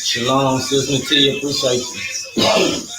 Shalom, Sister T, appreciate you.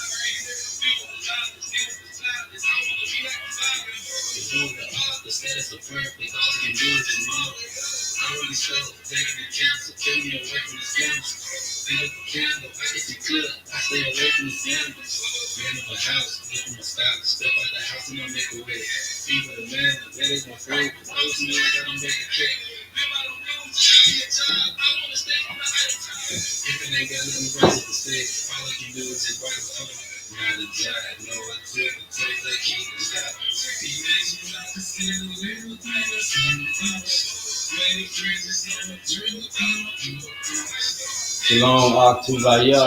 Shalom, Octubaya.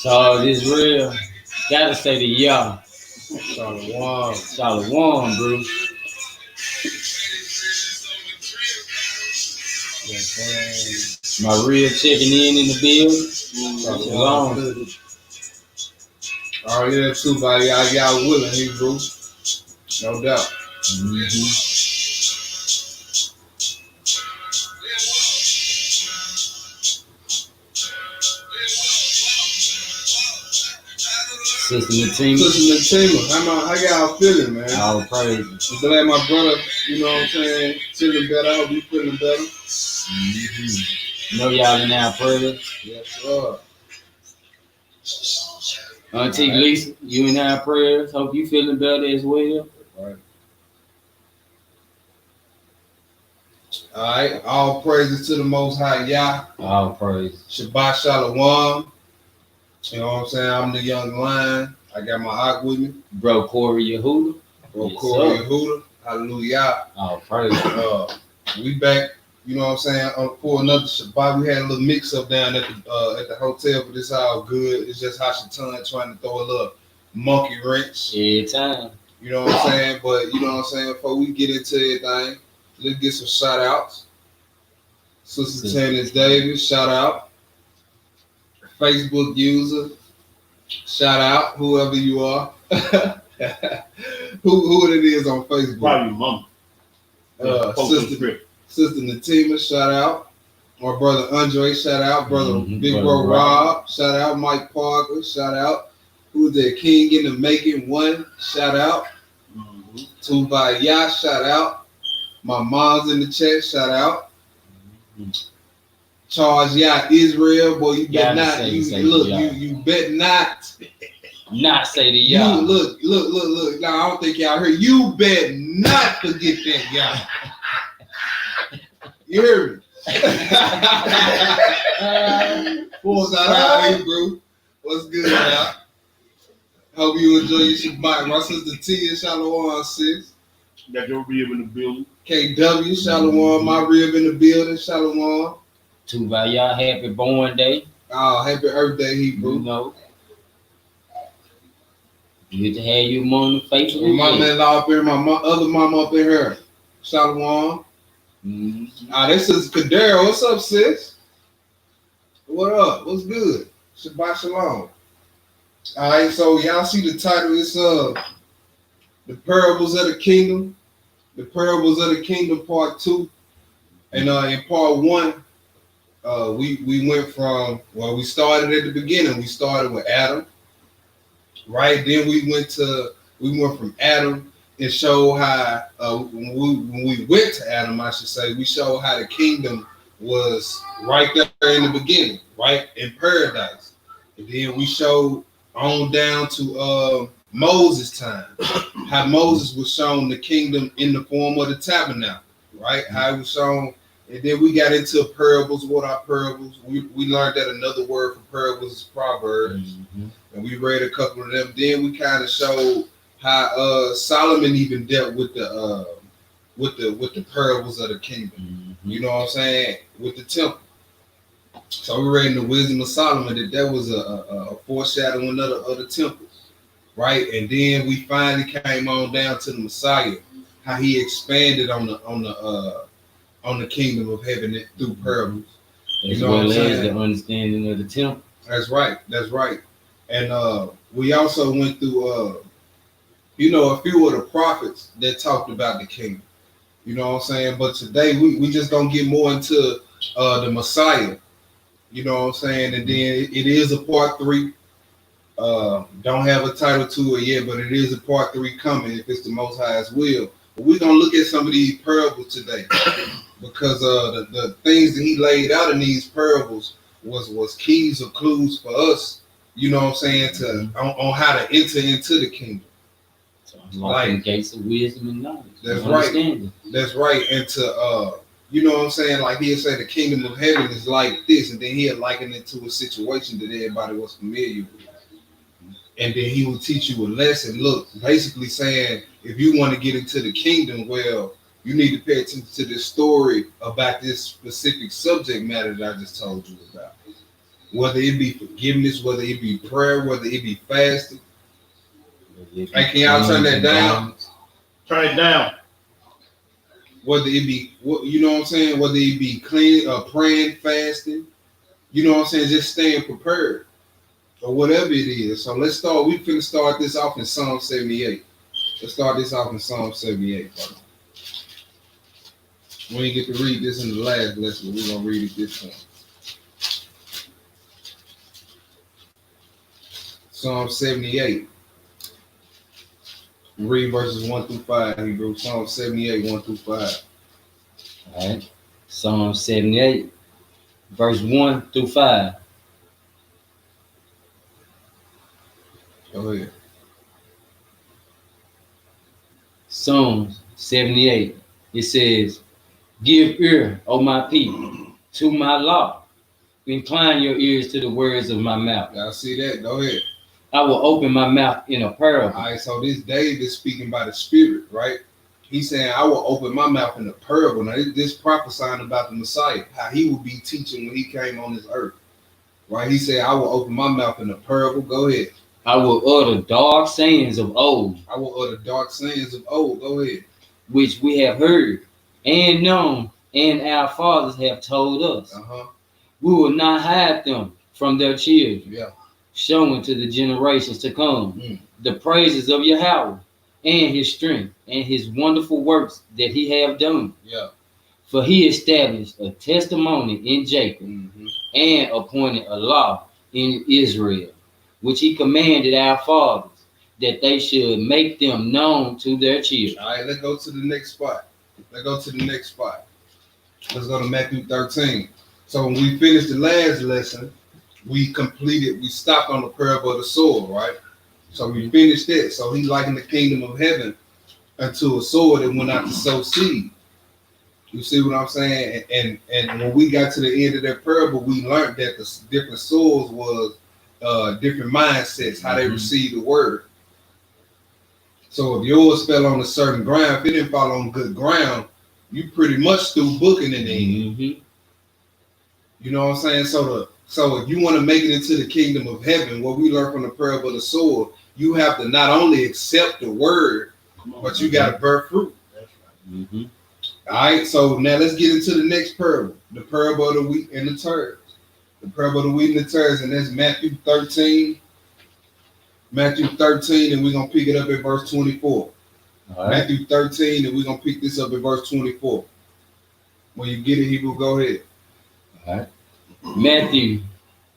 Charles Israel. Gotta say the Yah. Shalom. Shalom, bro. Maria checking in the building. Shalom. Oh yeah, too, buddy. Y'all willing, Hebrew. No doubt. Sister Natima. Sister Natima, how y'all feeling, man? All praise. I'm glad my brother, you know what I'm saying, feeling better. I hope you feeling better. Know y'all in our prayers. Yes, sir. Auntie Lisa, you in our prayers. Hope you feeling better as well. All right. All praises to the Most High Yah. All praise. Shabbat Shalom. You know what I'm saying? I'm the young lion. I got my Ak with me. Bro Corey Yehuda. Corey Yehuda. Hallelujah. All praise. We back. You know what I'm saying? For another Shabbat, we had a little mix up down at the hotel, but it's all good. It's just Hashatan trying to throw a little monkey wrench. Every time. You know what I'm saying? But you know what I'm saying? Before we get into everything, let's get some shout outs. Sister Tennis Davis, shout out. Facebook user, shout out, whoever you are. who it is on Facebook. Probably mama. Sister Natima, shout out. My brother Andre, shout out. Brother Big Bro Rob, shout out. Mike Parker, shout out. Who's that? King in the Making, one, shout out. Tubaya, shout out. My mom's in the chat, shout out. Charles Israel, boy, you better not. You better not. Not say the Yah. Look. Now I don't think y'all heard. You better not forget that Yah. You heard me? Shout out, Hebrew. What's good, y'all? Hope you enjoy your Shabbat. My sister Tia, Shalom, sis. Got your rib in the building. KW, Shalom. My rib in the building, Shalom. Tubaya, happy born day. Oh, happy Earth Day, Hebrew. You know. Good to have you on the Facebook. My mother-in-law up here, my other mama up in here. Shalom. This is Kadera. What's up, sis? What up? What's good? Shabbat Shalom. All right, so y'all see the title. It's the Parables of the Kingdom. The Parables of the Kingdom, Part 2. And in Part 1, we went from, we started at the beginning. We started with Adam, right? Then we went from Adam and showed how when we went to Adam, I should say, we showed how the kingdom was right there in the beginning, right in paradise. And then we showed on down to Moses' time, how Moses was shown the kingdom in the form of the tabernacle, right? How it was shown, and then we got into parables. What are parables? We learned that another word for parables is proverbs, and we read a couple of them. Then we kind of showed how Solomon even dealt with the parables of the kingdom. You know what I'm saying? With the temple. So we read in the Wisdom of Solomon that was a foreshadowing of the temple. Right, and then we finally came on down to the Messiah, how he expanded on the kingdom of heaven through parables, as well as the understanding of the temple. That's right, and we also went through a few of the prophets that talked about the kingdom. You know what I'm saying? But today we just gonna get more into the Messiah. You know what I'm saying? And then it is a part 3. Don't have a title to it yet, but it is a part 3 coming if it's the Most High's will. But we're gonna look at some of these parables today because the things that he laid out in these parables was keys or clues for us. You know what I'm saying, on how to enter into the kingdom. So like gates of wisdom and knowledge. That's right. That's right. And to you know what I'm saying, like he'll say the kingdom of heaven is like this, and then he'll liken it to a situation that everybody was familiar with. And then he will teach you a lesson. Look, basically saying, if you want to get into the kingdom, well, you need to pay attention to this story about this specific subject matter that I just told you about. Whether it be forgiveness, whether it be prayer, whether it be fasting. Hey, can y'all turn that down? Turn it down. Whether it be, you know what I'm saying? Whether it be clean, praying, fasting. You know what I'm saying? Just staying prepared. Or whatever it is. So let's start. We finna start this off in Psalm 78. Let's start this off in Psalm 78. We didn't get to read this in the last lesson, but we're gonna read it this time. Psalm 78. Read verses 1 through 5. Hebrew. Psalm 78, 1 through 5. All right. Psalm 78, verse 1 through 5. Go ahead. Psalms 78. It says, "Give ear, O my people, to my law. Incline your ears to the words of my mouth. Y'all see that? Go ahead. I will open my mouth in a parable." All right, so this David is speaking by the Spirit, right? He's saying, I will open my mouth in a parable. Now, this prophesying about the Messiah, how he will be teaching when he came on this earth, right? He said, I will open my mouth in a parable. Go ahead. I will utter dark sayings of old. I will utter dark sayings of old. Go ahead. Which we have heard and known, and our fathers have told us. We will not hide them from their children. Yeah. Showing to the generations to come the praises of Yahweh and his strength and his wonderful works that he have done. Yeah. For he established a testimony in Jacob and appointed a law in Israel, which he commanded our fathers, that they should make them known to their children. All right, let's go to the next spot. Let's go to Matthew 13. So when we finished the last lesson, we stopped on the parable of the sower, right? So we finished it. So he likened the kingdom of heaven unto a sower that went out to sow seed. You see what I'm saying? And when we got to the end of that parable, we learned that the different soils was different mindsets, how they receive the word. So if yours fell on a certain ground, if it didn't fall on good ground, you pretty much threw booking in the end. You know what I'm saying? So if you want to make it into the kingdom of heaven, what we learned from the parable of the sower, you have to not only accept the word, but you got to bear fruit. All right, so now let's get into the next parable, the parable of the wheat and the tares. The parable of the wheat and the tares, and that's Matthew 13. Matthew 13, and we're going to pick it up at verse 24. All right. Matthew 13, and we're going to pick this up at verse 24. When you get it, Hebrew, go ahead. All right. Matthew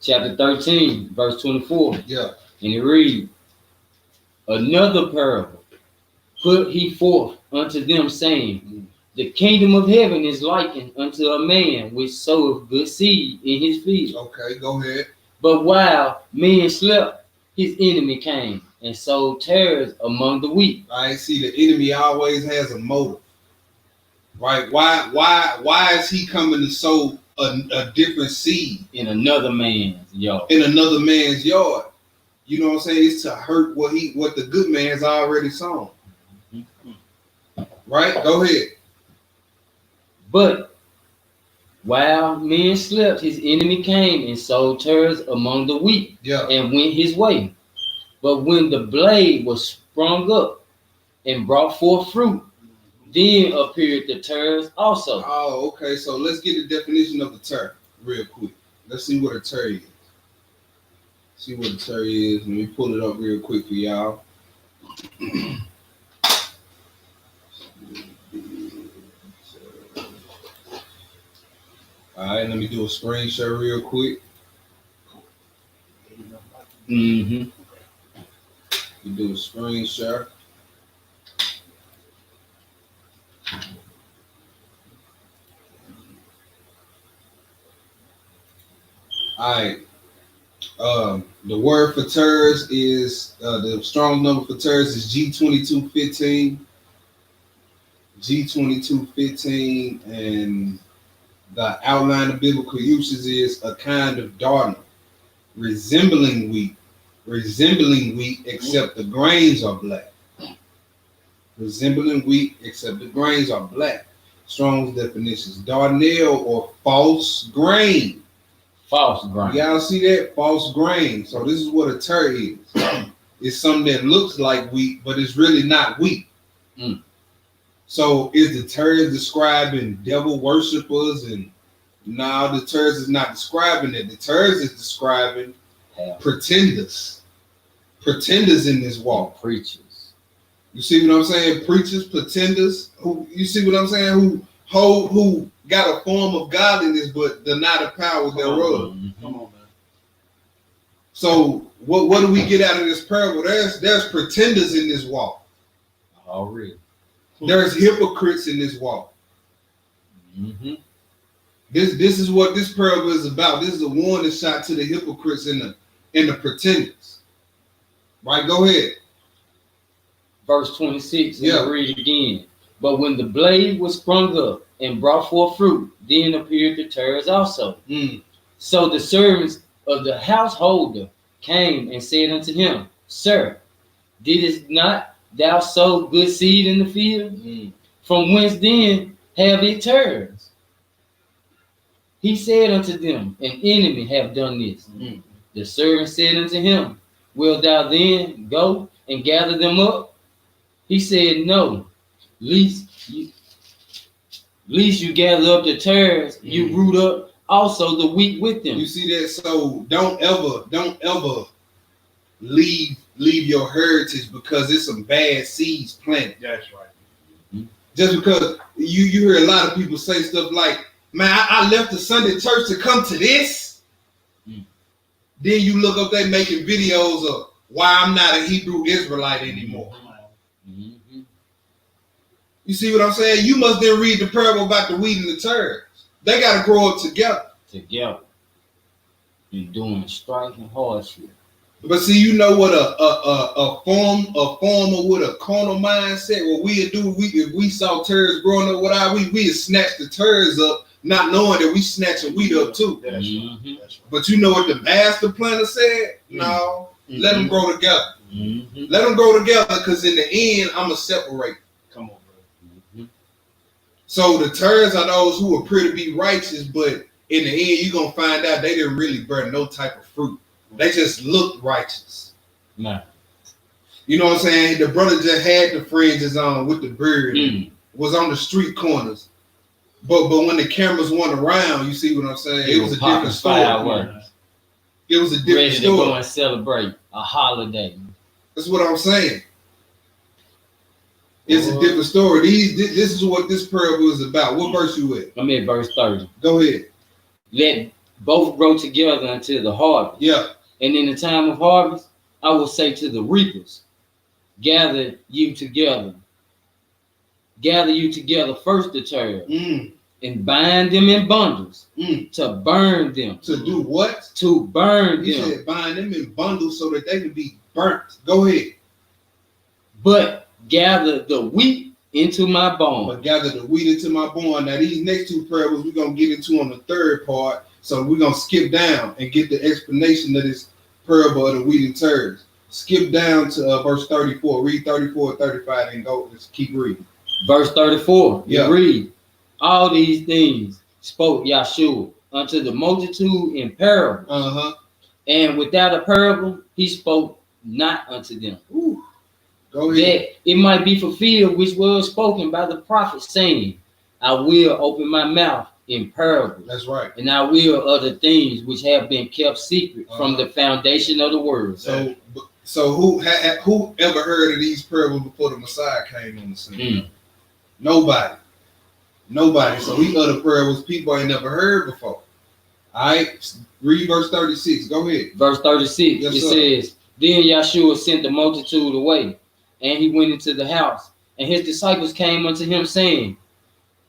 chapter 13, verse 24. Yeah. And it reads, "Another parable put he forth unto them, saying, The kingdom of heaven is likened unto a man which soweth good seed in his field. Okay, go ahead. But while men slept, his enemy came and sowed tares among the wheat. I see the enemy always has a motive, right? Why is he coming to sow a different seed In another man's yard. in another man's yard? You know what I'm saying? It's to hurt what the good man's already sown. Right? Go ahead. But while men slept, his enemy came and sowed tares among the wheat Yeah. and went his way. But when the blade was sprung up and brought forth fruit, then appeared the tares also. Oh, okay. So let's get the definition of the tare real quick. Let's see what a tare is. See what a tare is. Let me pull it up real quick for y'all. All right, let me do a screen share real quick. Mm-hmm. We do a screen share. All right. The word for tares is the strong number for tares is G2215. G2215, and the outline of biblical uses is a kind of darnel, resembling wheat, except the grains are black. Resembling wheat, except the grains are black. Strong's definitions: darnel or false grain. False grain. Y'all see that? False grain. So this is what a tare is. It's something that looks like wheat, but it's really not wheat. Mm. So is the tares describing devil worshippers? And no, the tares is not describing it. The tares is describing pretenders. Pretenders in this walk. Preachers. You see what I'm saying? Preachers, pretenders. Who, you see what I'm saying? Who got a form of godliness, but deny the power thereof. Mm-hmm. Come on, man. So what do we get out of this parable? There's pretenders in this walk. Already. There's hypocrites in this walk. Mm-hmm. This is what this parable is about. This is a warning shot to the hypocrites and the pretenders. Right? Go ahead. Verse 26, Yeah. and read again. But when the blade was sprung up and brought forth fruit, then appeared the tares also. Mm. So the servants of the householder came and said unto him, Sir, didst not thou sow good seed in the field? Mm. From whence then have it tares? He said unto them, An enemy have done this. Mm. The servant said unto him, Wilt thou then go and gather them up? He said, No, lest you gather up the tares, you root up also the wheat with them. You see that? So don't ever leave your heritage because it's some bad seeds planted. That's right. Just because you hear a lot of people say stuff like, man, I left the Sunday church to come to this. Mm. Then you look up there making videos of why I'm not a Hebrew Israelite anymore. Mm-hmm. You see what I'm saying? You must then read the parable about the wheat and the tares. They got to grow up together. Together. You're doing strife and hardship. But see, you know what a farmer with a carnal mindset, what we'd do if we saw tares growing up with our wheat, we'd snatch the tares up, not knowing that we snatching wheat up too. That's Mm-hmm. right. That's right. But you know what the master planner said? No, let them grow together. Mm-hmm. Let them grow together, because in the end, I'm going to separate. Come on, bro. Mm-hmm. So the tares are those who appear to be righteous, but in the end, you're going to find out they didn't really bear no type of fruit. They just looked righteous. Nah. You know what I'm saying? The brother just had the fringes on with the beard, Mm. was on the street corners. But when the cameras weren't around, you see what I'm saying? It was a different story. Fireworks. It was a different Ready to go story. and celebrate a holiday. That's what I'm saying. It's a different story. This is what this parable is about. What verse you at? I'm at verse 30. Go ahead. Let both grow together until the harvest. Yeah. And in the time of harvest, I will say to the reapers, gather you together. Gather you together first the tares, Mm. and bind them in bundles to burn them. To do what? To burn He them. said bind them in bundles so that they can be burnt. Go ahead. But gather the wheat into my bone. But gather the wheat into my barn. Now these next two parables we're going to get into on the third part. So we're going to skip down and get the explanation of this parable of the wheat and tares. Skip down to verse 34. Read 34 and 35 and go. Let's keep reading. Verse 34. Yeah. Read. All these things spoke Yahshua unto the multitude in parables. Uh-huh. And without a parable, he spoke not unto them. Ooh. Go ahead. That it might be fulfilled which was spoken by the prophet, saying, I will open my mouth in parables. That's right. And I will utter things which have been kept secret from the foundation of the world. So who ever heard of these parables before the Messiah came on the scene? Nobody. So he uttered parables people ain't never heard before. All right, read verse 36. Go ahead. Verse 36, Yes, it sir. says, Then Yahshua sent the multitude away, and he went into the house, and his disciples came unto him, saying,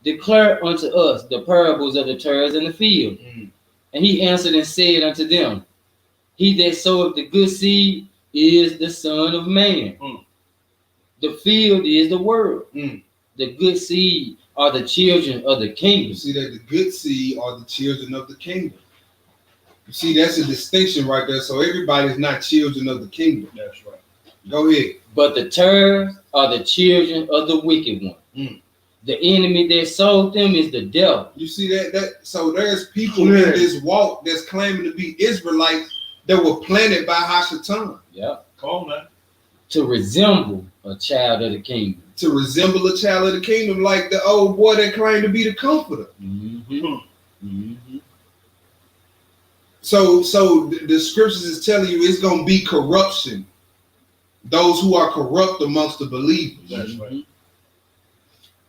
Declare unto us the parables of the tares in the field. And he answered and said unto them, He that soweth the good seed is the Son of Man. The field is the world. The good seed are the children of the You kingdom. see that the good seed are the children of the kingdom. You see, that's a distinction right there. So everybody's not children of the kingdom. That's right. Go ahead. But the tares are the children of the wicked one. The enemy that sold them is the devil. You see that so there's people in this walk that's claiming to be Israelites that were planted by Hashatan. Yeah. Come on now. To resemble a child of the kingdom. To resemble a child of the kingdom, like the old boy that claimed to be the comforter. So the scriptures is telling you it's going to be corruption. Those who are corrupt amongst the believers. That's right.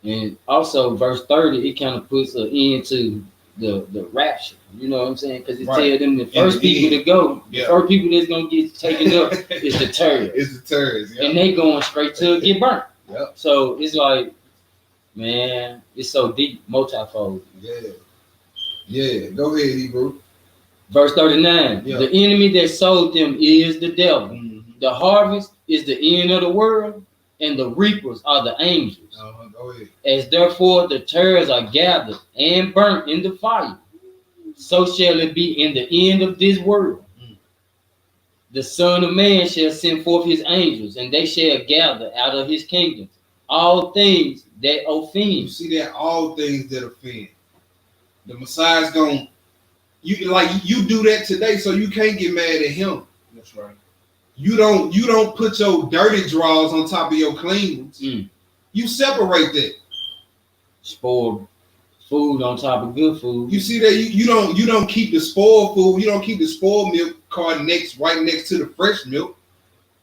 And also verse 30, it kind of puts an end to the rapture. You know what I'm saying? Because it Right. tells them the first people to go, Yeah. the first people that's going to get taken up is the tares. It's the tares, yeah. And they going straight to get burnt. Yep. So it's like, man, it's so deep, multifold. Yeah. Go ahead, Hebrew. Verse 39, Yeah. the enemy that sold them is the devil. The harvest is the end of the world, and the reapers are the angels. Go ahead. As therefore the tares are gathered and burnt in the fire, so shall it be in the end of this world. The Son of Man shall send forth his angels, and they shall gather out of his kingdom all things that You offend. see that all things that offend. The Messiah's going, you do that today, so you can't get mad at him. That's right. You don't put your dirty drawers on top of your clean ones. You separate that. Spoiled food on top of good food. You see that you don't keep the spoiled food. You don't keep the spoiled milk cart right next to the fresh milk.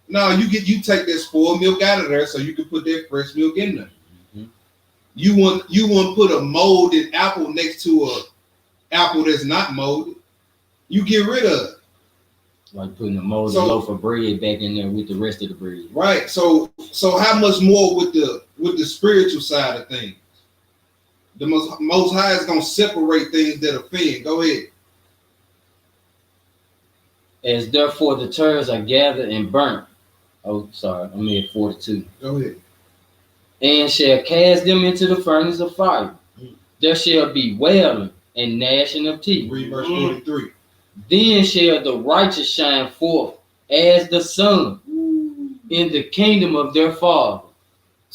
No, you take that spoiled milk out of there so you can put that fresh milk in there. You want put a molded apple next to a apple that's not molded. You get rid of it. Like putting a molded loaf of bread back in there with the rest of the bread. Right. So how much more with the spiritual side of things? The most high is gonna separate things that offend. Go ahead. As therefore the tares are gathered and burnt. Oh, sorry, I'm at 42. Go ahead. And shall cast them into the furnace of fire. There shall be wailing and gnashing of teeth. Read verse 43. Then shall the righteous shine forth as the sun in the kingdom of their Father.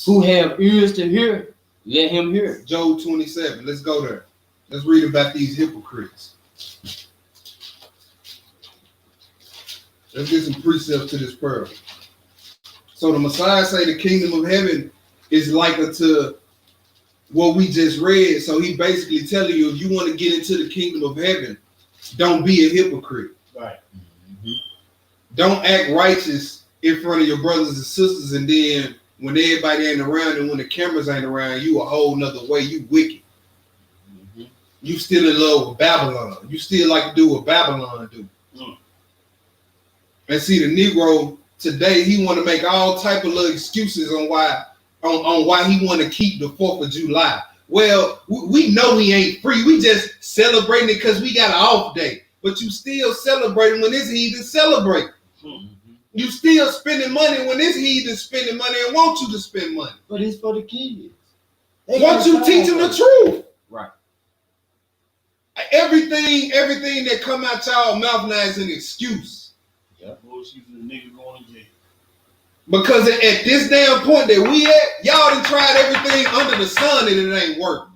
Who have ears to hear, let him hear. Job 27. Let's go there. Let's read about these hypocrites. Let's get some precepts to this parable. So the Messiah say the kingdom of heaven is like unto what we just read. So he basically telling you, if you want to get into the kingdom of heaven, don't be a hypocrite. Right. Don't act righteous in front of your brothers and sisters, and then when everybody ain't around and when the cameras ain't around, you a whole nother way. You wicked. You still in love with Babylon. You still like to do what Babylon do. And see, the Negro today, he want to make all type of little excuses on why he want to keep the 4th of July. well, we know we ain't free. We just celebrating it because we got an off day. But you still celebrating when this heathen celebrate. You still spending money when this heathen spending money and want you to spend money. But it's for the kids. Once you teach them the truth. Right. Everything that come out y'all mouth now is an excuse. Yeah. Bullshit, the nigga going to jail. Because at this damn point that we at, y'all done tried everything under the sun and it ain't work.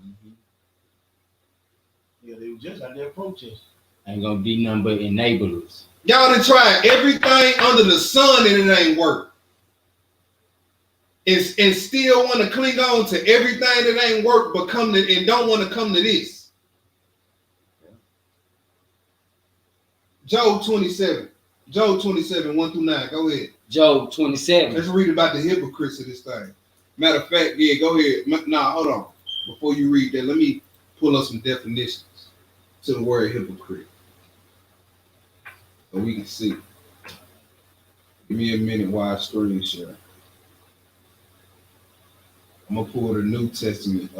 Yeah, they were just out there protesting. Ain't gonna be nothing but enablers. Y'all done tried everything under the sun and it ain't work. And still want to cling on to everything that ain't work, but and don't want to come to this. Job 27, 1-9. Go ahead. Job 27. Let's read about the hypocrites of this thing. Matter of fact, yeah, go ahead. Nah, hold on. Before you read that, let me pull up some definitions to the word hypocrite, so we can see. Give me a minute while I screen share. I'm gonna pull the New Testament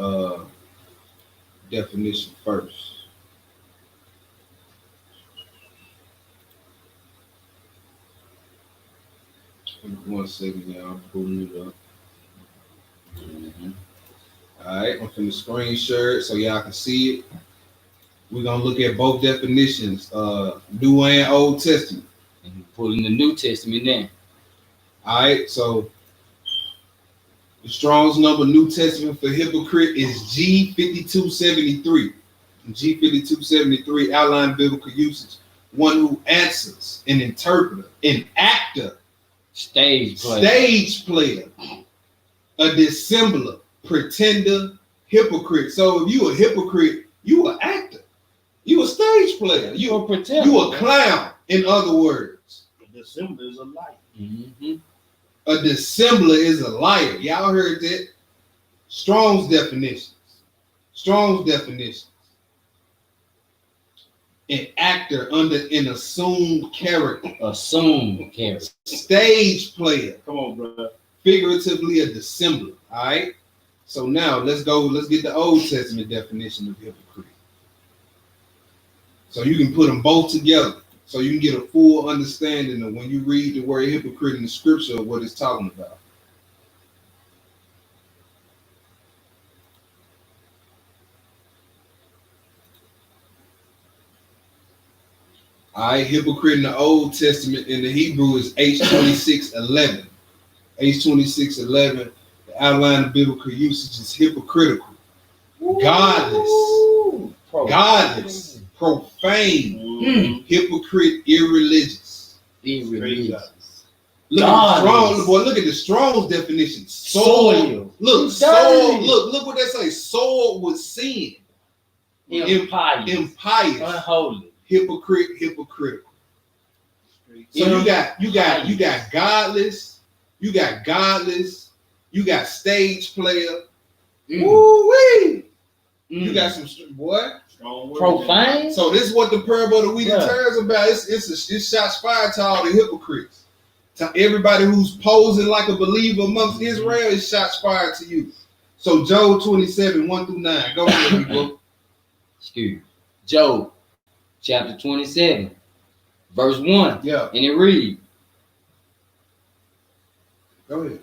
definition first. One second, y'all. I'm pulling it up. All right, I'm finna screen share it so y'all can see it. We're gonna look at both definitions, New and Old Testament. And pulling the New Testament now. All right, so the Strong's number New Testament for hypocrite is G5273. G5273 outline biblical usage. One who answers, an interpreter, an actor, Stage player, a dissembler, pretender, hypocrite. So if you a hypocrite, you an actor, you a stage player, you a pretender, you a clown. In other words, a dissembler is a liar. Mm-hmm. A dissembler is a liar. Y'all heard that? Strong's definitions. An actor under an assumed character. Stage player. Come on, bro. Figuratively a dissembler. All right. So now let's get the Old Testament definition of hypocrite. So you can put them both together. So you can get a full understanding of when you read the word hypocrite in the scripture of what it's talking about. All right, hypocrite in the Old Testament in the Hebrew is H2611. H2611, the outline of biblical usage is hypocritical, godless, profane, hypocrite, irreligious. Look at the Strong's definition. Soil. Look what they say. Soil with sin. Impious. Unholy. Hypocritical. So you got godless, you got stage player. Woo-wee. You got some profane. So this is what the parable of the wheat and tares about. It's shots fired to all the hypocrites. To everybody who's posing like a believer amongst Israel, it's shots fired to you. So Job 27, 1-9. Go ahead, people. Excuse me. Job chapter 27, verse 1. Yeah. And it reads. Go ahead.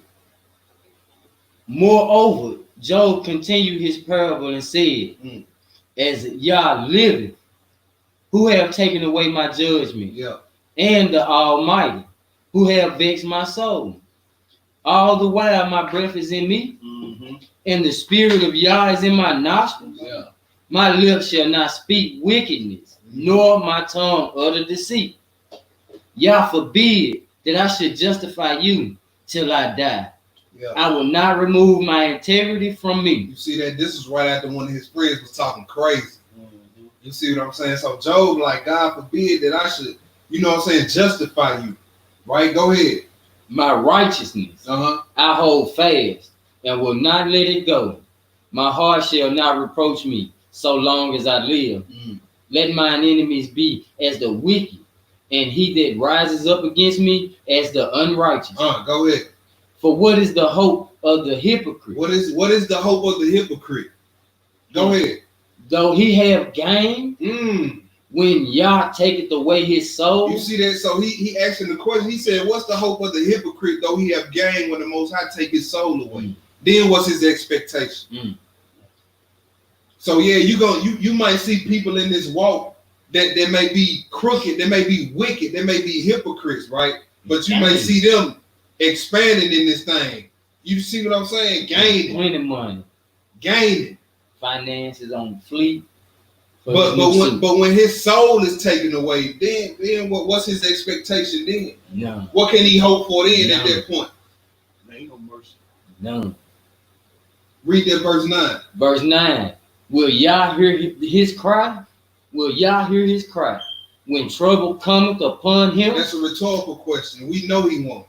Moreover, Job continued his parable and said, as Yah liveth, who have taken away my judgment, and the Almighty, who have vexed my soul. All the while my breath is in me, and the spirit of Yah is in my nostrils. My lips shall not speak wickedness, nor my tongue utter deceit. Yah forbid that I should justify you till I die. I will not remove my integrity from me. You see that? This is right after one of his friends was talking crazy. You see what I'm saying? So Job, like, God forbid that I should, justify you. Right? Go ahead. My righteousness I hold fast and will not let it go. My heart shall not reproach me so long as I live. Let mine enemies be as the wicked, and he that rises up against me as the unrighteous. Go ahead. For what is the hope of the hypocrite? What is the hope of the hypocrite? Go ahead. Though he have gain, when Yah taketh away his soul. You see that? So he asking the question. He said, "What's the hope of the hypocrite, though he have gain when the Most High take his soul away?" Then what's his expectation? So yeah, you might see people in this walk that may be crooked, they may be wicked, they may be hypocrites, right? But you may see them expanding in this thing. You see what I'm saying? Winning money, gaining finances on fleet. But when his soul is taken away, then what's his expectation then? No. What can he hope for then at that point? There ain't no mercy. No. Read that verse 9. Verse 9. Will Yah hear his cry? Will Yah hear his cry when trouble cometh upon him? That's a rhetorical question. We know he won't.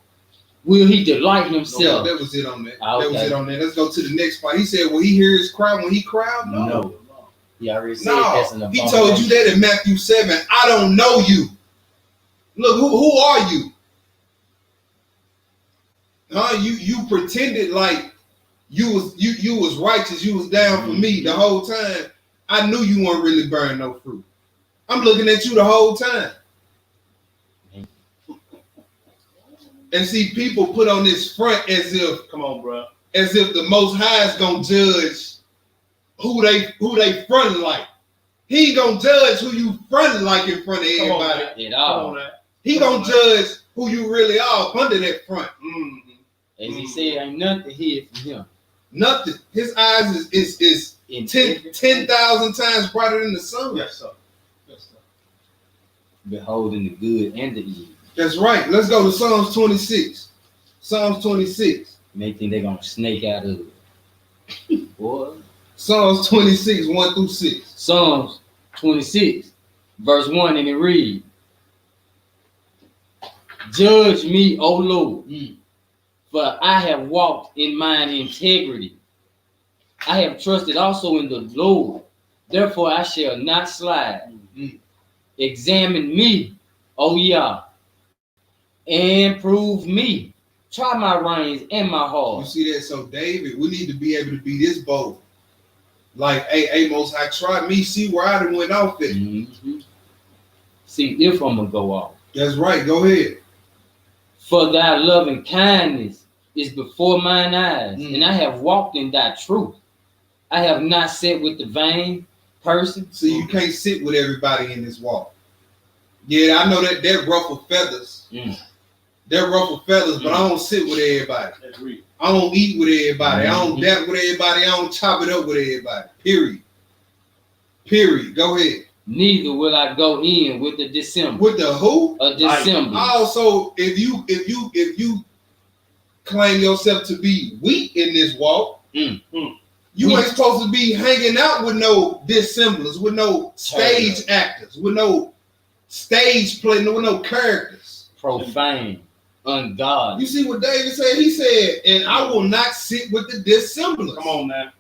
Will he delight himself? No, that was it on that. Okay. That was it on that. Let's go to the next part. He said, will he hear his cry when he cried? No. He already said that's an he told you that in Matthew 7. I don't know you. Look, who are you? Huh? You pretended like you was righteous, you was down for me the whole time. I knew you weren't really bearing no fruit. I'm looking at you the whole time. And see, people put on this front as if, come on, bro, as if the Most High is gonna judge who they fronting like. He ain't gonna judge who you fronting like in front of everybody. At all. He gonna judge who you really are under that front. As he said, ain't nothing hid from him. Nothing. His eyes is 10,000 times brighter than the sun. Yes, sir. Yes, sir. Beholding the good and the evil. That's right. Let's go to Psalms 26. Psalms 26. They think they're gonna snake out of it. Boy. Psalms 26, 1 through 6. Psalms 26, verse 1, and it reads, Judge me, O Lord, for I have walked in mine integrity. I have trusted also in the Lord, therefore I shall not slide. Examine me, O Yah, and prove me. Try my reins and my heart. You see that? So David, we need to be able to be this bold. Like, hey, Most High, try me, see where I done went off at. See if I'm gonna go off. That's right, go ahead. For thy loving kindness is before mine eyes, and I have walked in thy truth. I have not sat with the vain person. See, you can't sit with everybody in this walk. Yeah, I know that ruffle feathers. They're ruffle feathers, but I don't sit with everybody. That's real. I don't eat with everybody. I don't dap with everybody. I don't chop it up with everybody. Period. Go ahead. Neither will I go in with the dissemble. With the who? A dissemble. Also, if you claim yourself to be weak in this walk, you ain't supposed to be hanging out with no dissemblers, with no stage actors, with no stage play, with no characters. Profane. Ungodly. You see what David said? He said, and I will not sit with the dissemblers. Come on, man.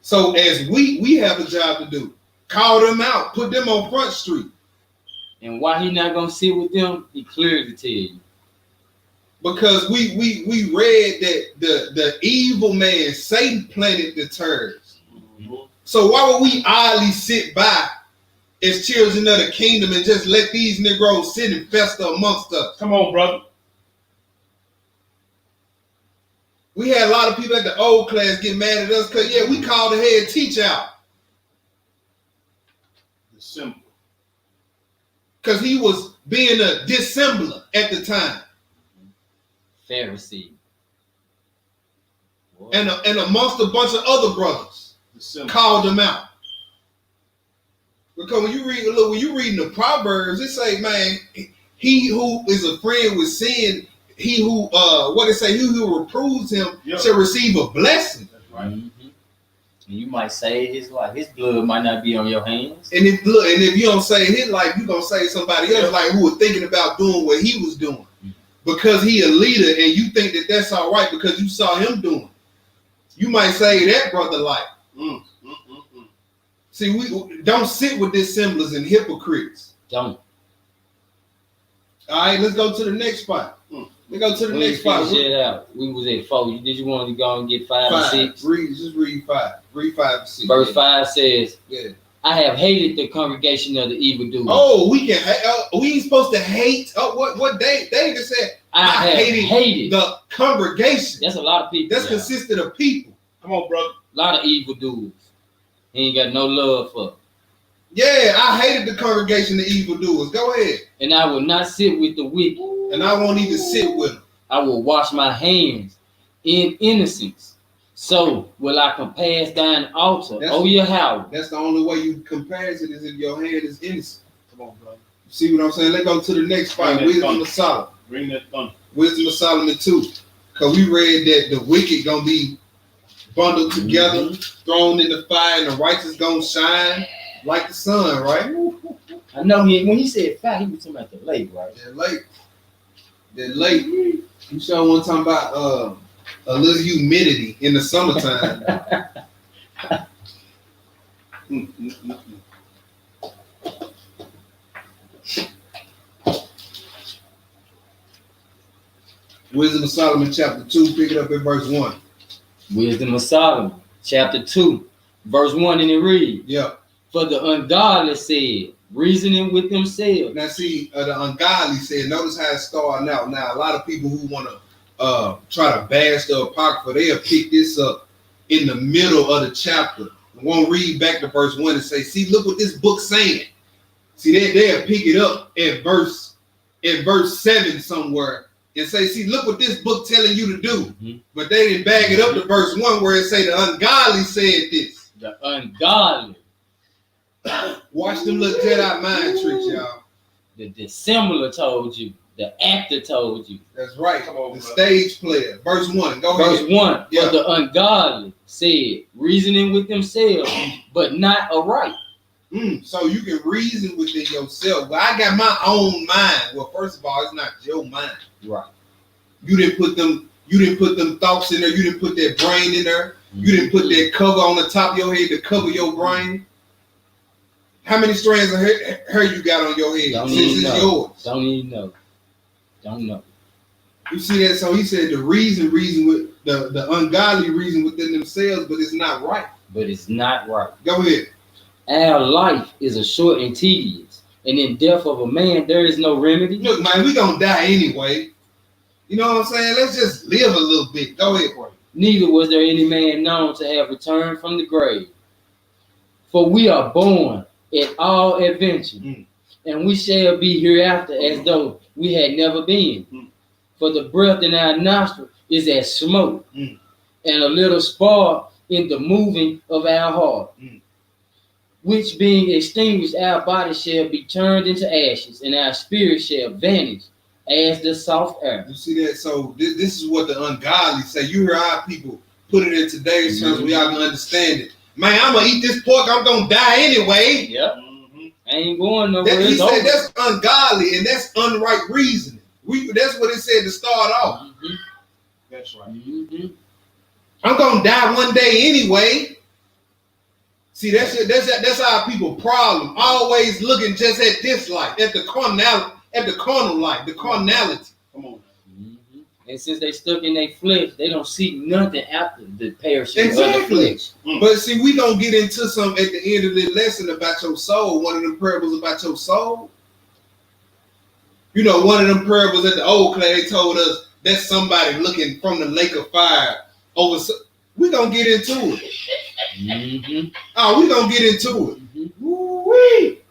So as we have a job to do. Call them out. Put them on Front Street. And why he not gonna sit with them, he clearly tell you. Because we read that the evil man, Satan, planted the tares. So why would we idly sit by as children of the kingdom and just let these Negroes sit and fester amongst us? Come on, brother. We had a lot of people at the old class get mad at us because, yeah, we called the head teacher out. Simple. Because he was being a dissembler at the time. Pharisee. And amongst a bunch of other brothers. Called them out. Because when you reading the Proverbs, it say, man, he who is a friend with sin, he who he who reproves him shall receive a blessing. That's right. You might save his life. His blood might not be on your hands. And if you don't save his life, you're gonna save somebody else, like who was thinking about doing what he was doing. Because he a leader and you think that that's all right because you saw him doing it. You might save that brother life. See, we don't sit with dissemblers and hypocrites. Don't. All right, let's go to the next spot. We go to the When you next spot. finish it out, we was at 4. Did you want to go and get 5 and 6? Just read 5. Read 5 and 6. Verse 5 says, Yeah. I have hated the congregation of the evildoers. Oh, we can. We ain't supposed to hate. Oh, what David said. I have hated. the congregation. That's a lot of people. That's consisted of people. Come on, brother. A lot of evildoers. He ain't got no love for. Yeah, I hated the congregation of evildoers. Go ahead. And I will not sit with the wicked. And I won't even sit with them. I will wash my hands in innocence. So will I compass thine altar, O Yahweh. That's the only way you compares it is if your hand is innocent. Come on, brother. See what I'm saying? Let's go to the next spot. Wisdom of Solomon. Bring that thunder. Wisdom of Solomon 2. Because we read that the wicked gonna be bundled together, thrown in the fire, and the righteous gonna shine like the sun, right? I know when he said fire, he was talking about the lake, right? That lake. You sure one talking about a little humidity in the summertime. Wisdom of Solomon chapter 2, pick it up in verse 1. Wisdom of Solomon, chapter 2, verse 1, and it reads, Yeah. For the ungodly said, reasoning with themselves. Now see, the ungodly said, notice how it's starting out. Now, a lot of people who want to try to bash the Apocrypha, they'll pick this up in the middle of the chapter. Won't read back to verse 1 and say, see, look what this book's saying. See, they'll pick it up at verse 7 somewhere and say, see, look what this book telling you to do. Mm-hmm. But they didn't bag it up to verse 1 where it say the ungodly said this. The ungodly. Watch them little Jedi mind tricks, y'all. The dissembler told you. The actor told you. That's right. Come on, the stage player. Verse 1. Go Verse ahead. 1. Yeah. For the ungodly said, reasoning with themselves, but not aright. So you can reason within yourself. Well, I got my own mind. Well, first of all, it's not your mind. Right. You didn't put them thoughts in there. You didn't put that brain in there. You didn't put that cover on the top of your head to cover your brain. How many strands of hair you got on your head? Don't Since even it's know. yours. Don't even know. Don't know. You see that? So he said the reason with the ungodly reason within themselves, but it's not right. But it's not right. Go ahead. Our life is a short and tedious, and in death of a man there is no remedy. Look, man, we gonna die anyway. You know what I'm saying? Let's just live a little bit. Go ahead, boy. Neither was there any man known to have returned from the grave. For we are born at all adventure, and we shall be hereafter as though we had never been. For the breath in our nostril is as smoke, and a little spark in the moving of our heart. Which being extinguished, our body shall be turned into ashes, and our spirit shall vanish as the soft air. You see that? So this is what the ungodly say. You hear our people put it in today's terms, we all can understand it. Man, I'm gonna eat this pork. I'm gonna die anyway. Yep. I ain't going nowhere. He said that's ungodly and that's unright reasoning. That's what it said to start off. That's right. I'm gonna die one day anyway. See, that's our people problem. Always looking just at this light, at the carnal light, the carnality. Come on. And since they stuck in their flesh, they don't see nothing after the perishing of the flesh. But see, we gonna get into some at the end of the lesson about your soul. One of them parables about your soul. You know, one of them parables at the old class, they told us that's somebody looking from the lake of fire over. We gonna get into it. Oh, we gonna get into it. Woo-wee.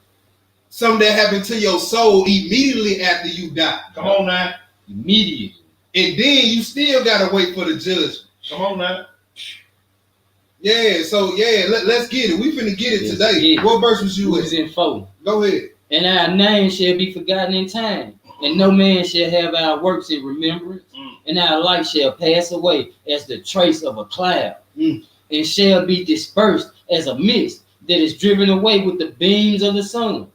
Something that happened to your soul immediately after you die. Come on now. Immediately. And then you still gotta wait for the judgment. Come on now. Yeah, so let's get it. We finna get it today. What verse was you in? In 4. Go ahead. And our name shall be forgotten in time, and no man shall have our works in remembrance, and our light shall pass away as the trace of a cloud, and shall be dispersed as a mist that is driven away with the beams of the sun,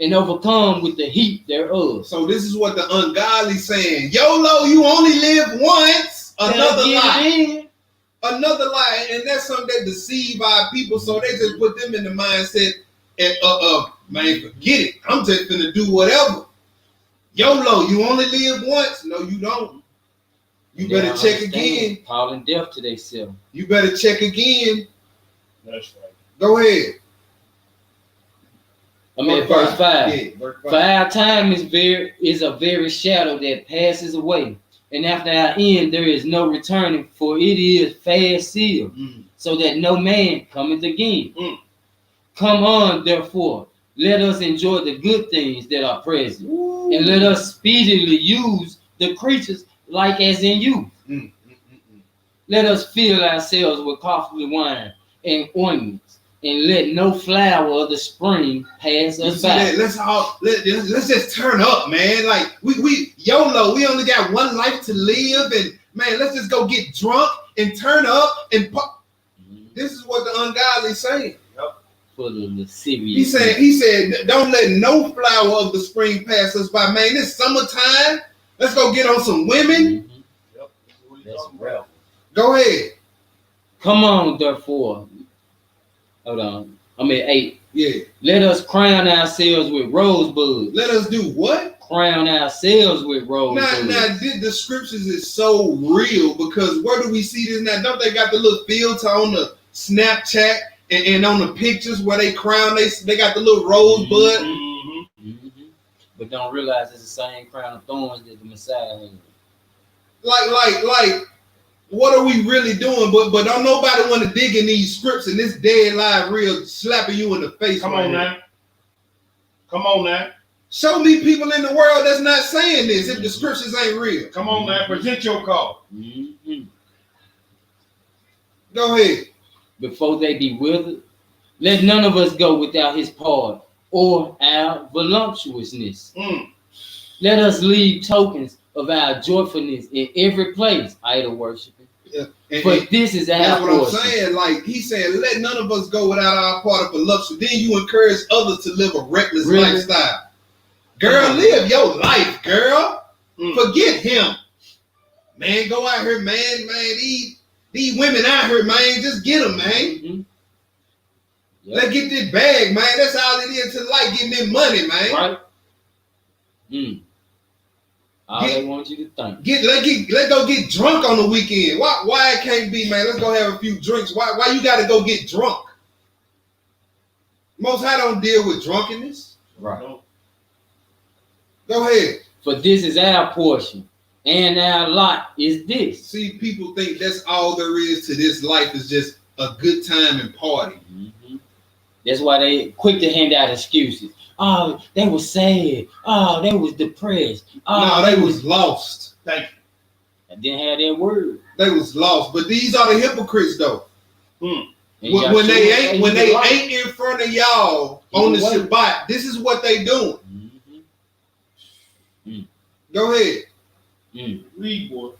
and overcome with the heat thereof. So this is what the ungodly saying. YOLO, you only live once. Another lie. Another lie. And that's something that deceive our people. So they just put them in the mindset and man, forget it. I'm just gonna do whatever. YOLO, you only live once. No, you don't. You better check again. Calling death to themselves. You better check again. That's right. Go ahead. I'm at verse 5. Yeah, verse 5. For our time is a very shadow that passes away, and after our end there is no returning, for it is fast sealed, so that no man cometh again. Come on, therefore, let us enjoy the good things that are present, and let us speedily use the creatures like as in youth. Let us fill ourselves with costly wine and ointments, and let no flower of the spring pass us by. Let's just turn up, man. Like we YOLO, we only got one life to live, and man, let's just go get drunk and turn up and pop. This is what the ungodly saying. For the lascivious. He said, don't let no flower of the spring pass us by. Man, it's summertime. Let's go get on some women. That's real. Go ahead. Come on, therefore. Hold on. I'm at 8. Yeah. Let us crown ourselves with rosebuds. Let us do what? Crown ourselves with rosebuds. Now, the scriptures is so real, because where do we see this now? Don't they got the little filter on the Snapchat and on the pictures where they crown, they got the little rosebud? But don't realize it's the same crown of thorns that the Messiah had. Like, what are we really doing? But don't nobody want to dig in these scripts and this dead live real slapping you in the face. Come on now. Come on now. Show me people in the world that's not saying this if the scriptures ain't real. Come on now. Present your call. Go ahead. Before they be withered, let none of us go without his part or our voluptuousness. Let us leave tokens of our joyfulness in every place, idol worshiping. But this is our that's what portion. I'm saying. Like he said, let none of us go without our part of voluptuousness. Then you encourage others to live a reckless lifestyle. Girl, live your life, girl. Forget him. Man, go out here, man. These women out here, man. Just get them, man. Let's get this bag, man. That's all it is to life, getting that money, man. Right. All they want you to think. Let's go get drunk on the weekend. Why it can't be, man? Let's go have a few drinks. Why you got to go get drunk? Most High don't deal with drunkenness. Right. Go ahead. For this is our portion, and our lot is this. See, people think that's all there is to this life, is just a good time and party. That's why they quick to hand out excuses. Oh, they was sad. Oh, they was depressed. Oh, no, they was lost. Thank you. I didn't have that word. They was lost. But these are the hypocrites, though. When they ain't in front of y'all on the Shabbat, this is what they doing. Go ahead. Read, boy.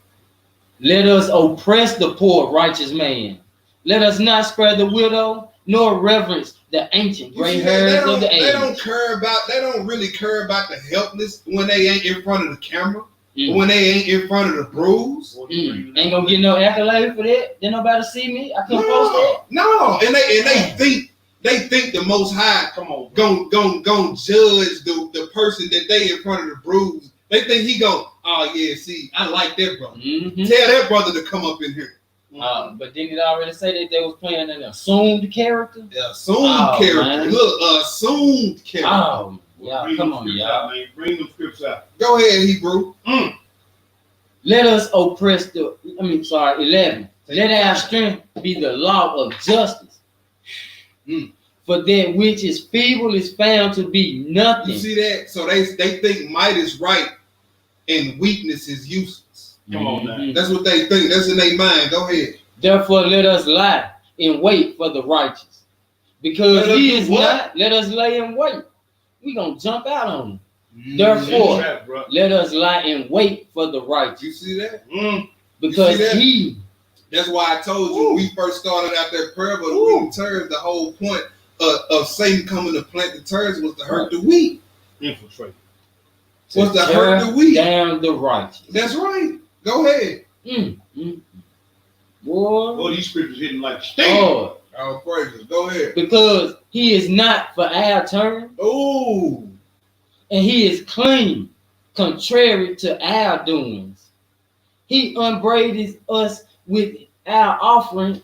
Let us oppress the poor righteous man. Let us not spare the widow, nor reverence the ancient gray hairs of the age. They don't really care about the helpless when they ain't in front of the camera. When they ain't in front of the bruise. Ain't gonna get no accolade for that. Did nobody see me? I couldn't post that. No, and they think the Most High gon' judge the person that they in front of the bruise. They think he gon', oh yeah, see, I like that brother. Tell that brother to come up in here. But didn't it already say that they was playing an assumed character? Yeah, assumed character. Man. Look, assumed character. Oh, yeah, come on, y'all. Bring them scripts out. Go ahead, Hebrew. Let us oppress 11. Let our strength be the law of justice. For that which is feeble is found to be nothing. You see that? So they think might is right and weakness is useless. Come on now. That's what they think. That's in their mind. Go ahead. Therefore, let us lie and wait for the righteous. Because he is not, let us lay in wait. We're going to jump out on him. Therefore, let us lie and wait for the righteous. You see that? Because that's why I told you we first started out that prayer, but we turned the whole point of Satan coming to plant the tares was to hurt the wheat. Infiltrate. Was to hurt the wheat. Down the righteous. That's right. Go ahead. Boy, these scriptures hitting like steel. Oh, praises. Go ahead. Because he is not for our turn. Oh. And he is clean, contrary to our doings. He upbraided us without offering,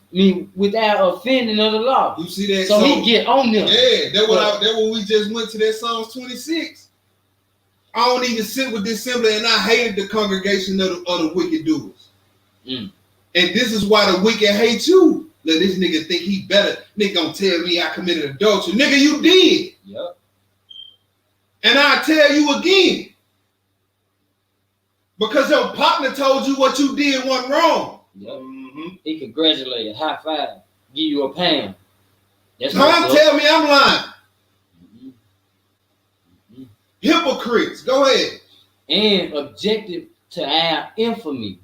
without offending of the law. You see that? So he get on them. Yeah, that what we just went to that Psalms 26. I don't even sit with this assembly, and I hated the congregation of the wicked doers. Mm. And this is why the wicked hate you. Let this nigga think he better. Nigga gonna tell me I committed adultery. Nigga, you did. Yep. And I tell you again. Because your partner told you what you did wasn't wrong. Yep. Mm-hmm. He congratulated, high five, give you a pound. That's Tom tell me I'm lying. Mm-hmm. Mm-hmm. Hypocrites. Go ahead. And objective to our infamy,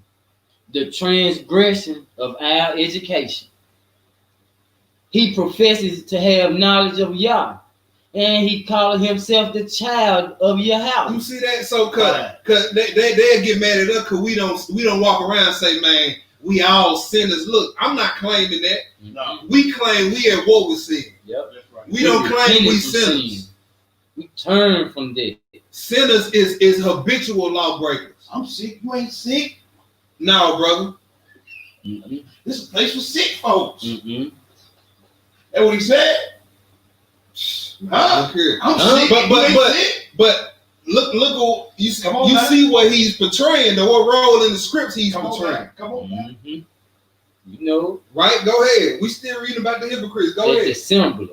the transgression of our education. He professes to have knowledge of Yah, and he called himself the child of Yahweh. You see that? So cause they'll get mad at us because we don't walk around and say, man, we all sinners. Look, I'm not claiming that. No. We claim we at war with sin. Yep. That's right. We don't claim we sinners. Sin. We turn from that. Sinners is habitual lawbreakers. I'm sick. You ain't sick. No, brother. Mm-hmm. This is a place for sick folks. Mm-hmm. That's what he said. Huh? Look here. I'm sick. But look you Come on, you man. see what he's portraying, the what role in the scripts he's portraying. Come on, man. Mm-hmm. You know, Right? Go ahead. We still reading about the hypocrites. Go that's ahead. the symbol.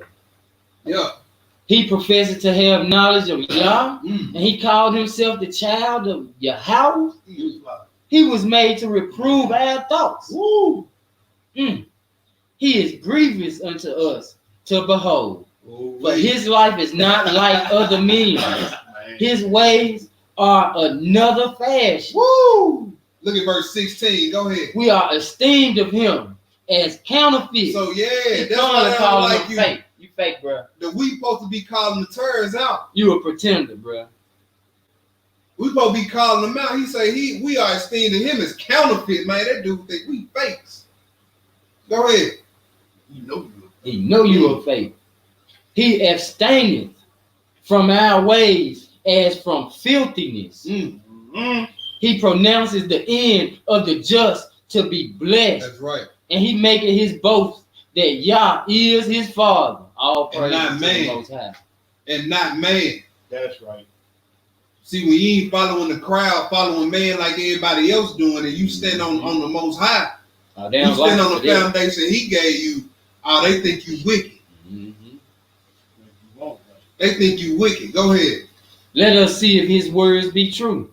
Yeah. He professes to have knowledge of Yah, Mm. and he called himself the child of Yahweh. He was like, He was made to reprove our thoughts. woo. Mm. He is grievous unto us to behold. Oh, But wait. his life is not like other men's. Man. His ways are another fashion. Woo! Look at verse 16. Go ahead. We are esteemed of him as counterfeit. So yeah, He's that's gonna why I call don't him like you. fake. You fake, bro. That we supposed to be calling the turds out. You a pretender, bro. We supposed to be calling them out. He say we are esteeming him as counterfeit, man. That dude think we fakes. Go ahead. You know you. He know you are fake. He abstaineth from our ways as from filthiness. Mm-hmm. He pronounces the end of the just to be blessed. That's right. And he maketh his boast that Yah is his father. All And praise not to the man. Most High. And not man. That's right. See, when you ain't following the crowd, following man like everybody else doing, and you stand on the Most High, They you don't stand like on it the for that. foundation he gave you. Oh, they think you wicked. Mhm. You won't, man. They think you wicked. Go ahead. Let us see if his words be true.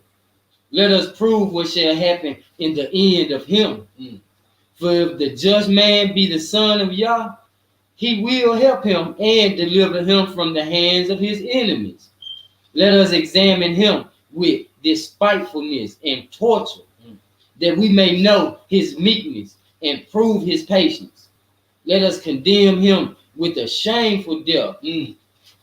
Let us prove what shall happen in the end of him. For if the just man be the son of Yah, he will help him and deliver him from the hands of his enemies. Let us examine him with despitefulness and torture, that we may know his meekness and prove his patience. Let us condemn him with a shameful death,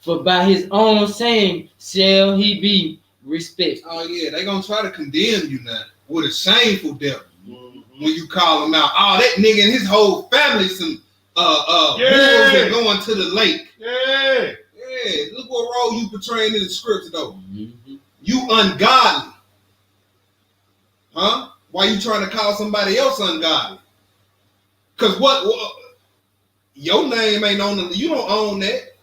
for by his own saying shall he be respected. Oh yeah, they gonna try to condemn you now with a shameful death Mm-hmm. when you call them out. Oh, that nigga and his whole family some bulls that going to the lake. Yeah. Yeah, look what role you portraying in the scripts though. Mhm. You ungodly. Huh? Why you trying to call somebody else ungodly? Cause what your name ain't on the, you don't own that.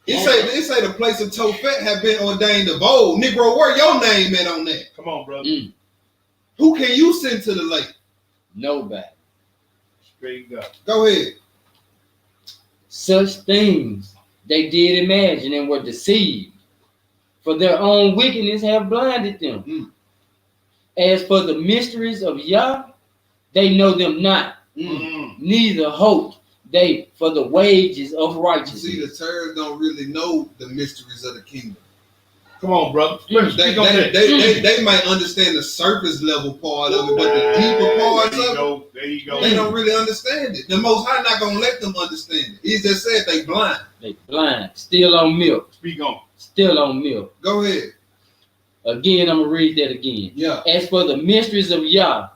It say the place of Tophet have been ordained of old. Negro, where your name at on that? Come on, brother. Who can you send to the lake? Nobody. Straight up. Go ahead. Such things they did imagine and were deceived, for their own wickedness have blinded them. As for the mysteries of Yah, they know them not, neither hope they for the wages of righteousness. See, the turds don't really know the mysteries of the kingdom. Come on, brother. They might understand the surface level part of it, but the deeper parts of it, There you go. they don't really understand it. The Most High not gonna let them understand it. He just said they blind. They blind, still on milk, Speak on. still on milk. Go ahead. Again, I'm gonna read that again. Yeah. As for the mysteries of Yah,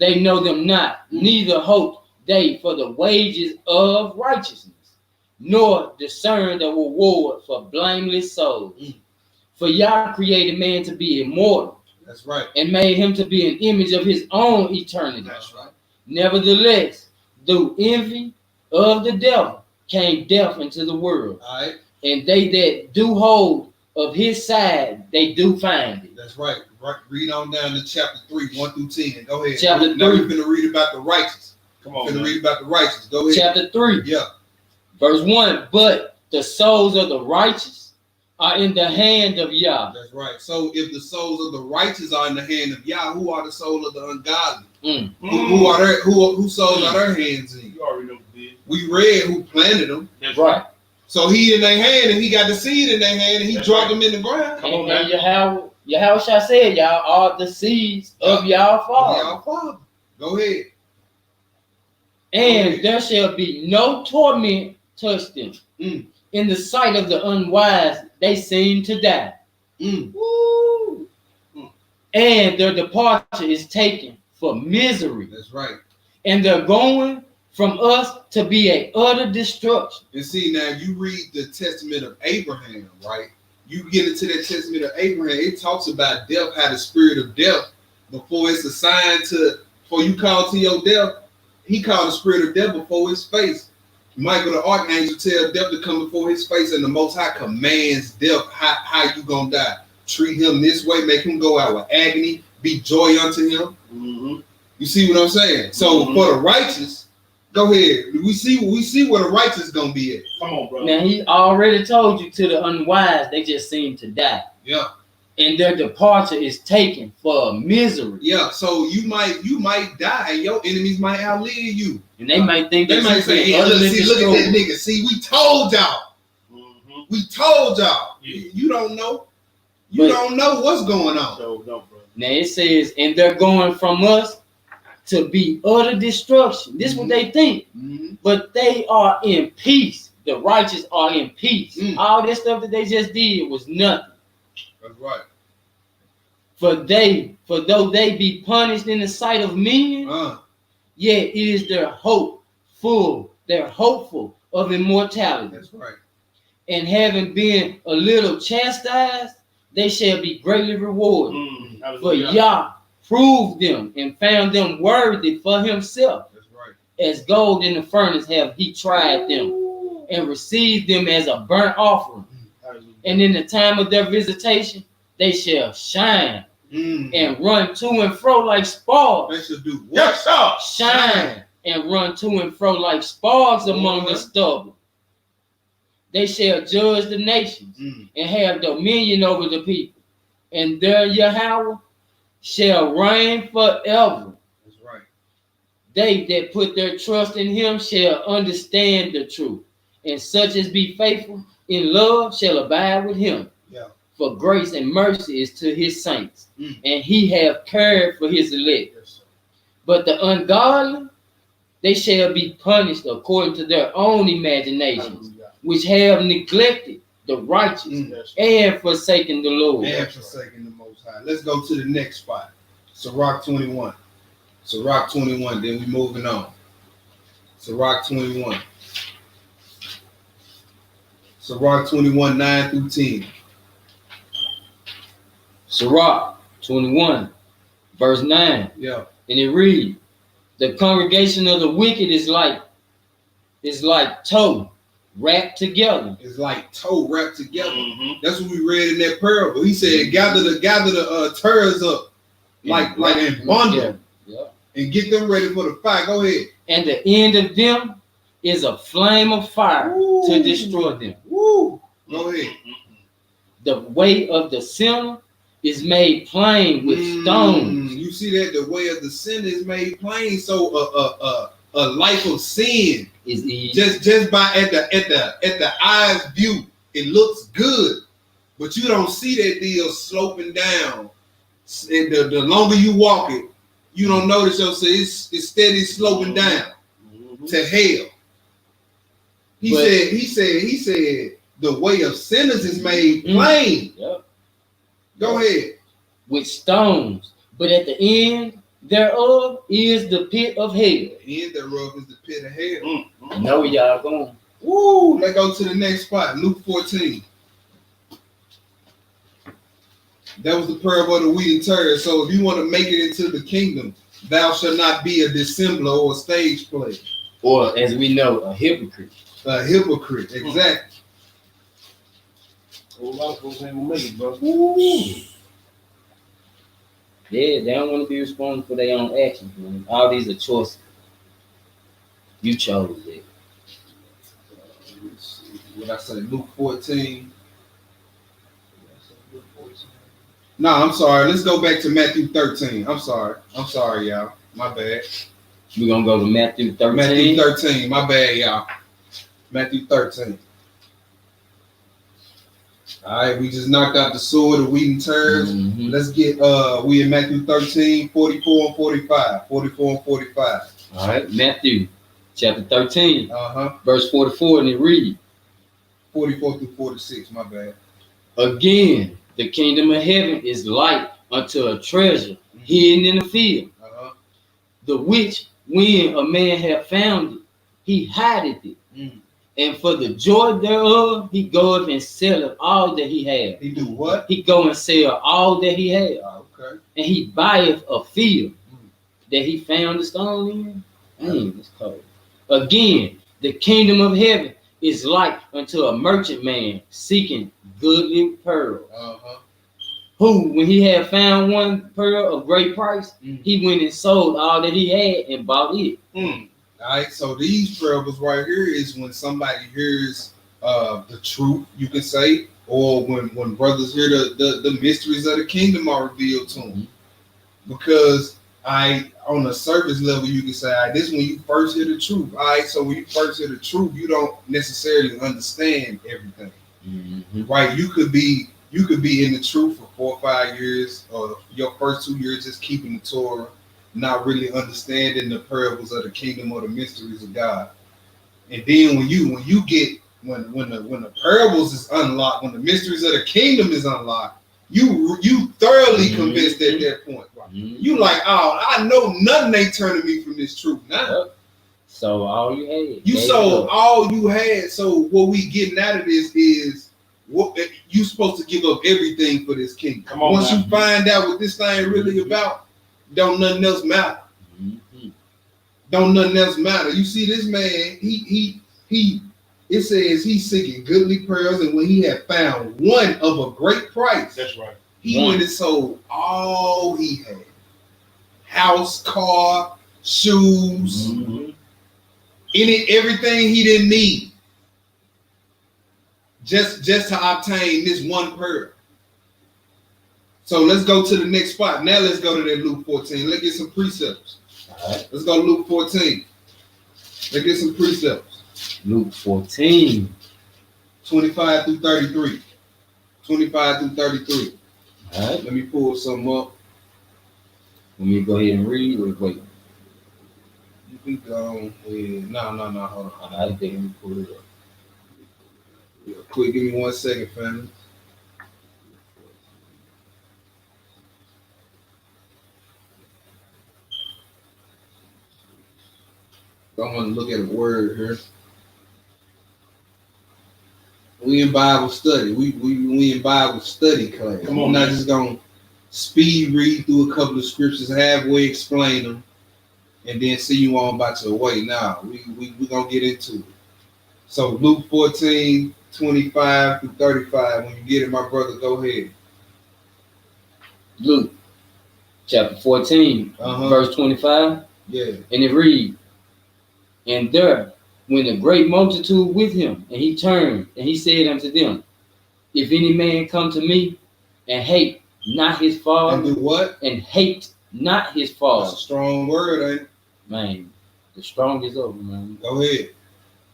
they know them not, neither hope they for the wages of righteousness, nor discern the reward for blameless souls. For Yah created man to be immortal, That's right. and made him to be an image of his own eternity. That's right. Nevertheless, through envy of the devil came death into the world. All right. And they that do hold of his side, they do find it. That's right. Read on down to chapter 3, 1 through 10. Go ahead. Chapter Now 3. we're going to read about the righteous. Come We're on, going to man. read about the righteous. Go ahead. Chapter 3, Yeah. verse 1. But the souls of the righteous are in the hand of Yah. That's right. So if the souls of the righteous are in the hand of Yah, who are the soul of the ungodly? Who are their whose souls are their hands in? You already know the bid. We read who planted them. That's Right. So he in their hand and he got the seed in their hand and he That's dropped right. them in the ground. Come on, And man. Yahweh said, y'all are the seeds of y'all father. Y'all father. Go ahead. And there shall be no torment touch them. Mm. In the sight of the unwise, they seem to die. Mm. Woo. And their departure is taken for misery. That's right. And they're going from us to be a utter destruction. And see, now you read the testament of Abraham, right? You get into that testament of Abraham, it talks about death, how the spirit of death, before it's assigned to, before you call to your death, he called the spirit of death before his face. Michael the archangel tells death to come before his face, and the Most High commands death how you gonna die. Treat him this way, make him go out with agony, be joy unto him. Mm-hmm. You see what I'm saying? So Mhm. for the righteous, go ahead. We see where the righteous gonna be at. Come on, bro. Now he already told you to the unwise, they just seem to die. Yeah. And their departure is taken for misery. Yeah, so you might die, and your enemies might outlive you. And they might think They that might you say, can "Yeah, look, utterly see, look at that destroy. nigga. See, we told y'all. Mm-hmm. We told y'all. Yeah. You don't know. You But- don't know what's going on." So, no, bro. Now it says, and they're going from us to be utter destruction. This is what they think. Mm-hmm. But they are in peace. The righteous are in peace. Mm. All this stuff that they just did was nothing. That's right. For though they be punished in the sight of men, yet it is their hope full. They're hopeful of immortality. That's right. And having been a little chastised, they shall be greatly rewarded. Mm. For Hallelujah. Yah proved them and found them worthy for himself. That's right. As gold in the furnace have he tried them and received them as a burnt offering. Hallelujah. And in the time of their visitation, they shall shine and run to and fro like sparks. They should do what? Yes, sir. Shine and run to and fro like sparks among the stubble. They shall judge the nations and have dominion over the people. And their Yahweh shall reign forever. That's right. They that put their trust in him shall understand the truth. And such as be faithful in love shall abide with him. Yeah. For grace and mercy is to his saints. Mm. And he have cared for his elect. Yes, sir. But the ungodly, they shall be punished according to their own imaginations, Hallelujah. which have neglected the righteous Yes. and forsaken the Lord. And forsaking the Most High. Let's go to the next spot. Sirach 21. Sirach 21. Then we moving on. Sirach 21. Sirach 21, 9 through 10. Sirach 21, verse 9. Yeah. And it reads, the congregation of the wicked is like tow wrapped together. It's like toe wrapped together. Mm-hmm. That's what we read in that parable. He said, gather the tares up like in bundle Yeah. and get them ready for the fight. Go ahead. And the end of them is a flame of fire Woo. to destroy them. Woo. Go ahead. The way of the sinner is made plain with stones. You see that the way of the sin is made plain. So a life of sin, Is easy. just by at the eye's view, it looks good, but you don't see that deal sloping down. And the longer you walk it, you don't notice yourself. It's steady sloping down to hell. He said the way of sinners is made plain. Yep. Go ahead. With stones, but at the end thereof is the pit of hell. The end thereof is the pit of hell. I know where y'all going. Woo! Let's go to the next spot. Luke 14. That was the parable of the wheat and tares. So if you want to make it into the kingdom, thou shalt not be a dissembler or a stage play. Or as we know, a hypocrite. A hypocrite, exactly. A lot of folks ain't gonna make it, bro. Yeah, they don't want to be responsible for their own actions, man. All these are choices. You chose it. Let's see. What I say, Luke 14. No, I'm sorry. Let's go back to Matthew 13. I'm sorry, y'all. My bad. We're going to go to Matthew 13. Matthew 13. My bad, y'all. Matthew 13. All right, we just knocked out the sword of wheat and tares. Mm-hmm. Let's get, we in Matthew 13, 44 and 45. 44 and 45. All right, Matthew chapter 13, Uh-huh. verse 44, and it reads, 44 through 46, my bad. Again, the kingdom of heaven is like unto a treasure hidden in the field, Uh-huh. the which, when a man hath found it, he hideth it. Mm. And for the joy thereof, he goeth and selleth all that he hath. He do what? He go and sell all that he hath. Okay. And he buyeth a field that he found the stone in. Dang, it's cold. Again, the kingdom of heaven is like unto a merchant man seeking goodly pearls, Uh-huh. who, when he had found one pearl of great price, he went and sold all that he had and bought it. All right, so these parables right here is when somebody hears the truth, you can say, or when brothers hear the mysteries of the kingdom are revealed to them. Because on a surface level, you can say, all right, this is when you first hear the truth. All right, so when you first hear the truth, you don't necessarily understand everything. Mm-hmm. Right? You could be in the truth for 4 or 5 years, or your first 2 years just keeping the Torah, not really understanding the parables of the kingdom or the mysteries of God. And then when the parables is unlocked, when the mysteries of the kingdom is unlocked, you thoroughly convinced at that point. You like, oh, I know nothing ain't turning me from this truth now. So all you had. You sold all you had. So what we getting out of this is what you supposed to give up everything for this kingdom. Come on, once man. you find out what this thing really about, don't nothing else matter. Mm-hmm. Don't nothing else matter. You see this man, it says he's seeking goodly pearls, and when he had found one of a great price, That's right. he went and sold all he had. House, car, shoes, everything he didn't need. Just to obtain this one pearl. So let's go to the next spot. Now let's go to that Luke 14. Let's get some precepts. All right. Let's go to Luke 14. Let's get some precepts. Luke 14. 25 through 33. 25 through 33. All right. Let me pull some up. Let me go ahead and read. Wait. You can go ahead. No, hold on. I think let me pull it up. Yeah, quick, give me 1 second, family. I want to look at a word here. We in Bible study. We in Bible study class. Come on, I'm not man. just gonna speed read through a couple of scriptures, halfway explain them, and then see you on about your way. Now we gonna get into it. So Luke 14, 25 through 35. When you get it, my brother, go ahead. Luke chapter 14, verse 25. Yeah. And it reads, and there went a great multitude with him, and he turned and he said unto them, if any man come to me and hate not his father, And do what? and hate not his father. That's a strong word, ain't it? Man, the strongest over, man. Go ahead.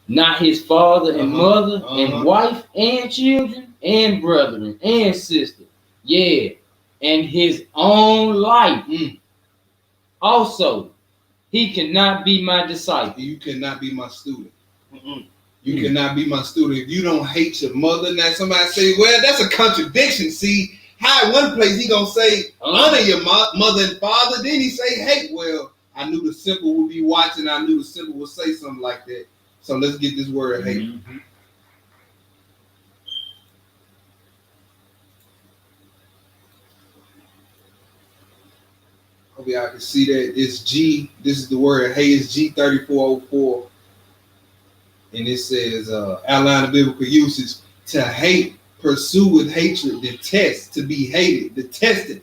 Not his father and mother and wife and children and brethren and sister. Yeah. And his own life. Also, he cannot be my disciple. You cannot be my student. You cannot be my student if you don't hate your mother. Now somebody say, well, that's a contradiction. See, how in one place he gonna say honor your mother and father, then he say hate. Well, I knew the simple would be watching. I knew the simple would say something like that. So let's get this word hate. Hope y'all can see that. It's G. This is the word. Hey, it's G3404. And it says, outline of biblical usage. To hate, pursue with hatred, detest, to be hated, detested.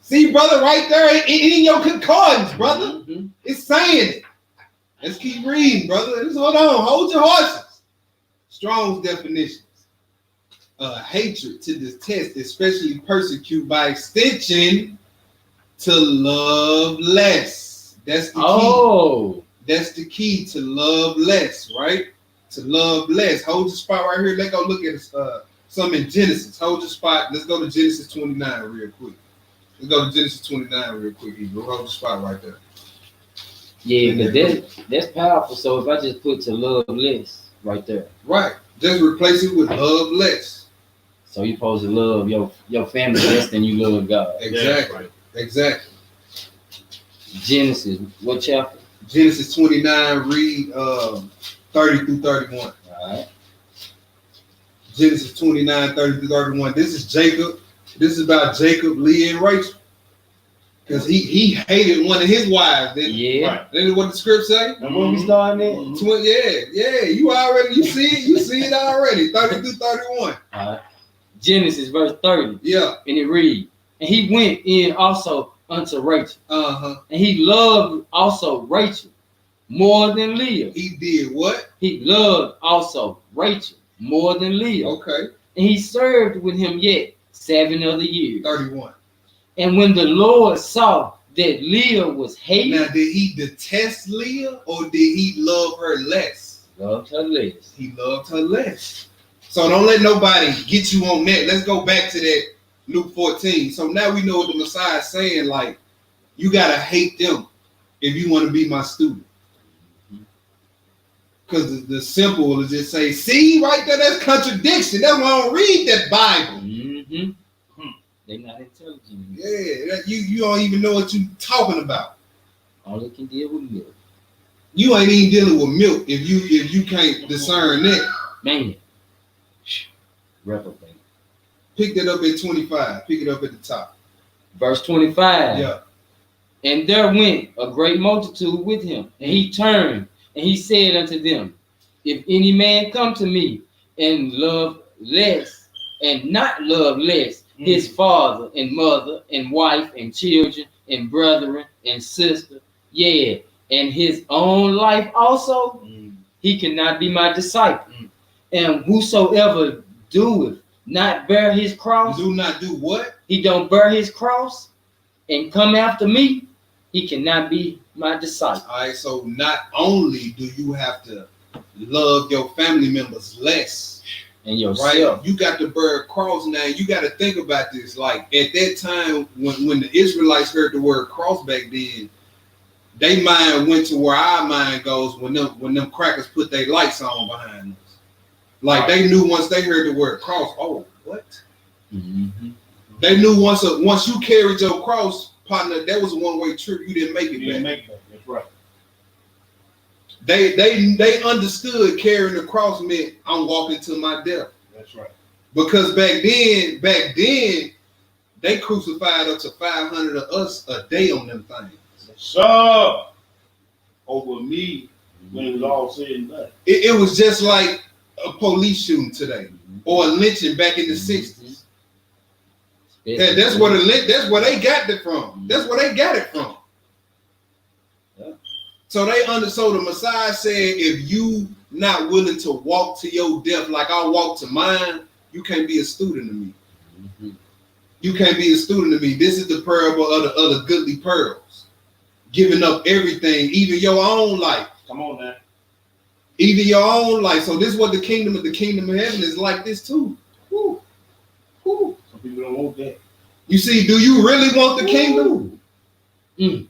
See, brother, right there in your concordance, brother. Mm-hmm. It's saying it. Let's keep reading, brother. Just hold on. Hold your horses. Strong's definitions. Hatred, to detest, especially persecute, by extension, to love less. That's the key. Oh. That's the key, to love less, right? To love less. Hold your spot right here. Let's go look at some in Genesis. Hold your spot. Let's go to Genesis 29 real quick. Let's go to Genesis 29 real quick, Hebrew. Hold your spot right there. Yeah, because that's powerful. So if I just put to love less right there. Right. Just replace it with love less. So you're supposed to love your family less than you love God. Exactly. Right. Exactly. Genesis, what chapter? Genesis 29, read 30 through 31. All right. Genesis 29, 30 through 31. This is Jacob. This is about Jacob, Leah, and Rachel. Because he hated one of his wives. Yeah. Right. Then what the script say? And when we starting at? Yeah. You see it already. 30 through 31. All right. Genesis verse 30. Yeah. And it reads, and he went in also unto Rachel. Uh-huh. And he loved also Rachel more than Leah. He did what? He loved also Rachel more than Leah. Okay. And he served with him yet 7 other years. 31. And when the Lord saw that Leah was hated, Now, did he detest Leah or did he love her less? loved her less. He loved her less. So don't let nobody get you on that. Let's go back to that Luke 14. So now we know what the Messiah is saying. Like, you got to hate them if you want to be my student. Because the simple is just say, see, right there, that's contradiction. That's why I don't read that Bible. Mm-hmm. They're not intelligent. Yeah, you don't even know what you're talking about. Only can deal with milk. You ain't even dealing with milk if you can't discern that. Man. Reprobate. Pick that up at 25. Pick it up at the top. Verse 25. Yeah. And there went a great multitude with him. And he turned and he said unto them, if any man come to me and love less and not love less his father and mother and wife and children and brethren and sister, yeah, and his own life also, he cannot be my disciple. And whosoever doeth not bear his cross, Do not do what? he don't bear his cross and come after me, he cannot be my disciple. All right, so not only do you have to love your family members less, And yourself. right? You got to bear a cross now. You got to think about this. Like at that time, when the Israelites heard the word cross back then, they mind went to where our mind goes when them crackers put their lights on behind us. Like they knew once they heard the word cross, oh, what? Mm-hmm. They knew once you carried your cross, partner, that was a one-way trip. You didn't make it You didn't back. make that. That's right. They understood carrying the cross meant I'm walking to my death. That's right. Because back then, they crucified up to 500 of us a day on them things. So over me when it was all said and done. It was just like a police shooting today or a lynching back in the 60s. That's where they got it from. That's where they got it from. Yeah. So so the Messiah said, if you not willing to walk to your death like I walk to mine, you can't be a student of me. Mm-hmm. You can't be a student of me. This is the parable of the goodly pearls. Giving up everything, even your own life. Come on now. Even your own life. So this is what the kingdom of heaven is like this too. Woo. Woo. Some people don't want that. You see, do you really want the kingdom? Mm.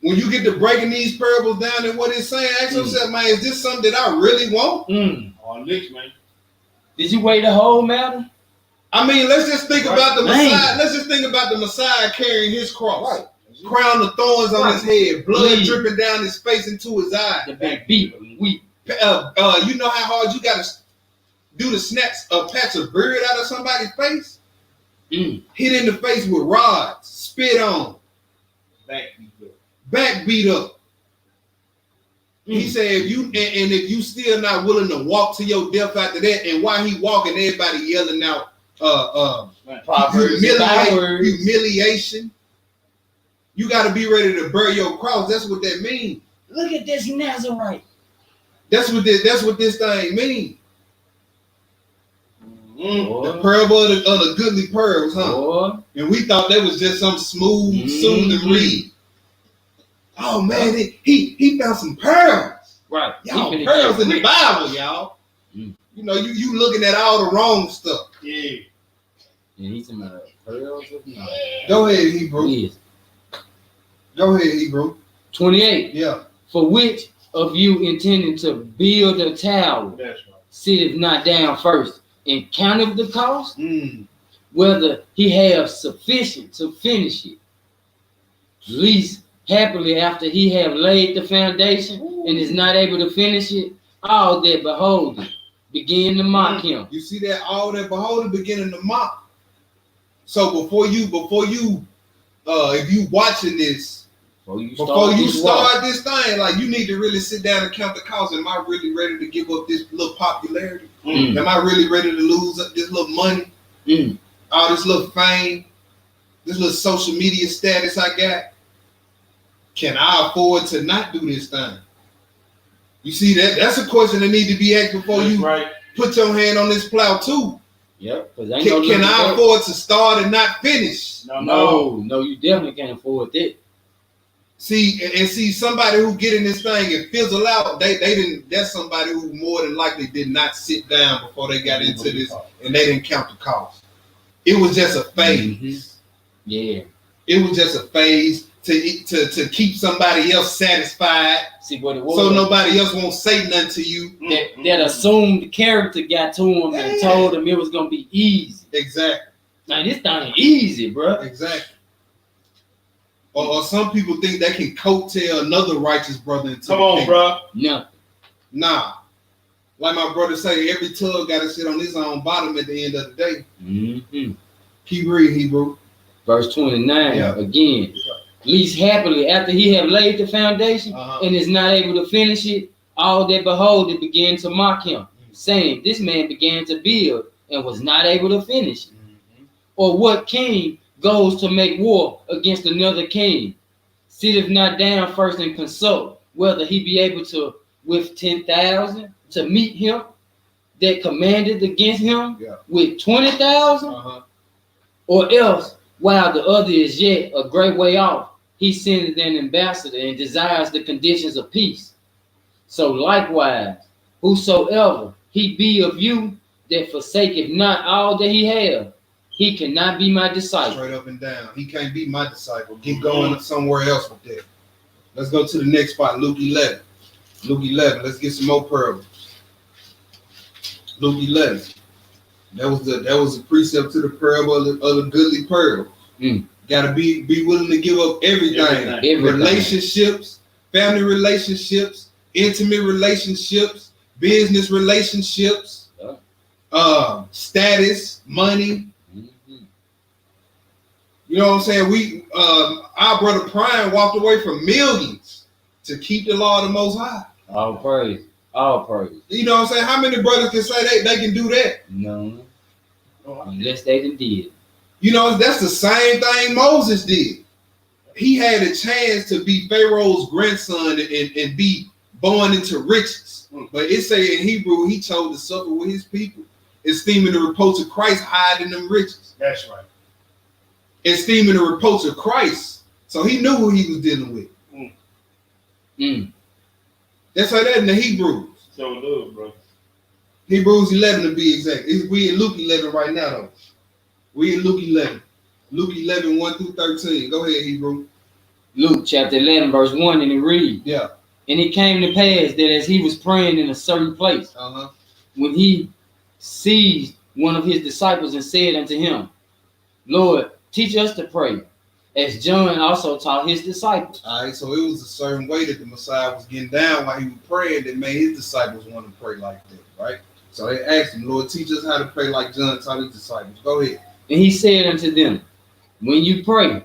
When you get to breaking these parables down and what it's saying, ask yourself, man, is this something that I really want? Mm. On next, man. Did you weigh the whole matter? I mean, let's just think about the Man. Messiah. Let's just think about the Messiah carrying his cross. Right. Crown of thorns on his head, blood Bleed. dripping down his face into his eye. The back beat and weep. You know how hard you got to do to snatch a patch of beard out of somebody's face? Mm. Hit in the face with rods, spit on, Back beat up. He said, if you and if you still not willing to walk to your death after that, and while he walking, everybody yelling out Proverbs and Proverbs. humiliation. You got to be ready to bear your cross. That's what that means. Look at this Nazarite. That's what this thing means. Boy. The parable of the goodly pearls, huh? Boy. And we thought that was just some smooth, soothing read. Oh man, he found some pearls. Right. Y'all, pearls in the Bible, y'all. You know, you looking at all the wrong stuff. Yeah. And he's talking about pearls of knowledge. Go ahead, Hebrew. Yes. Go ahead, Hebrew. 28. Yeah. For which of you intending to build a tower That's right. sitteth not down first and counteth the cost, Mm. whether he have sufficient to finish it? Least happily after he have laid the foundation and is not able to finish it, all that behold it begin to mock him. You see that? All that beholder beginning to mock. So before you if you watching this, before you start this thing, like you need to really sit down and count the cost. Am I really ready to give up this little popularity? Am I really ready to lose this little money? All this little fame, this little social media status I got? Can I afford to not do this thing? You see that's a question that needs to be asked before you put your hand on this plow too. Yep. Can I afford to start and not finish? No, you definitely can't afford that. See somebody who get in this thing and fizzle out, they didn't. That's somebody who more than likely did not sit down before they got into this, and they didn't count the cost. It was just a phase. Yeah. It was just a phase to keep somebody else satisfied. See what it was. So nobody else won't say nothing to you. That assumed character got to him and told him it was gonna be easy. Exactly. Now this thing easy, bro. Exactly. Or some people think they can coattail another righteous brother into Come on, bro. No. Nah. Like my brother say, every tug got to sit on his own bottom at the end of the day. Mm-hmm. Keep reading, Hebrew. Verse 29 again. Least happily after he have laid the foundation and is not able to finish it, all that behold it began to mock him, saying, this man began to build and was not able to finish it. Or what king goes to make war against another king, sitteth not down first and consult whether he be able to with 10,000 to meet him that commanded against him with 20,000? Or else, while the other is yet a great way off, he sendeth an ambassador and desires the conditions of peace. So likewise, whosoever he be of you that forsaketh not all that he have, he cannot be my disciple. Straight up and down. He can't be my disciple. Get going somewhere else with that. Let's go to the next spot, Luke 11. Luke 11. Let's get some more pearls. Luke 11. That was the precept to the parable of the goodly pearl. Gotta be willing to give up everything. Relationships, family relationships, intimate relationships, business relationships, status, money. You know what I'm saying? Our brother Prime walked away from millions to keep the law of the Most High. All praise. All praise. You know what I'm saying? How many brothers can say they can do that? No. Unless they done did. You know, that's the same thing Moses did. He had a chance to be Pharaoh's grandson and be born into riches. But it say in Hebrew, he chose to suffer with his people, esteeming the reproach of Christ higher than them riches. That's right. Esteeming the reproach of Christ. So he knew who he was dealing with. That's how that in the Hebrews. So look, bro. Hebrews 11 to be exact. We in Luke 11 right now, though. We in Luke 11. Luke 11, 1 through 13. Go ahead, Hebrew. Luke chapter 11, verse 1, and it reads. Yeah. And it came to pass that as he was praying in a certain place, when he seized one of his disciples and said unto him, Lord, teach us to pray, as John also taught his disciples. All right, so it was a certain way that the Messiah was getting down while he was praying that made his disciples want to pray like that, right? So they asked him, Lord, teach us how to pray like John taught his disciples. Go ahead. And he said unto them, when you pray,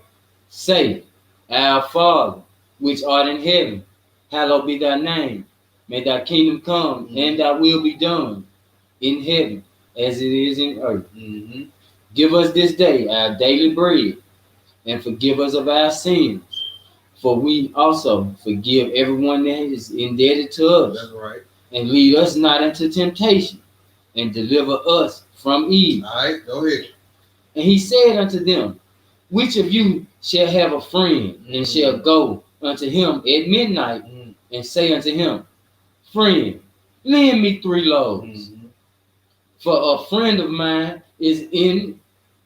say, Our Father, which art in heaven, hallowed be thy name. May thy kingdom come, and thy will be done in heaven as it is in earth. Give us this day our daily bread, and forgive us of our sins, for we also forgive everyone that is indebted to us. That's right. And lead us not into temptation, and deliver us from evil. All right, go ahead. And he said unto them, which of you shall have a friend, and shall go unto him at midnight, and say unto him, friend, lend me 3 loaves. For a friend of mine is in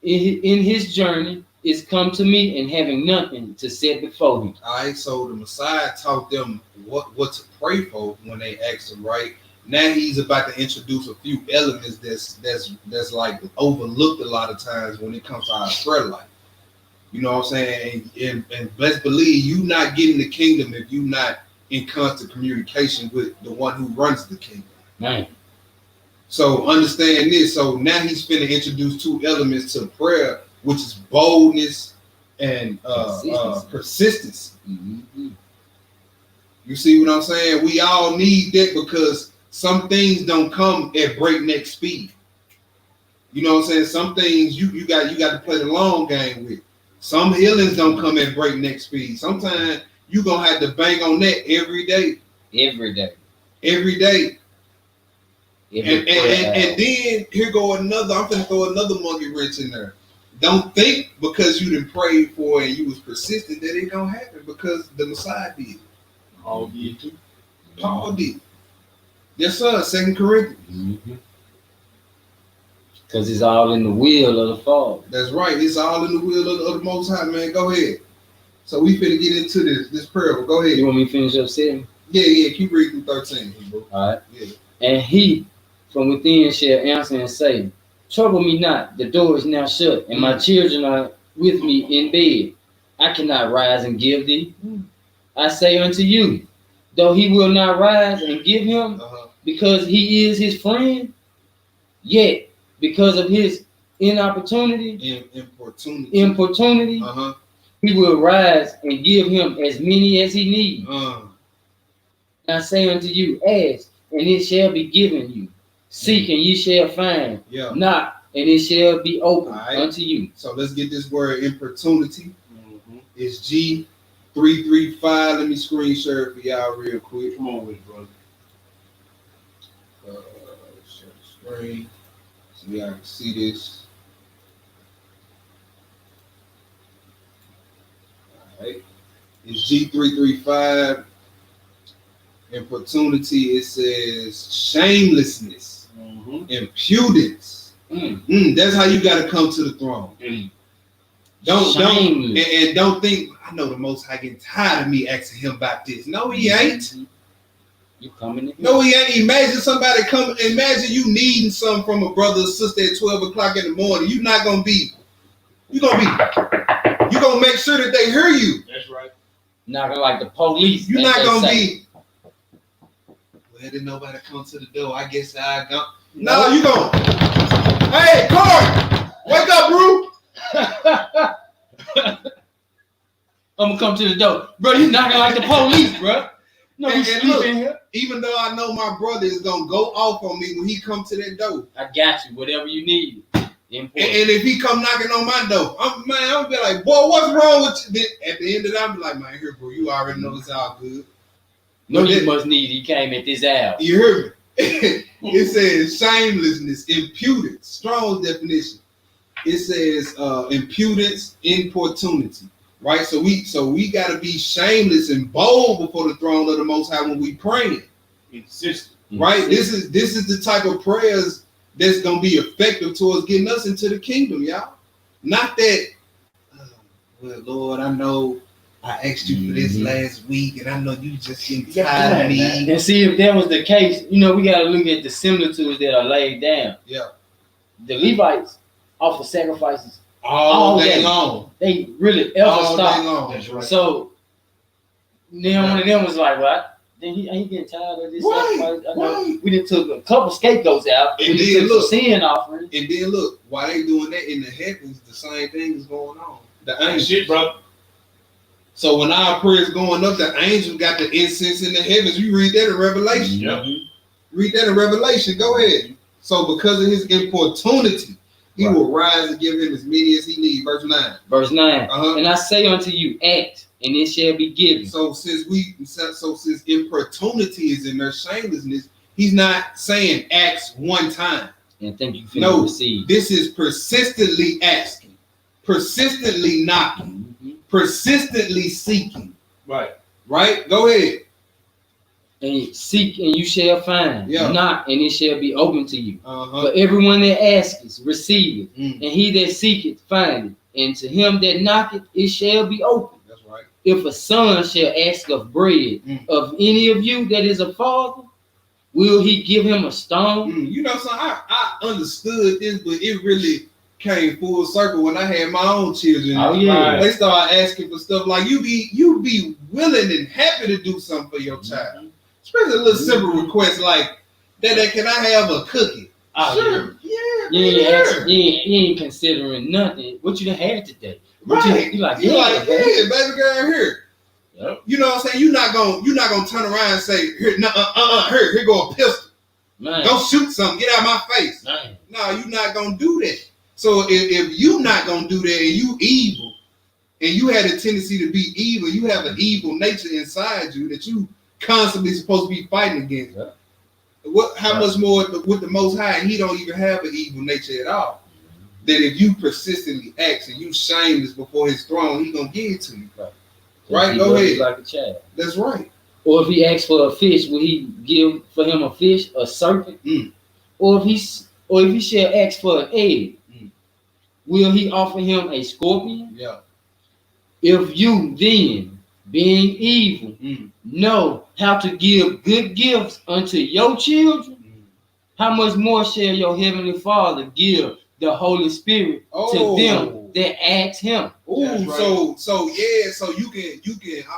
his journey, is come to me, and having nothing to set before him. All right, so the Messiah taught them what to pray for when they asked him, right? Now he's about to introduce a few elements that's like overlooked a lot of times when it comes to our prayer life. You know what I'm saying? And best believe you not getting the kingdom if you not in constant communication with the one who runs the kingdom. Man. So understand this. So now he's finna introduce 2 elements to prayer, which is boldness and persistence. You see what I'm saying? We all need that because some things don't come at breakneck speed. You know what I'm saying? Some things you got to play the long game with. Some healings don't come at breakneck speed. Sometimes you gonna have to bang on that every day. Every day. Every day. And then here go another. I'm gonna throw another monkey wrench in there. Don't think because you didn't pray for it and you was persistent that it gonna happen because the Messiah did. Paul did too. Paul did. Yes, sir. 2 Corinthians. Because it's all in the will of the Father. That's right. It's all in the will of the Most High, man. Go ahead. So we finna get into this prayer. Go ahead. You want me to finish up 7? Yeah. Keep reading through 13, bro. All right. Yeah. And he from within shall answer and say, trouble me not, the door is now shut, and my children are with me in bed. I cannot rise and give thee. I say unto you, though he will not rise and give him, because he is his friend, yet because of his importunity, he will rise and give him as many as he needs. I say unto you, ask, and it shall be given you. Seek, and ye shall find. Knock, and it shall be open unto you. So let's get this word importunity. It's G335. Let me screen share it for y'all real quick. Come on with it, brother. Share the screen so y'all can see this. All right. It's G335. Importunity, it says shamelessness, impudence. That's how you got to come to the throne. Don't think I know the Most High getting tired of me asking him about this. No, he ain't. You coming? No, he ain't. Imagine somebody come. Imagine you needing something from a brother or sister at 12 o'clock in the morning. You're not gonna be. You're gonna make sure that they hear you. That's right. Not gonna like the police. You're not gonna be. Well, didn't nobody come to the door. I guess I go. No, you go. Hey, Corey, wake up, bro. I'm gonna come to the door, bro. You knocking like the police, bro. No, and look, in here. Even though I know my brother is gonna go off on me when he come to that door. I got you. Whatever you need. And if he come knocking on my door, I'm gonna be like, boy, what's wrong with you? Then at the end of that, I'm like, man, here, bro, you already know it's all good. No, you must need. He came at this hour. You heard me? It says shamelessness, impudence. Strong's definition. It says impudence, importunity. Right? So we gotta be shameless and bold before the throne of the Most High when we praying. Insistent. Right? This is the type of prayers that's gonna be effective towards getting us into the kingdom, y'all. Not that, well, Lord, I know I asked you for this last week, and I know you just getting tired of me. And see, if that was the case, we got to look at the similitudes that are laid down. Yeah. The Levites offer sacrifices all day long. They really ever all stop. Day long. That's right. So then one of them was like, "What? Then he ain't getting tired of this sacrifice." Right. We done took a couple scapegoats out. And we then took some sin offerings. And then look, while they doing that in the heavens, the same thing is going on. The Ain't angels. shit, bro. So when our prayer is going up, the angels got the incense in the heavens. You read that in Revelation. Yep. Read that in Revelation. Go ahead. So because of his importunity, he will rise and give him as many as he needs. Verse 9. Verse 9. Uh-huh. And I say unto you, act, and it shall be given. So since importunity is in their shamelessness, he's not saying acts one time. And think you finna receive. This is persistently asking, persistently knocking, persistently seeking. Right? Go ahead. And seek and you shall find. Yeah. Knock and it shall be open to you. Uh-huh. For everyone that asketh, receive it. Mm. And he that seeketh, find it. And to him that knocketh, it shall be open. That's right. If a son shall ask of bread of any of you that is a father, will he give him a stone? You know, so I understood this, but it really came full circle when I had my own children. Oh yeah. They started asking for stuff like you be willing and happy to do something for your child. Especially a little simple request like, Dad, can I have a cookie? Sure. Yeah. You ain't considering nothing. What you done had today? Right. You like, yeah, baby girl, here. Yep. You know what I'm saying? You're not gonna turn around and say, here, here go a pistol. Man. Don't shoot something, get out of my face. Man. No, you're not gonna do that. So if you're not gonna do that and you evil, and you had a tendency to be evil, you have an evil nature inside you that you constantly supposed to be fighting against. Yeah. How much more with the Most High? He don't even have an evil nature at all. That if you persistently ask and you shameless before his throne, he gonna give it to you. Right? Go ahead. Like a child. That's right. Or if he asks for a fish, will he give for him a fish, a serpent? Or if he shall ask for an egg, will he offer him a scorpion? Yeah. If you then, being evil, know how to give good gifts unto your children, how much more shall your heavenly Father give the Holy Spirit to them that ask him? Right. So you can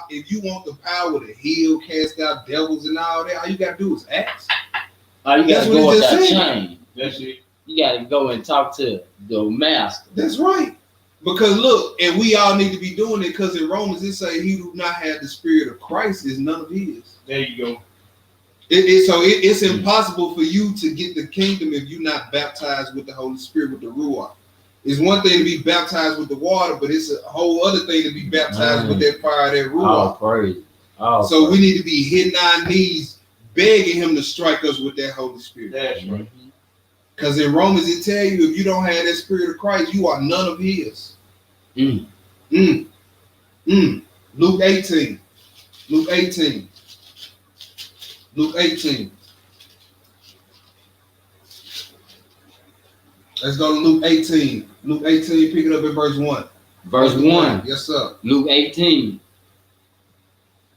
if you want the power to heal, cast out devils and all that, all you gotta do is ask. All you gotta go with that chain. That's it. You gotta go and talk to the master. That's right. Because look, and we all need to be doing it because in Romans it say he who not have the spirit of Christ is none of his. There you go. It's impossible for you to get the kingdom if you're not baptized with the Holy Spirit, with the Ruach. It's one thing to be baptized with the water, but it's a whole other thing to be baptized with that fire, that Ruach. All praise. So we need to be hitting our knees, begging him to strike us with that Holy Spirit. That's right. Because in Romans it tell you, if you don't have that Spirit of Christ, you are none of his. Luke 18. Luke 18. Luke 18. Let's go to Luke 18. Luke 18, pick it up at verse 1. Verse 1. Yes, sir. Luke 18.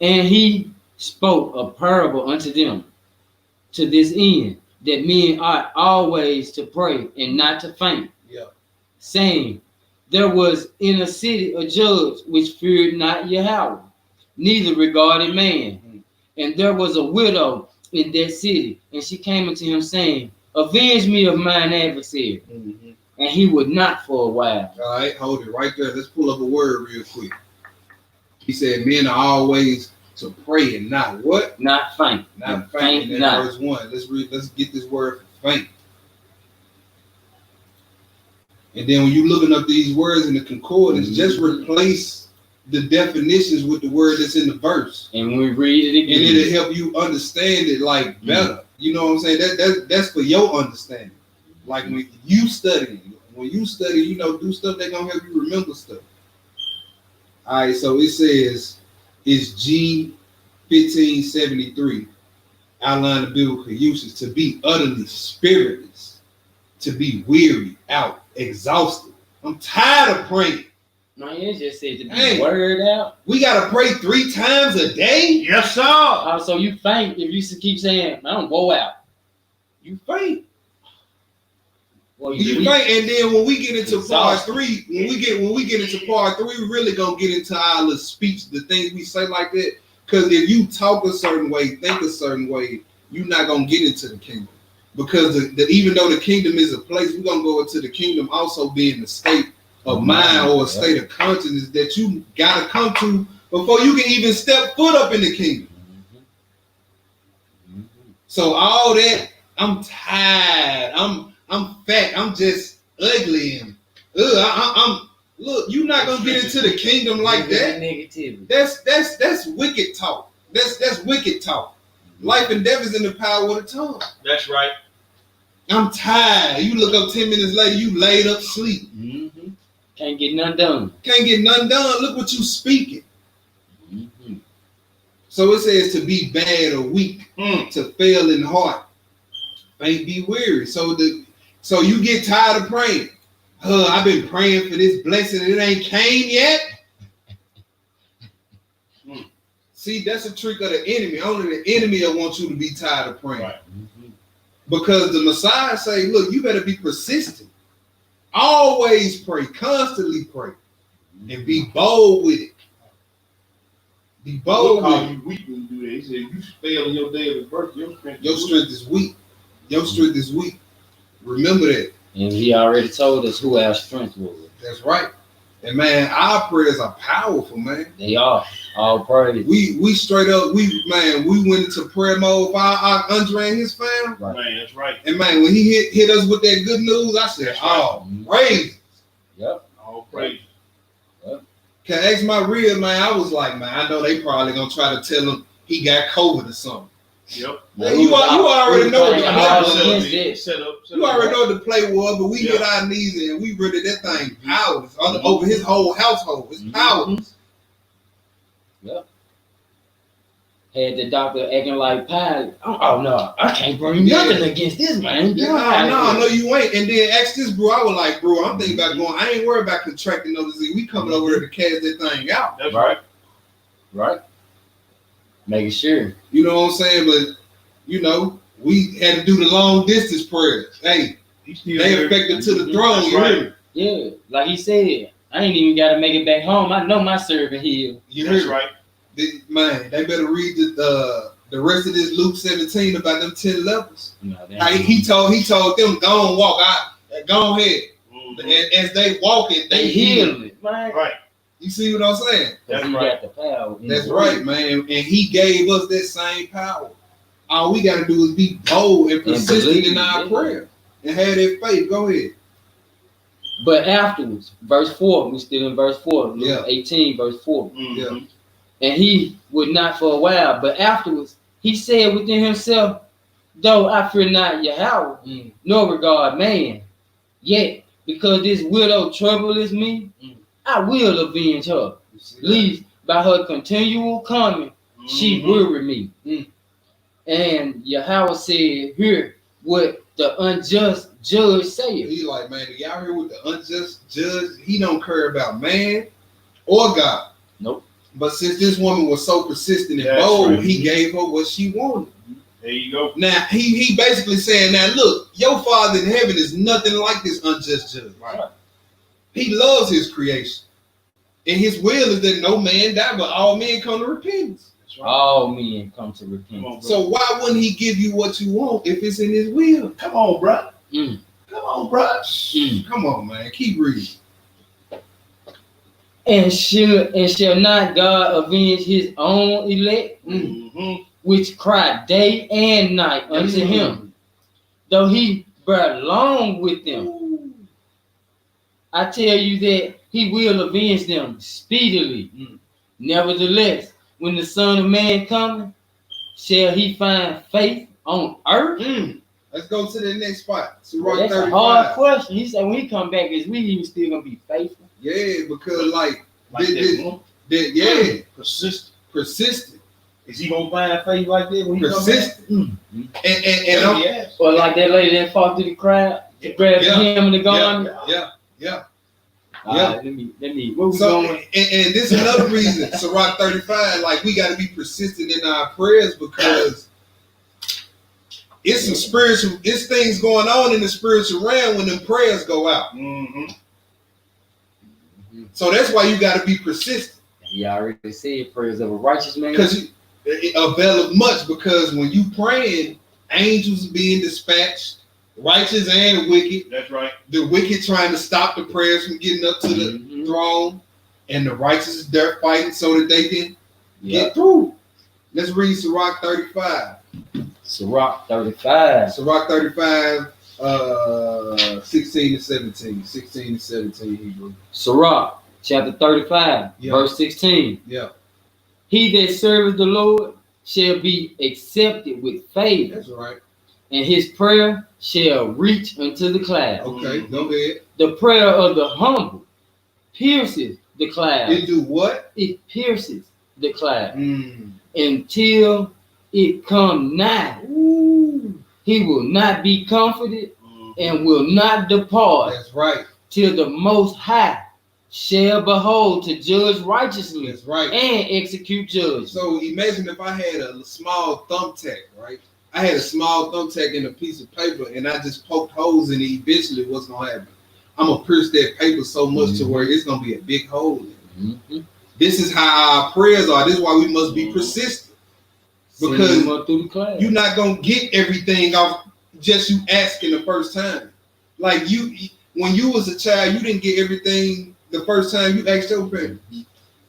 And he spoke a parable unto them to this end, that men ought always to pray and not to faint. Yeah. Saying, there was in a city a judge which feared not Yahweh, neither regarded man. And there was a widow in that city, and she came unto him saying, avenge me of mine adversary. And he would not for a while. All right, hold it right there. Let's pull up a word real quick. He said, men are always to pray and not what? Not faint. Not faint. That's verse 1. Let's get this word for faint. And then when you're looking up these words in the concordance, just replace the definitions with the word that's in the verse. And when we read it again, and it'll help you understand it like better. You know what I'm saying? That's for your understanding. Like when you study, you know, do stuff that's gonna help you remember stuff. All right, so it says it's G 1573, outline of biblical usage, to be utterly spiritless, to be weary out, exhausted. I'm tired of praying. No, you just said to be word out. We gotta pray 3 times a day. Yes, sir. So you faint if you keep saying, "I don't go out." You faint. Well, you faint, and then when we get into part 3, when we get into part 3, we really gonna get into our little speech, the things we say like that. Because if you talk a certain way, think a certain way, you're not gonna get into the kingdom. Because even though the kingdom is a place, we're gonna go into the kingdom also being a state of mind or a state of consciousness that you gotta come to before you can even step foot up in the kingdom. So all that, I'm tired. I'm fat. I'm just ugly and I'm look. You're not gonna get into the kingdom like that. Negativity. That's wicked talk. That's wicked talk. Life and death is in the power of the tongue. That's right. I'm tired. You look up 10 minutes later, you laid up sleep. Mm-hmm. Can't get nothing done. Can't get nothing done. Look what you speaking. Mm-hmm. So it says to be bad or weak, to fail in heart, faint be weary. So you get tired of praying. I've been praying for this blessing. It ain't came yet. See, that's a trick of the enemy. Only the enemy will want you to be tired of praying. Right. Because the Messiah say, look, you better be persistent. Always pray. Constantly pray. And be bold with it. Be bold with it. You weak when you do that. He said, you fail in your day of birth, your strength is weak. Your strength is weak. Remember that. And he already told us who our strength was. That's right. And man, our prayers are powerful, man. They are. All praise. We straight up, we went into prayer mode for our Andre and his family. Right. Man, that's right. And man, when he hit us with that good news, I said, praise. Yep. All praise. Can I ask my real man? I was like, man, I know they probably gonna try to tell him he got COVID or something. Yep. Man, you already know what the play was. Set up. You already know what the play was, but we hit our knees and we really that thing powerless over his whole household. It's powerless. Yep. Had the doctor acting like Pilate. Oh no, I can't bring nothing against this man. No, you ain't. And then ask this bro. I was like, bro, I'm thinking about going. I ain't worried about contracting no disease. We coming over there to cast that thing out. That's right. Right. Making sure. You know what I'm saying? But you know, we had to do the long distance prayers. Hey, they affected to the throne. You hear me? Yeah, like he said, I ain't even got to make it back home. I know my servant healed. That's right. Man, they better read the rest of this Luke 17 about them 10 lepers. No, he told them, go and walk out, go ahead. And as they walking, they heal it, man. Right. You see what I'm saying? That's right. Got the power. That's right, man. And he gave us that same power. All we got to do is be bold and persistent in our prayer and have that faith. Go ahead. But afterwards, verse 4, we still in verse 4, Luke 18, verse 4. Yeah. And he would not for a while, but afterwards he said within himself, though I fear not Yahweh, nor regard man, yet because this widow troubleth me, I will avenge her, lest by her continual coming she weary me. And Yahweh said, hear what the unjust judge saith. He like, man, y'all hear what the unjust judge? He don't care about man or God. Nope. But since this woman was so persistent and bold, he gave her what she wanted. There you go. Now, he basically saying, now look, your Father in heaven is nothing like this unjust judge. Right. He loves his creation. And his will is that no man die, but all men come to repentance. Right. All men come to repentance. So why wouldn't he give you what you want if it's in his will? Come on, bro. Come on, bro. Come on, man. Keep reading. And shall not God avenge his own elect, which cry day and night unto him, though he bear long with them? I tell you that he will avenge them speedily. Nevertheless, when the Son of Man cometh, shall he find faith on earth? Let's go to the next spot. So that's a hard question. He said when he come back, is we even still gonna be faithful? Yeah, because persistent. Is he gonna find faith like that when he persistent? And or like that lady that fought through the crowd to grab him in the garment. Yeah. Let me. Where we going? And this is another reason. Sirach 35, like we got to be persistent in our prayers because it's things going on in the spiritual realm when them prayers go out. So that's why you got to be persistent. You already said prayers of a righteous man. Because it availeth much. Because when you praying, angels are being dispatched, righteous and wicked. That's right. The wicked trying to stop the prayers from getting up to the throne, And the righteous they're fighting so that they can Yeah. get through. Let's read Sirach 35. Sirach 35. Sirach 35, 16 and 17. 16 and 17 Hebrew. Sirach chapter 35, Yeah. verse 16. Yeah, He that serveth the Lord shall be accepted with favor, that's right. and his prayer shall reach unto the clouds. Okay, go ahead. The prayer of the humble pierces the It clouds. do what? It pierces the clouds Mm. until it come nigh. Ooh, He will not be comforted Mhm. and will not depart that's right. till the Most High shall behold to judge righteously That's right. and execute judgment. So imagine if I had a small thumbtack, right? I had a small thumbtack in a piece of paper and I just poked holes in it. Eventually, what's going to happen? I'm going to pierce that paper so much to where it's going to be a big hole in it. Mhm. This is how our prayers are. This is why we must be persistent. Send Because them up through the clouds. you're not going to get everything off just you asking the first time. Like when you was a child, you didn't get everything the first time you asked your parents.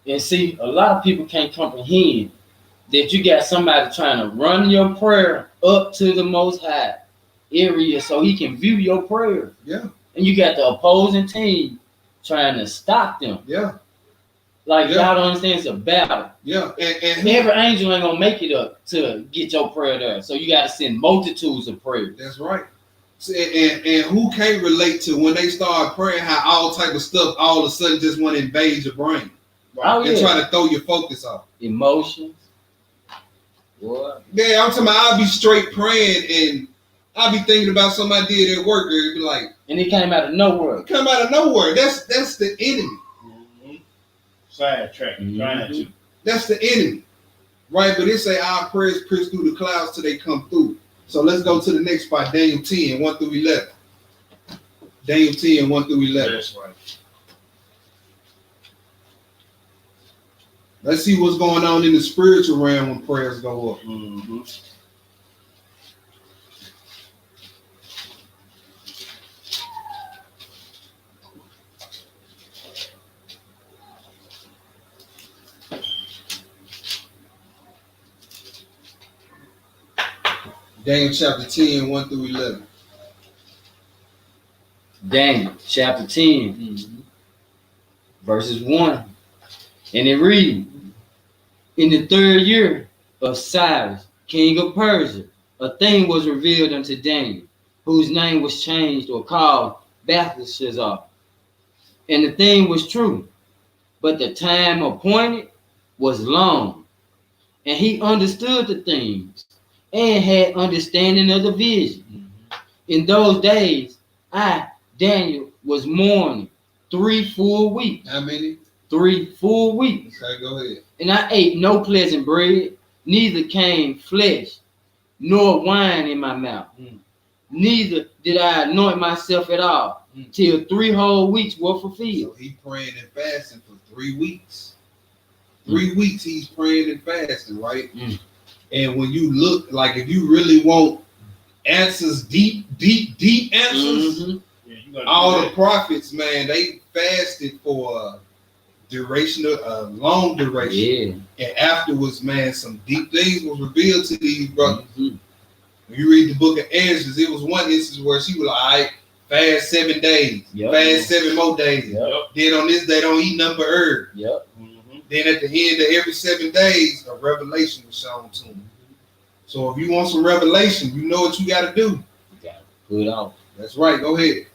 And see, a lot of people can't comprehend that you got somebody trying to run your prayer up to the Most High area so he can view your prayer. Yeah, And you got the opposing team trying to stop them. yeah, Like, Yeah. y'all don't understand, it's a battle. yeah. And Every angel ain't gonna make it up to get your prayer there. So you got to send multitudes of prayers. that's right. And who can't relate to when they start praying how all type of stuff all of a sudden just want to invade your brain Oh, and yeah. try to throw your focus off. Emotions. What? Yeah, I'm talking about I'll be straight praying and I'll be thinking about something I did at work and it'd be like, And it came out of nowhere. come out of nowhere. That's the enemy. Mhm. Sidetracking, trying to. That's the enemy. Right? But it say our prayers pierce through the clouds till they come through. So let's go to the next spot, Daniel 10, 1 through 11. Daniel 10, 1 through 11. That's right. Let's see what's going on in the spiritual realm when prayers go up. Mm-hmm. Daniel chapter 10, 1 through 11. Daniel chapter 10, verses 1. And it reads, in the third year of Cyrus, king of Persia, a thing was revealed unto Daniel, whose name was changed or called Belteshazzar. And the thing was true, but the time appointed was long. And he understood the things and had understanding of the vision. In those days, I, Daniel, was mourning 3 full weeks. How many? 3 full weeks. Okay, go ahead. And I ate no pleasant bread, neither came flesh, nor wine in my mouth. Neither did I anoint myself at all, till 3 whole weeks were So fulfilled. he praying and fasting for 3 weeks. 3 weeks he's praying and fasting, right? And when you look, like if you really want answers, deep answers, Mhm. Yeah, you gotta all do the that. prophets, man, they fasted for a duration, a long duration. Yeah. And afterwards, man, some deep things was revealed to these brothers. Mhm. When you read the book of Ezra, it was one instance where she was like, all right, fast 7 days, Yep. fast 7 more days. Yep. Then on this day, don't eat nothing but herb. Yep. Mhm. Then at the end of every 7 days, a revelation was shown to him. So if you want some revelation, you know what you got to do. You gotta put out. That's right. Go ahead.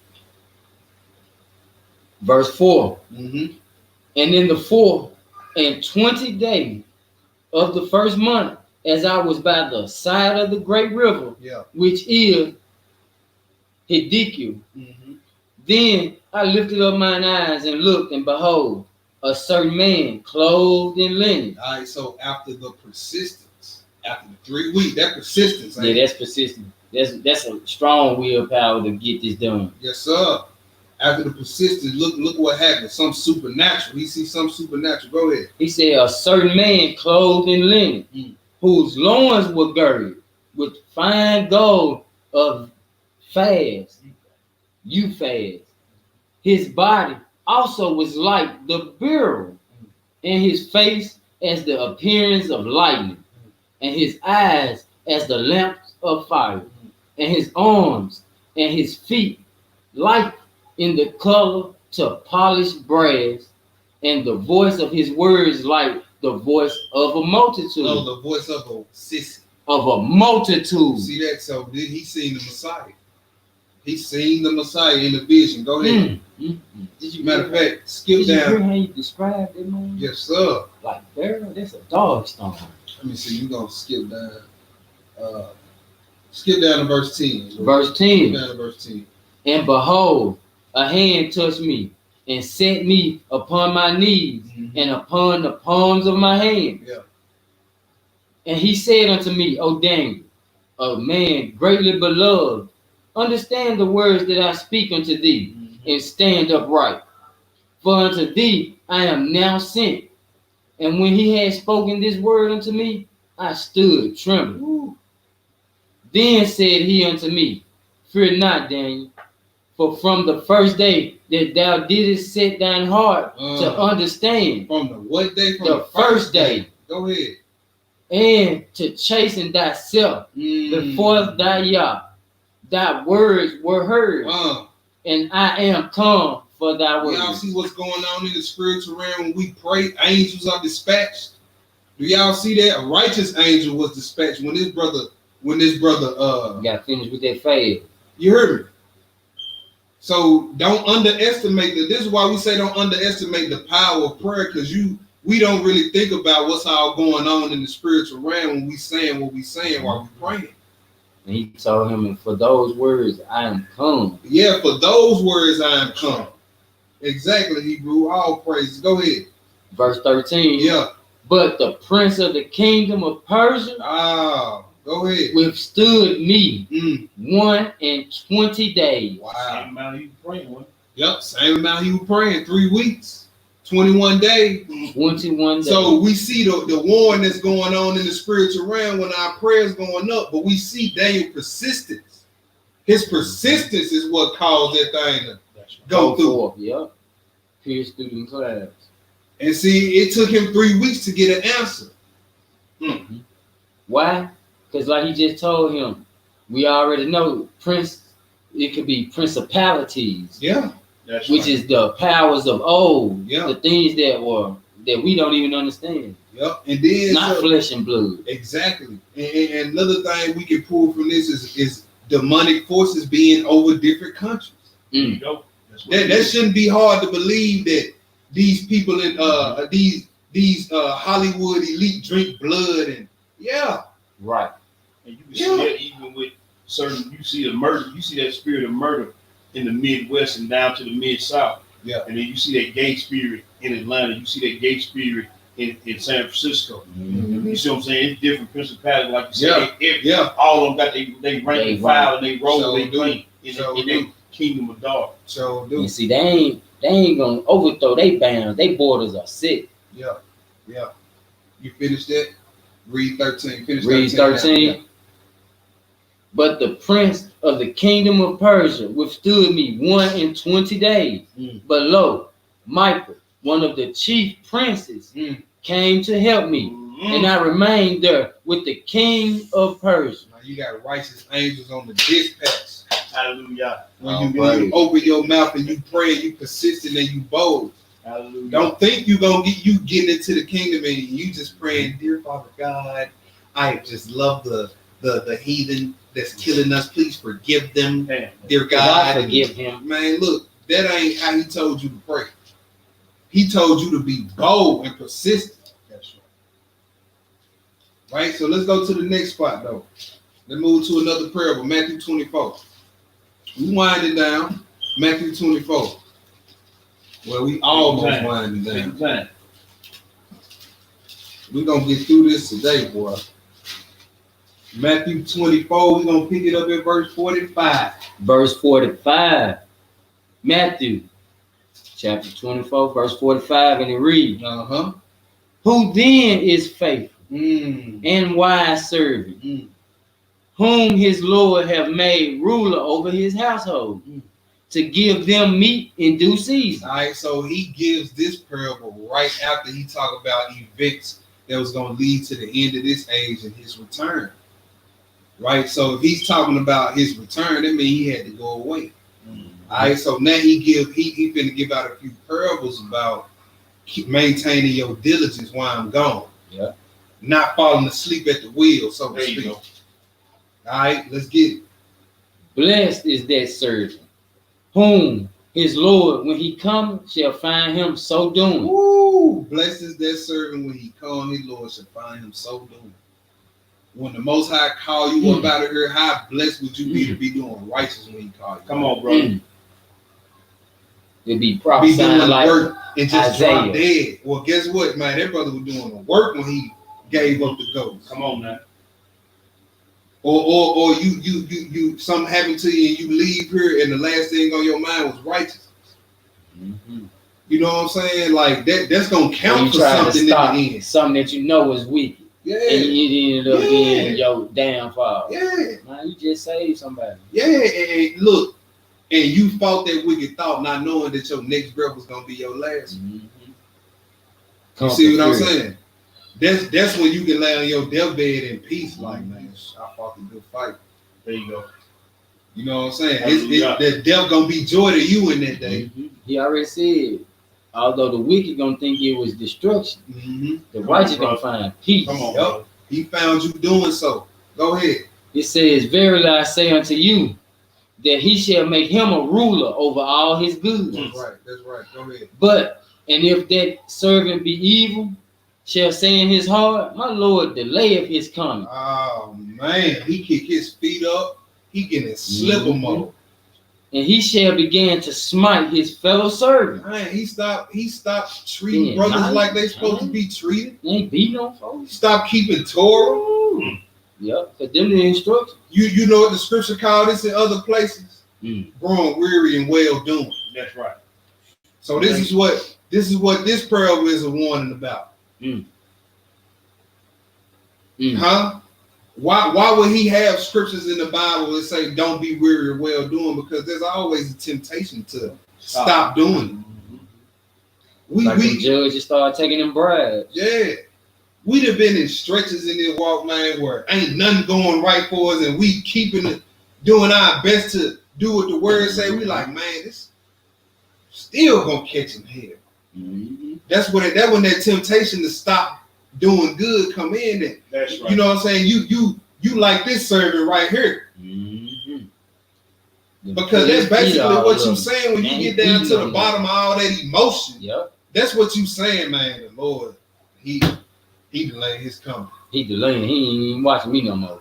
Verse 4. Mm-hmm. And in the 4th and 20th day of the first month, as I was by the side of the great river, Yeah. which is Hiddekel, Mm-hmm. then I lifted up mine eyes and looked, and behold, a certain man clothed in linen. All right. So after the persistence, after the 3 weeks, that persistence. Yeah, that's persistent. That's a strong willpower to get this done. Yes, sir. After the persistence, look what happened. Some supernatural. He sees some supernatural. Go ahead. He said, a certain man clothed in linen, whose loins were girded with fine gold of fast. You fast. His body also was like the beryl and his face as the appearance of lightning, and his eyes as the lamps of fire, and his arms and his feet like in the color to polished brass, and the voice of his words like the voice of a multitude. No, the voice of a sissy. Of a multitude. See that? So did he seen the Messiah? He seen the Messiah in the vision. Go ahead. Did you Matter of fact, skip did you hear down. how you described it, man? Yes, sir. Like, girl, that's a dog stone. Let me see. You're gonna skip down. Skip down to verse 10. Verse Skip 10. down to verse 10. And behold, a hand touched me and set me upon my knees and upon the palms of my hands. Yeah. And he said unto me, O Daniel, a man greatly beloved, understand the words that I speak unto thee, and stand upright. For unto thee I am now sent. And when he had spoken this word unto me, I stood trembling. Woo. Then said he unto me, Fear not, Daniel, for from the first day that thou didst set thine heart to understand, From the what day? From the first day, Go ahead. and to chasten thyself before thy Yah, thy words were heard, and I am come for thy words. Y'all see what's going on in the spiritual realm when we pray? Angels are dispatched. Do y'all see that? A righteous angel was dispatched when this brother got finished with that fade. you heard me. So don't underestimate that. This is why we say don't underestimate the power of prayer, because we don't really think about what's all going on in the spiritual realm when we saying what we saying while we praying. And he told him, and for those words I am come. Yeah, for those words I am come. Exactly, Hebrew. All praise. Go ahead. Verse 13. Yeah. But the prince of the kingdom of Persia Go ahead. withstood me 120 days. Wow. Same amount he was praying with. Yep, same amount he was praying, 3 weeks, 21 days. 21 days. So we see the warring that's going on in the spiritual realm when our prayers going up, but we see Daniel's persistence. His persistence is what caused that thing to go through. forth. Yep. Pierce through the clouds. And see, it took him 3 weeks to get an answer. Why? Because like he just told him, we already know it could be principalities. Yeah. That's which right. is the powers of old. Yeah. The things that we don't even understand. Yep. And then Not flesh and blood. Exactly. And another thing we can pull from this is demonic forces being over different countries. There you go. That's what That shouldn't be hard to believe that these people in these Hollywood elite drink blood and Right. And you can see that even with certain, you see the murder, you see that spirit of murder in the Midwest and down to the Mid-South. Yeah. And then you see that gay spirit in Atlanta. You see that gay spirit in San Francisco. Mm-hmm. You see what I'm saying? It's different principalities. Like you said, all of them got they rank and file and they roll they claim in their kingdom of dark. So You see, they ain't gonna overthrow they bounds. They borders are sick. Yeah. You finished that? Read 13. Finish Read 13. Yeah. But the prince of the kingdom of Persia withstood me 120 days. But lo, Michael, one of the chief princes, came to help me, and I remained there with the king of Persia. Now you got righteous angels on the dispatch. Hallelujah. When you open your mouth and you pray, you persistent and you bold. Hallelujah. Don't think you gonna getting into the kingdom and you just praying, dear Father God, I just love the heathen that's killing us. Please forgive them, dear God. Forgive him. Man, look, that ain't how he told you to pray. He told you to be bold and persistent. That's right. Right. So let's go to the next spot though. Let's move to another parable, Matthew 24. We wind it down. Matthew 24. Well, we almost winding down. We're going to get through this today, boy. Matthew 24, we're going to pick it up at verse 45. Verse 45. Matthew chapter 24, verse 45, and it reads, Who then is faithful and wise servant, whom his Lord have made ruler over his household, to give them meat in due season. All right, so he gives this parable right after he talk about events that was going to lead to the end of this age and his return. Right, so if he's talking about his return, that means he had to go away. All right, so now he finna give out a few parables about maintaining your diligence while I'm gone. Yeah. Not falling asleep at the wheel, so to speak. All right, let's get it. Blessed is that servant, whom his Lord, when he come, shall find him so doing. Woo! Blessed is that servant when he come, his Lord shall find him so doing. When the Most High call you up out of here, how blessed would you be to be doing righteous when he call you? Come on, bro. It'd be prophesying like work and just Isaiah. drop dead. Well, guess what, man? That brother was doing the work when he gave up the ghost. Come on, man. Or you something happened to you and you leave here and the last thing on your mind was righteousness. Mm-hmm. You know what I'm saying? Like that's gonna count for something something in the end. Something that you know is wicked. Yeah. And you ended up being your downfall. Yeah. Man, you just saved somebody. Yeah, and look, and you fought that wicked thought, not knowing that your next breath was gonna be your last. Mm-hmm. You see what I'm saying? That's when you can lay on your deathbed in peace, like, man, I fought a good fight. There you go. You know what I'm saying? The death gonna be joy to you in that day. Mm-hmm. He already said, although the wicked gonna think it was destruction, the righteous gonna find peace. Come on, yep. He found you doing so. Go ahead. It says, verily I say unto you, that he shall make him a ruler over all his goods. That's right. Go ahead. But, and if that servant be evil, shall say in his heart, my Lord delayeth his coming. Oh, man. He kick his feet up. He get in slipper mode. And he shall begin to smite his fellow servants. Man, he stopped treating brothers like they supposed to be treated. They ain't beating on folks. Stop keeping Torah. Yep, but them the instructions. You know what the scripture called this in other places? Growing weary and well doing. That's right. So this is what this parable is a warning about. Huh? Why would he have scriptures in the Bible that say don't be weary or well doing? Because there's always a temptation to stop doing it. The judges start taking them bribes. Yeah. We'd have been in stretches in this walk, man, where ain't nothing going right for us, and we doing our best to do what the word say. We like, man, this still gonna catch in hell. That's when that temptation to stop doing good come in. And, that's right. You know what I'm saying? You like this servant right here. Because that's basically what you're saying when you get down to the bottom of all that emotion. Yep. That's what you saying, man. The Lord, he delayed his coming. He delaying. He ain't even watching me no more.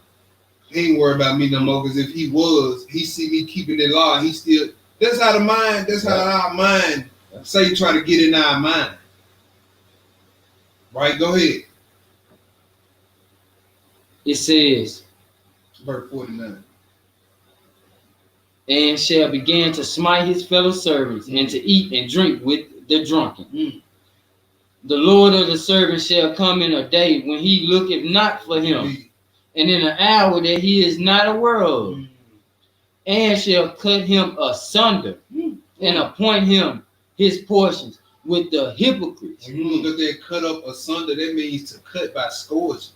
He ain't worried about me no more, because if he was, he see me keeping the law. He still. That's how our mind say try to get in our mind. Right? Go ahead. It says, verse 49. And shall begin to smite his fellow servants and to eat and drink with the drunken. The Lord of the servant shall come in a day when he looketh not for him, and in an hour that he is not aware of, and shall cut him asunder and appoint him his portions with the hypocrites. When you look at that cut up asunder, that means to cut by scourging.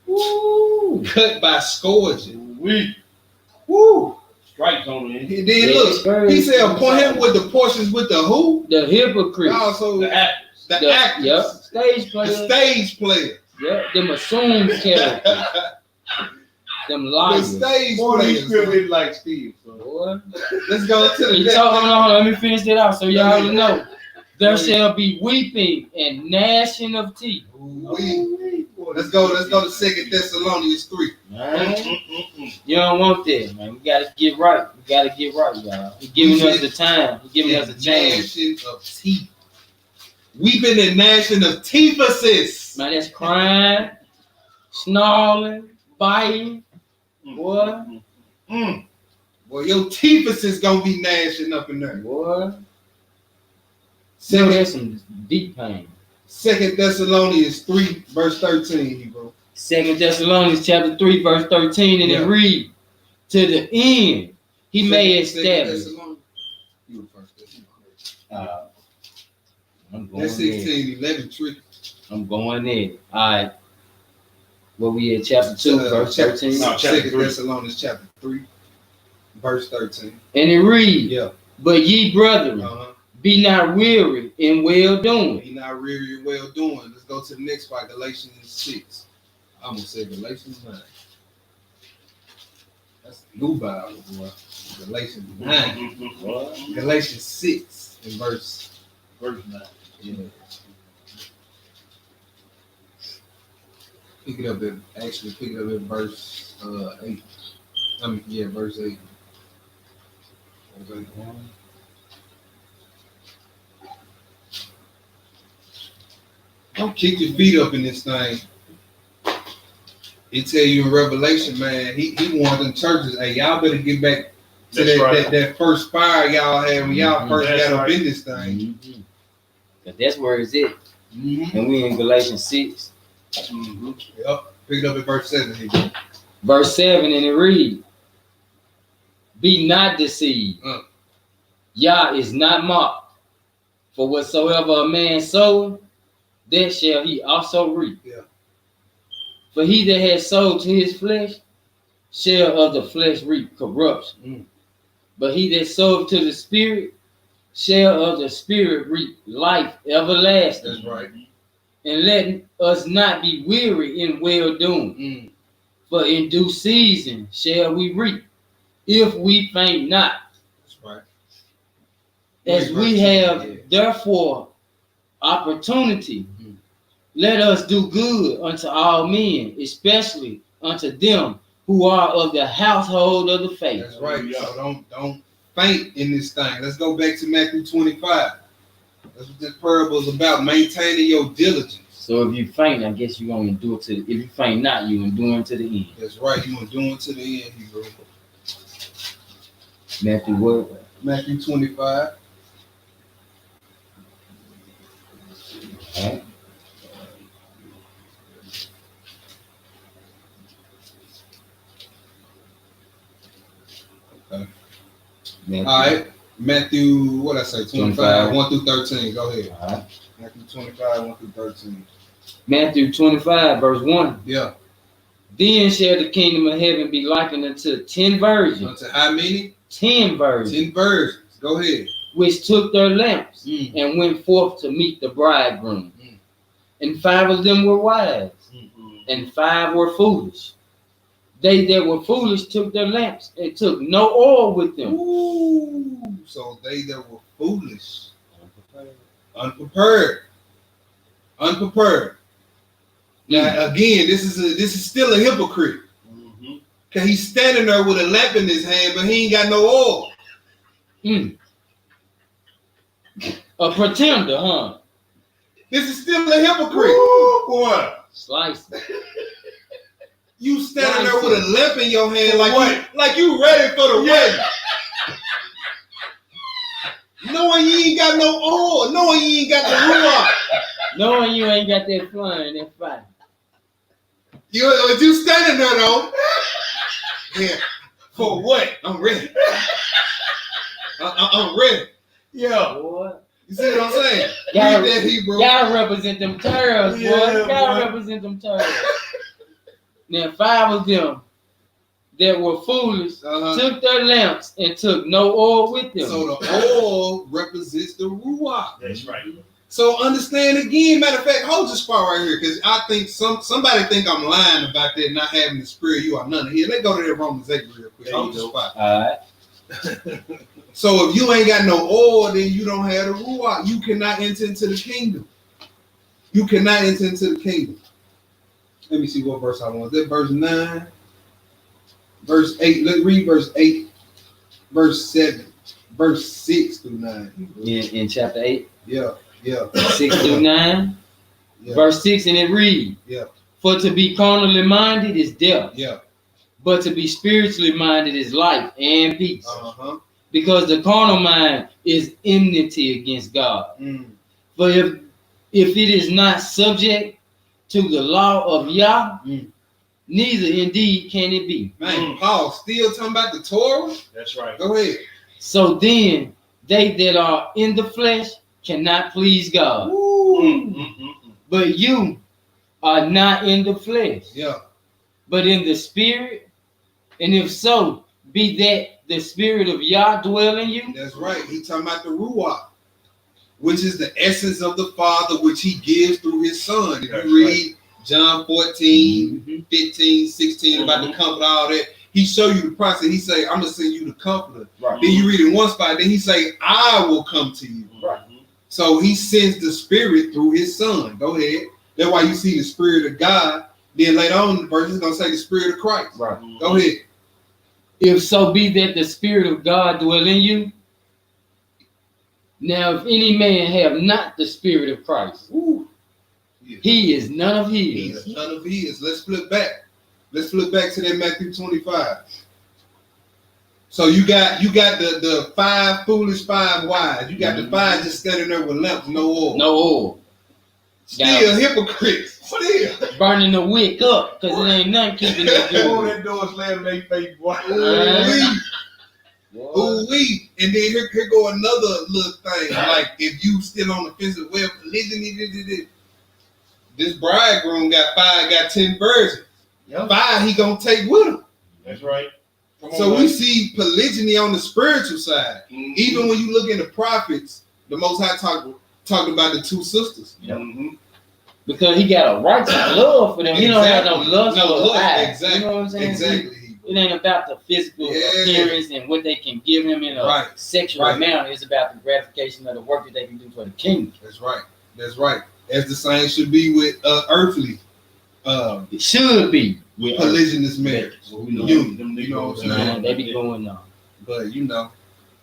Woo! Cut by scourging. Woo! Stripes on it. He did look. He said appoint him with the portions with the who? The hypocrites. Also the actors. The actors. Yep. Stage players. The stage players. Yep. Them assumed characters. Them liars. The stage players. Really like Steve. So. Boy. Let's go to the next. Hold on. Let me finish that out so y'all know. There shall be weeping and gnashing of teeth. Let's go to 2 Thessalonians 3. You don't want that, man. We gotta get right. Y'all. He's giving us the time. He's giving us a chance. Gnashing of teeth. Weeping and gnashing of teethuses. Man, that's crying, snarling, biting. Boy. Boy, your teethus is gonna be gnashing up in there. Boy. So there's some deep pain. 2 Thessalonians 3, verse 13, bro. 2 Thessalonians chapter 3, verse 13, and it reads, to the end He may establish. You were first. I'm going That's 16, 11 trick. I'm going there. All right. What we at, chapter 2, verse 13? No, chapter 3. Thessalonians chapter 3, verse 13. And it reads, yeah. But ye brethren, be not weary in well doing. Be not weary in well doing. Let's go to the next part, Galatians 6. I'm going to say Galatians 9. That's the new Bible, boy. Galatians 9. Galatians 6 in verse 9. Yeah. Pick it up at verse 8. Verse 8. Don't kick your feet up in this thing. He tell you in Revelation, man, he warned them churches, hey, y'all better get back to that first fire y'all had when y'all first got up in this thing. Mm-hmm. That's where it's at. Mm-hmm. And we in Galatians 6. Mm-hmm. Yep. Pick it up at verse 7. Here. Verse 7, and it reads, Be not deceived. Yah is not mocked. For whatsoever a man soweth, that shall he also reap. Yeah. For he that has sowed to his flesh shall of the flesh reap corruption. But he that soweth to the Spirit shall of the Spirit reap life everlasting. That's right. And let us not be weary in well doing. For in due season shall we reap, if we faint not. That's right. As we have therefore opportunity, let us do good unto all men, especially unto them who are of the household of the faith. That's right. So don't faint in this thing. Let's go back to Matthew 25. That's what this parable is about, maintaining your diligence. So if you faint, I guess you're going to endure to, if you faint not, you endure to the end. That's right, you endure to the end, Hebrew. Matthew what? Matthew 25. All right. Okay. All right. Matthew, what I say? 25, 1 through 13. Go ahead. All right. Matthew 25, 1 through 13. Matthew 25, verse 1. Yeah. Then shall the kingdom of heaven be likened unto 10 virgins. Unto how many? 10 virgins. 10 virgins. Go ahead. Which took their lamps and went forth to meet the bridegroom. And 5 of them were wise, and 5 were foolish. They that were foolish took their lamps and took no oil with them. Ooh, so they that were foolish, unprepared. Now again, this is still a hypocrite. Cause he's standing there with a lamp in his hand, but he ain't got no oil. A pretender, huh? This is still a hypocrite. Ooh, boy. Slice. You standing there with a lamp in your hand, like you ready for the wedding. Knowing you ain't got no oil, knowing you ain't got the ruach. Knowing you ain't got that fun, that fire. You standing there though. Yeah. For what? I'm ready. I'm ready. Yeah. Boy. You see what I'm saying? Y'all represent them turtles, boy. Y'all represent them turtles. Now 5 of them that were foolish took their lamps and took no oil with them. So the oil represents the ruach. That's right. So understand again, matter of fact, hold this part right here, because I think somebody think I'm lying about that, not having the spirit. You are none of here. Let's go to that Romans 8 real quick. Hold this spot. All right. So if you ain't got no oil, then you don't have the ruach. You cannot enter into the kingdom. You cannot enter into the kingdom. Let me see what verse I want. Is that verse 9? Verse 8. Let's read verse 8, verse 7, verse 6 through 9. In chapter 8? Yeah. 6 through 9? Yeah. Verse 6, and it reads, For to be carnally minded is death. Yeah. But to be spiritually minded is life and peace. Because the carnal mind is enmity against God. For if it is not subject to the law of Yah, neither indeed can it be. Man, Paul still talking about the Torah? That's right. Go ahead. So then, they that are in the flesh cannot please God. But you are not in the flesh, but in the spirit. And if so, be that the spirit of Yah dwell in you. That's right. He talking about the Ruach, which is the essence of the Father, which he gives through his Son. If you read John 14, 15, 16, about the comfort, all that, he show you the process. He say, I'm going to send you the comforter. Right. Then you read in one spot, then he say, I will come to you. Right. So he sends the spirit through his Son. Go ahead. That's why you see the spirit of God. Then later on, the verse is going to say the spirit of Christ. Right. Go ahead. If so be that the spirit of God dwell in you. Now, if any man have not the spirit of Christ, he is none of his. He is none of his. Let's flip back. Let's flip back to that Matthew 25. So you got the 5 foolish, 5 wise. You got the 5 just standing there with lamps, no oil. No oil. Still hypocrites. Still burning the wick up because it ain't nothing keeping it Pull good. that door, slam their face, boy. Ooh-wee. And then here go another little thing. Like if you still on the fence of well, this bridegroom got 10 virgins. 5 he gonna take with him. That's right. So we see polygyny on the spiritual side. Even when you look in the prophets, the Most High talked about the 2 sisters. Because he got a righteous love for them. He don't have no lust for the eyes. Exactly. You know what I'm saying? Exactly. It ain't about the physical appearance and what they can give him in a sexual manner. It's about the gratification of the work that they can do for the kingdom. That's right. That's right. As the same should be with earthly. It should be with polygynous marriage. You know what I'm saying? They be going on. But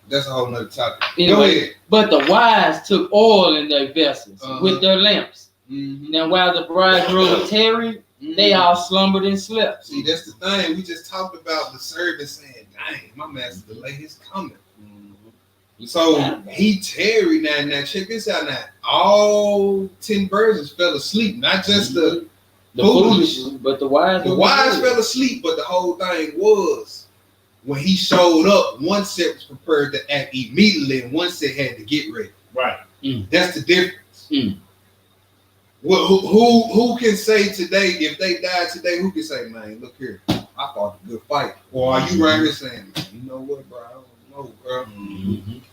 that's a whole nother topic. Anyway, go ahead. But the wise took oil in their vessels with their lamps. Now while the bridegroom tarried, they all slumbered and slept. See, that's the thing. We just talked about the servant saying, dang, my master delayed his coming. So he tarried. Now check this out now. All 10 virgins fell asleep, not just the foolish, but the wise. The wise fell asleep, but the whole thing was when he showed up, one set was prepared to act immediately, and one set had to get ready. Right. That's the difference. Well, who can say today, if they died today, who can say, man, look here, I fought a good fight? Or are you right here saying, you know what, bro? I don't know, bro.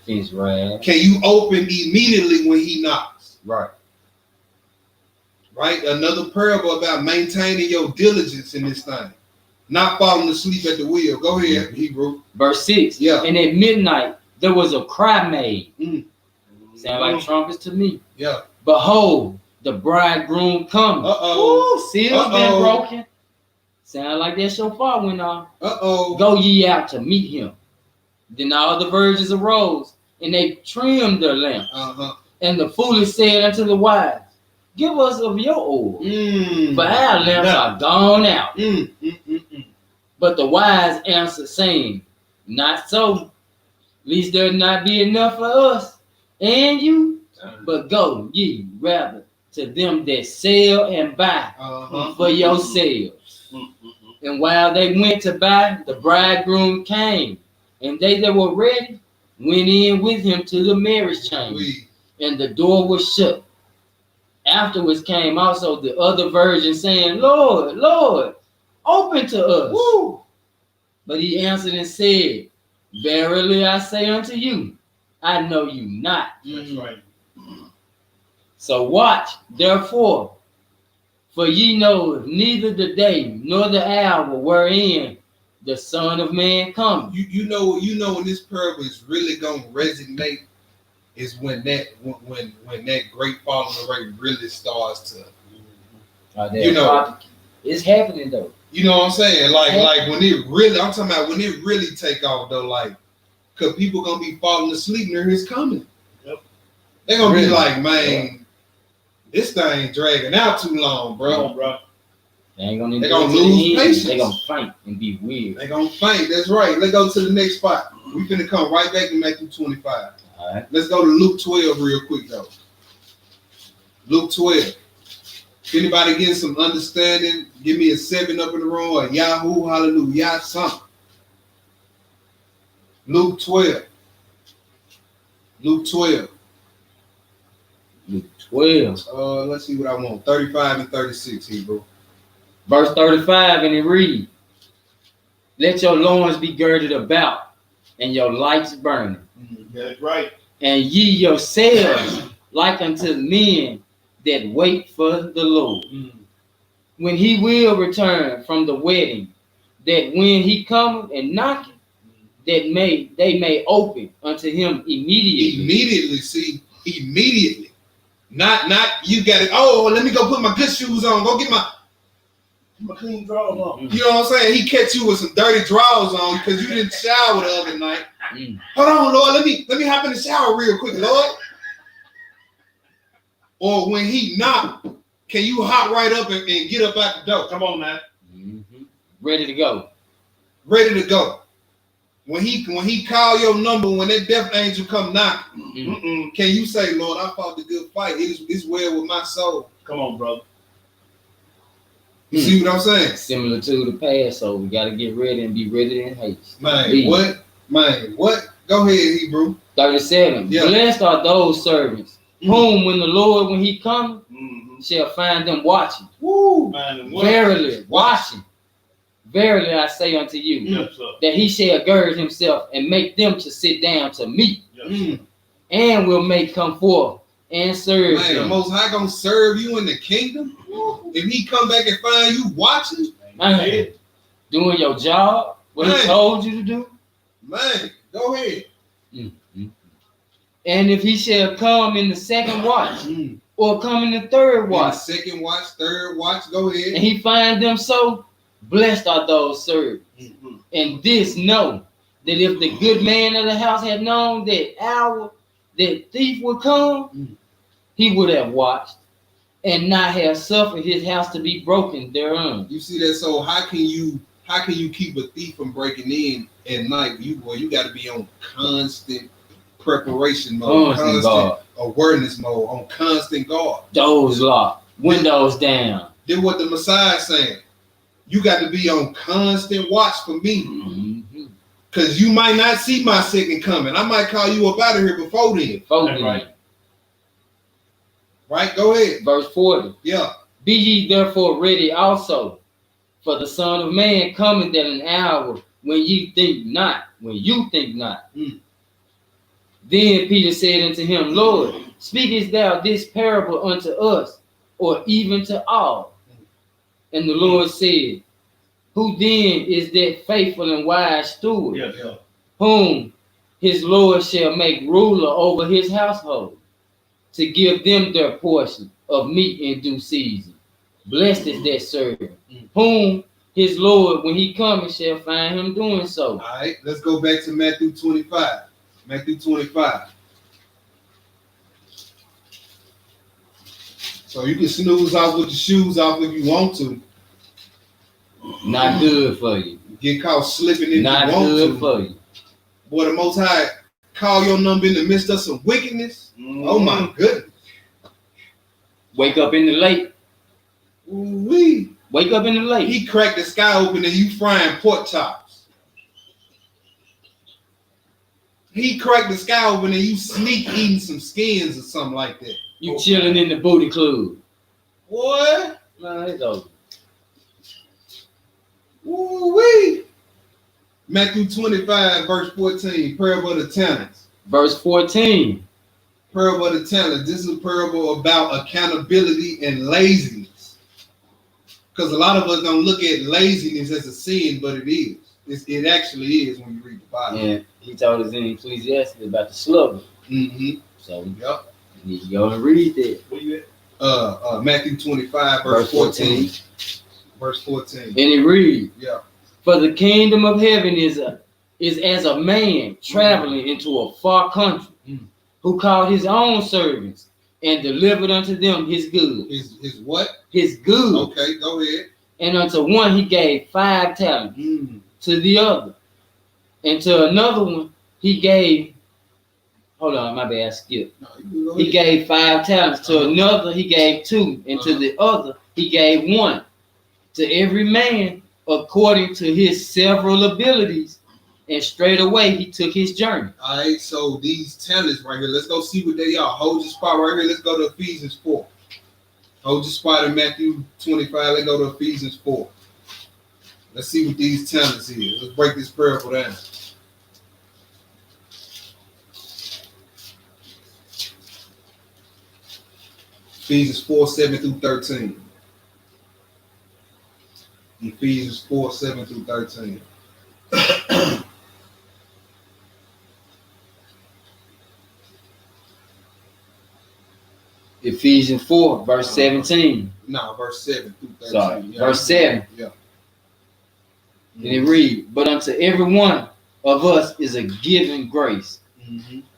He's right. Can you open immediately when he knocks? Right. Right? Another parable about maintaining your diligence in this thing. Not falling asleep at the wheel. Go ahead, Hebrew. Verse 6. Yeah. And at midnight, there was a cry made. Sound like trumpets to me. Yeah. Behold, the bridegroom coming. Seals been broken. Sound like that shofar went off. Go ye out to meet him. Then all the virgins arose, and they trimmed their lamps. And the foolish said unto the wise, give us of your oil, for our lamps are gone out. But the wise answered, saying, not so, lest there not be enough for us and you, but go ye rather to them that sell and buy for yourselves. And while they went to buy, the bridegroom came, and they that were ready went in with him to the marriage chamber, and the door was shut. Afterwards came also the other virgins, saying, Lord, Lord, open to us. But he answered and said, verily I say unto you, I know you not. That's right. So watch, therefore, for ye know neither the day nor the hour wherein the Son of Man comes. You know when this parable is really gonna resonate is when that great falling away really starts to it's happening though. You know what I'm saying? Like when it really, I'm talking about when it really take off though, like, cause people gonna be falling asleep near his coming. They're gonna be like, man, this thing dragging out too long, bro. They're gonna lose patience. They're gonna faint and be weird. They're gonna faint. That's right. Let's go to the next spot. We finna come right back to Matthew 25. All right. Let's go to Luke 12 real quick though. Luke 12. If anybody getting some understanding, give me a 7 up in the room or Yahoo, hallelujah, something. Luke 12. Luke 12. Luke 12. Let's see what I want. 35 and 36, Hebrew. Verse 35, and it reads, let your loins be girded about, and your lights burning. That's right. And ye yourselves like unto men that wait for the Lord, when he will return from the wedding, that when he cometh and knocketh, that they may open unto him immediately. Immediately, see, immediately. Not you got it. Oh, let me go put my good shoes on. Go get my clean drawers on. You know what I'm saying? He catch you with some dirty drawers on because you didn't shower the other night. Hold on, Lord. Let me hop in the shower real quick, Lord. Or when he knock, can you hop right up and get up out the door? Come on, man. Ready to go. Ready to go. When he call your number, when that death angel come knock, can you say, Lord, I fought the good fight. It's well with my soul. Come on, brother. You see what I'm saying? Similar to the Passover, we got to get ready and be ready in haste. Man, what? Go ahead, Hebrew. 37. Yeah. Blessed are those servants whom, when the Lord, when he comes, shall find them watching. Woo. Man, verily, watching. Verily, I say unto you, that he shall gird himself and make them to sit down to meat, and will make come forth and serve man, them. The Most High gonna serve you in the kingdom. If he come back and find you watching, man, doing your job, what he told you to do. Man, go ahead. And if he shall come in the second watch, or come in the third watch, second watch, third watch, go ahead. And he find them so, blessed are those servants. And this know that if the good man of the house had known that hour that thief would come, he would have watched and not have suffered his house to be broken thereon. You see that? So how can you keep a thief from breaking in at night? You got to be on constant preparation mode, constant awareness mode, on constant guard. Doors locked, windows down. Then what the Messiah is saying, you got to be on constant watch for me. Because you might not see my second coming. I might call you up out of here before then. Right? Go ahead. Verse 40. Yeah. Be ye therefore ready also, for the Son of Man cometh at an hour when you think not. Then Peter said unto him, Lord, speakest thou this parable unto us, or even to all? And the Lord said, who then is that faithful and wise steward, whom his Lord shall make ruler over his household, to give them their portion of meat in due season? Blessed is that servant, whom his Lord, when he cometh, shall find him doing so. All right, let's go back to Matthew 25. Matthew 25. So you can snooze off with the shoes off if you want to. Not good for you. Get caught slipping if not you want to. Not good for you. Boy, the Most High call your number in the midst of some wickedness. Oh my goodness. Wake up in the lake. Ooh-wee. Wake up in the lake. He cracked the sky open and you frying pork chops. He cracked the sky open and you sneak eating some skins or something like that. You chilling in the booty club. What? No, it's over. Ooh-wee. Matthew 25, verse 14, parable of the talents. Verse 14. Parable of the talents. This is a parable about accountability and laziness. Because a lot of us don't look at laziness as a sin, but it is. It actually is when you read the Bible. Yeah, he told us in Ecclesiastes about the sluggard. So yep. You need to go and read that. Where you at? Matthew 25, verse 14. Verse 14. And it reads, yeah. For the kingdom of heaven is as a man traveling into a far country, who called his own servants and delivered unto them his goods. His what? His goods. Okay, go ahead. And unto one he gave 5 talents, to the other. And to another one he gave, hold on, my bad, I skipped. No, he gave 5 talents. To another he gave 2, and to the other he gave one to every man according to his several abilities, and straightway he took his journey. All right, so these talents right here, let's go see what they are. Hold your spot right here. Let's go to Ephesians 4. Hold your spot in Matthew 25. Let's go to Ephesians 4. Let's see what these talents is. Let's break this parable down. Ephesians 4, 7 through 13. Ephesians 4, 7 through 13. Ephesians 4, verse 17. No, verse 7 through 13. Sorry, Yeah. verse 7. Yeah. And it reads, but unto every one of us is a given grace,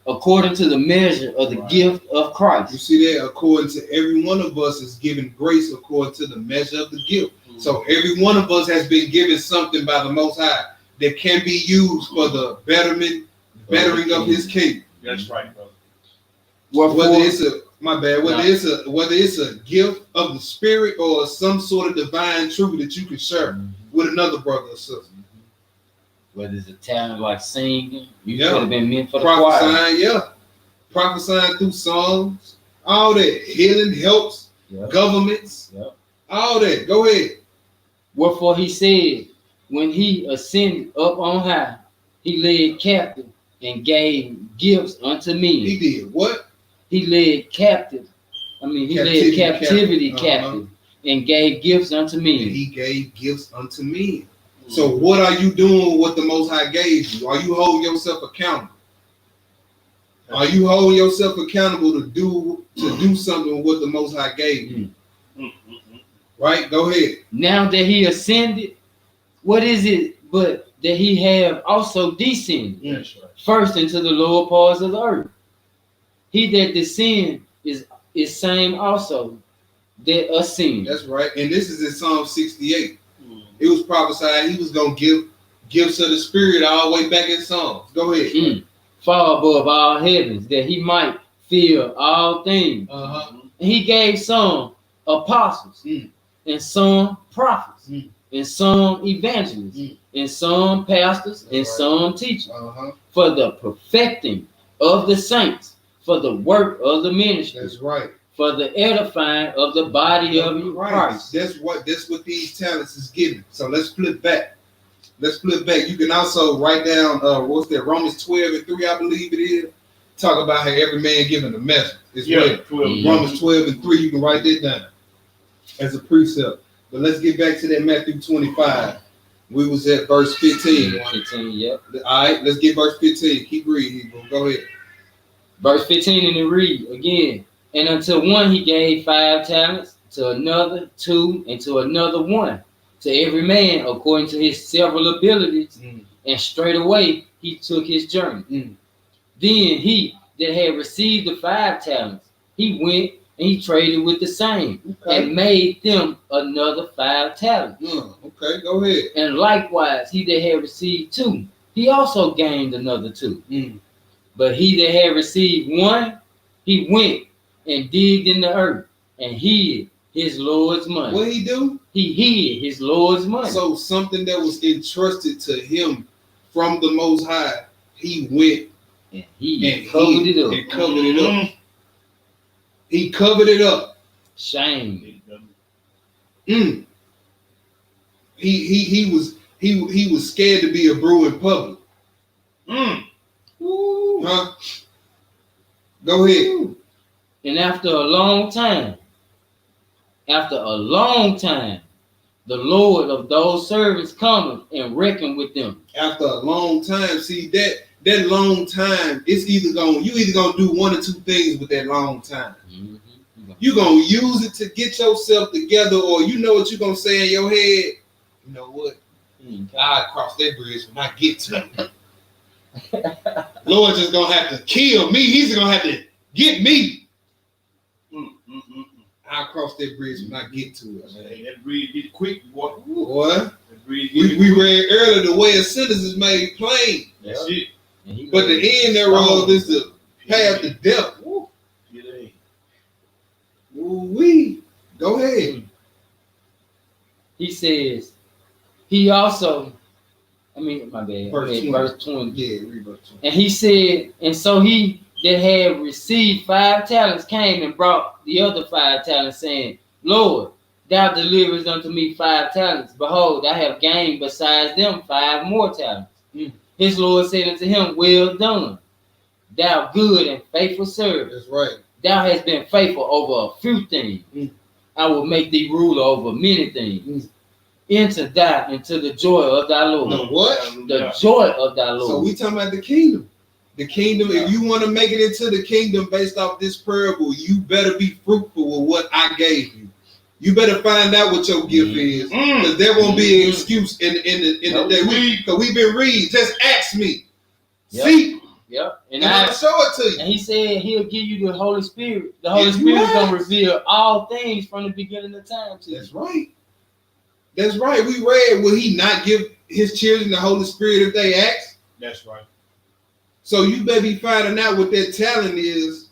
according to the measure of the gift of You Christ. see that? According to every one of us is given grace according to the measure of the gift. So every one of us has been given something by the Most High that can be used for the bettering of His kingdom. That's right, brother. Whether it's a gift of the Spirit or some sort of divine truth that you can share with another brother or sister. Whether it's a talent like singing, you Yeah. could have been meant for the choir. Prophesying, prophesying through songs, all that, healing helps, governments, all that. Go ahead. Wherefore he said, when he ascended up on high, he led captive and gave gifts unto men. He did what? He led captive. He led captivity captive and gave gifts unto men. And he gave gifts unto men. So what are you doing with what the Most High gave you? Are you holding yourself accountable? Are you holding yourself accountable to do something with what the Most High gave you? Right? Go ahead. Now that he ascended, what is it but that he have also descended first into the lower parts of the earth? He that descend is same also that ascend. That's right. And this is in Psalm 68. It was prophesied he was going to give gifts of the Spirit all the way back in Psalms. Go ahead. Far above all heavens, that he might fill all things. And he gave some apostles, and some prophets, and some evangelists, and some pastors, and some teachers, for the perfecting of the saints, for the work of the ministry. That's right. For the edifying of the body of Christ. That's what these talents is giving. So let's flip back. You can also write down what's that? Romans 12 and 3, I believe it is. Talk about how every man given a measure as well. Romans 12 and 3, you can write that down as a precept. But let's get back to that Matthew 25. We was at verse 15. 15, yep. All right, let's get verse 15. Keep reading, Hebrew. Go ahead. Verse 15, and it read again. And unto one he gave 5 talents, to another 2, and to another 1, to every man according to his several abilities. And straightway he took his journey. Then he that had received the 5 talents, he went and he traded with the same, and made them another 5 talents. Okay, go ahead. And likewise he that had received 2, he also gained another 2. But he that had received 1, he went and digged in the earth and hid his Lord's money. What did he do? He hid his Lord's money. So something that was entrusted to him from the Most High, he went and he covered it up. And covered it up. He covered it up. Shame. He was scared to be a brew in public. Huh? Go ahead. And after a long time, the Lord of those servants cometh and reckon with them. After a long time, see that long time, you either gonna do one or two things with that long time. You're gonna use it to get yourself together, or you know what you're gonna say in your head. You know what? I'll cross that bridge when I get to it. Lord just gonna have to kill me. He's gonna have to get me. I'll cross that bridge when I get to it. Man. That bridge get quick, boy. Boy, we read earlier the way of sinners is made plain. That's it. But the end thereof is the path to death. Ooh-wee. Go ahead. he says, he also, my bad, verse 20. Yeah, read verse 20. And he said, and so he that had received 5 talents came and brought the other 5 talents, saying, Lord, thou deliverest unto me 5 talents. Behold, I have gained besides them 5 more talents. His Lord said unto him, Well done, thou good and faithful servant. That's right. Thou hast been faithful over a few things. I will make thee ruler over many things. Enter thou into the joy of thy Lord. The what? The joy of thy Lord. So we talking about the kingdom. The kingdom, if you want to make it into the kingdom based off this parable, you better be fruitful with what I gave you. You better find out what your gift is, because there won't be an excuse in the day. Because we've been reading. Just ask me. See. Yep. And I'll show it to you. And he said he'll give you the Holy Spirit. The Holy Spirit is going to reveal all things from the beginning of time to you. That's right. That's right. We read, will he not give his children the Holy Spirit if they ask? That's right. So you better be finding out what that talent is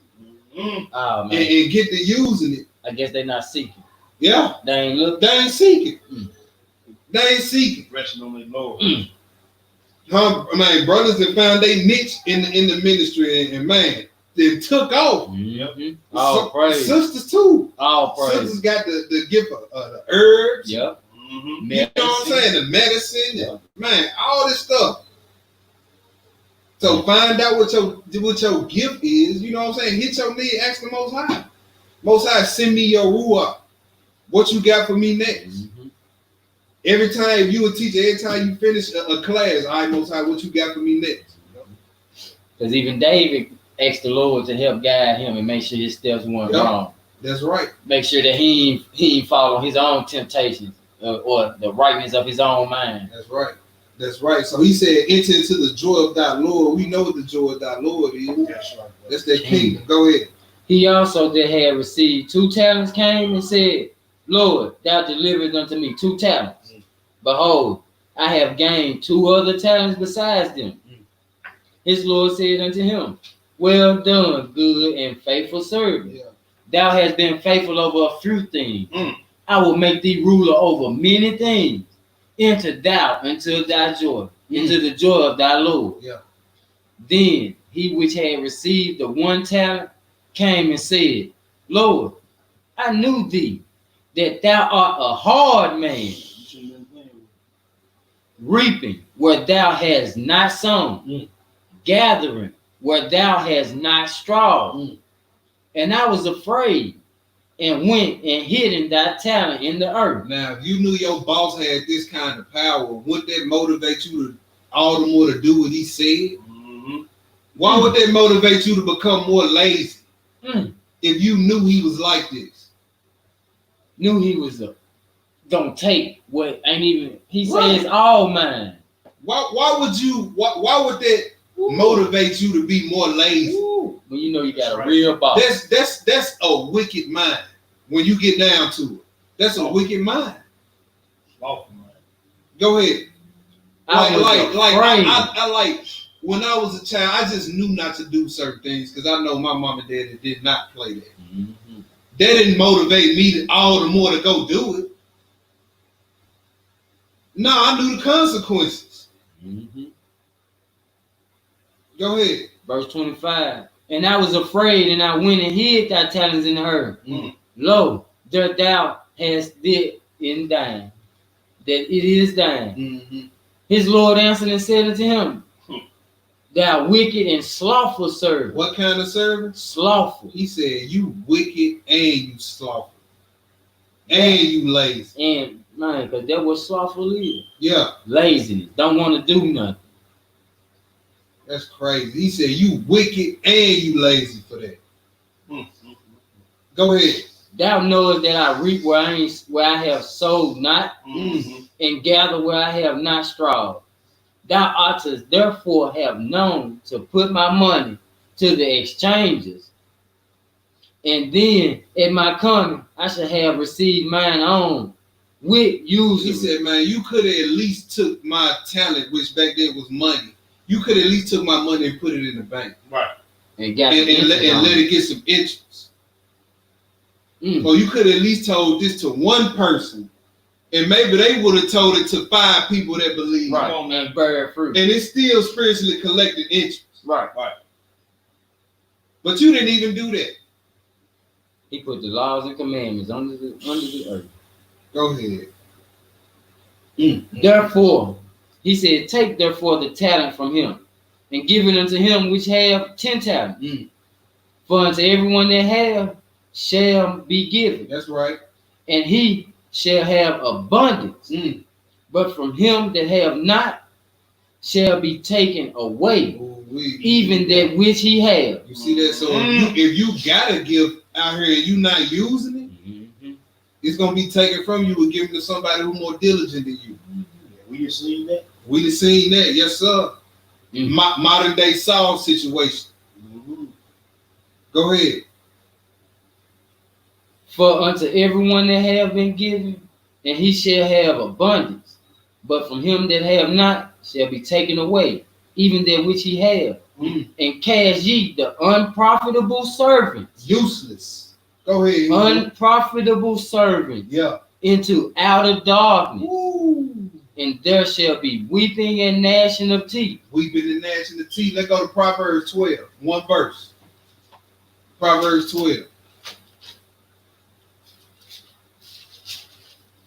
Oh, man. and get to using it. I guess they're not seeking. Yeah. They ain't looking. They ain't seeking. They ain't seeking. Resting on the Lord. Man, brothers that found their niche in the ministry and man, they took off. All praise. Sisters too. All praise. Sisters got the gift of the herbs. Yep. You know what I'm saying? The medicine, man, all this stuff. So find out what your gift is. You know what I'm saying? Hit your knee, ask the Most High. Most High, send me your ruach. What you got for me next? Every time you a teacher, every time you finish a class, all right, Most High, what you got for me next? Because even David asked the Lord to help guide him and make sure his steps weren't wrong. That's right. Make sure that he ain't follow his own temptations or the rightness of his own mind. That's right. That's right. So he said, enter into the joy of thy Lord. We know what the joy of thy Lord is. That's right. That's that kingdom. Go ahead. He also that had received 2 talents came and said, Lord, thou delivered unto me 2 talents. Behold, I have gained 2 other talents besides them. His Lord said unto him, Well done, good and faithful servant. Thou hast been faithful over a few things. I will make thee ruler over many things. Enter thou into thy joy, into the joy of thy Lord. Then he which had received the 1 talent came and said, Lord, I knew thee, that thou art a hard man, reaping where thou hast not sown, gathering where thou hast not strawed. And I was afraid and went and hidden thy talent in the earth. Now, if you knew your boss had this kind of power, wouldn't that motivate you to all the more to do what he said? Why would that motivate you to become more lazy if you knew he was like this? Knew he was gonna take what ain't even, he says all mine. Why would that motivate you to be more lazy? When you know you got a real boss. That's a wicked mind. When you get down to it, that's a wicked mind. Go ahead. I like when I was a child, I just knew not to do certain things because I know my mom and dad did not play that. That didn't motivate me all the more to go do it. No, I knew the consequences. Go ahead. Verse 25. And I was afraid, and I went and hid thy talents in the earth. Lo, there thou hast it in thine, that it is thine. His Lord answered and said unto him, Thou wicked and slothful servant. What kind of servant? Slothful. He said, you wicked and you slothful. And you lazy. And man, because that was slothful is. Yeah. Laziness. Don't want to do nothing. That's crazy. He said, you wicked and you lazy for that. Go ahead. Thou knowest that I reap where I have sowed not, and gather where I have not strawed. Thou ought to therefore have known to put my money to the exchanges, and then at my coming I should have received mine own with usury. He said, man, you could have at least took my talent, which back then was money. You could at least took my money and put it in the bank. Right. And let it get some interest. Or you could at least told this to one person And maybe they would have told it to 5 people that believe. Right. And bear fruit. And it's still spiritually collected interest. Right. But you didn't even do that. He put the laws and commandments under the earth. Go ahead. Therefore, he said, take therefore the talent from him, and give it unto him which have 10 talents. For unto everyone that have shall be given. That's right. And he shall have abundance. But from him that have not shall be taken away, even that which he have. You see that? So if you gotta give out here and you not using it, it's gonna be taken from you and given to somebody who's more diligent than you. We just seen that. We just seen that, yes, sir. Modern day Saul situation. Go ahead. For unto everyone that have been given, and he shall have abundance. But from him that have not shall be taken away, even that which he have. And cast ye the unprofitable servants. Useless. Go ahead. Unprofitable servants. Yeah. Into outer darkness. And there shall be weeping and gnashing of teeth. Weeping and gnashing of teeth. Let's go to Proverbs 12. One verse. Proverbs 12.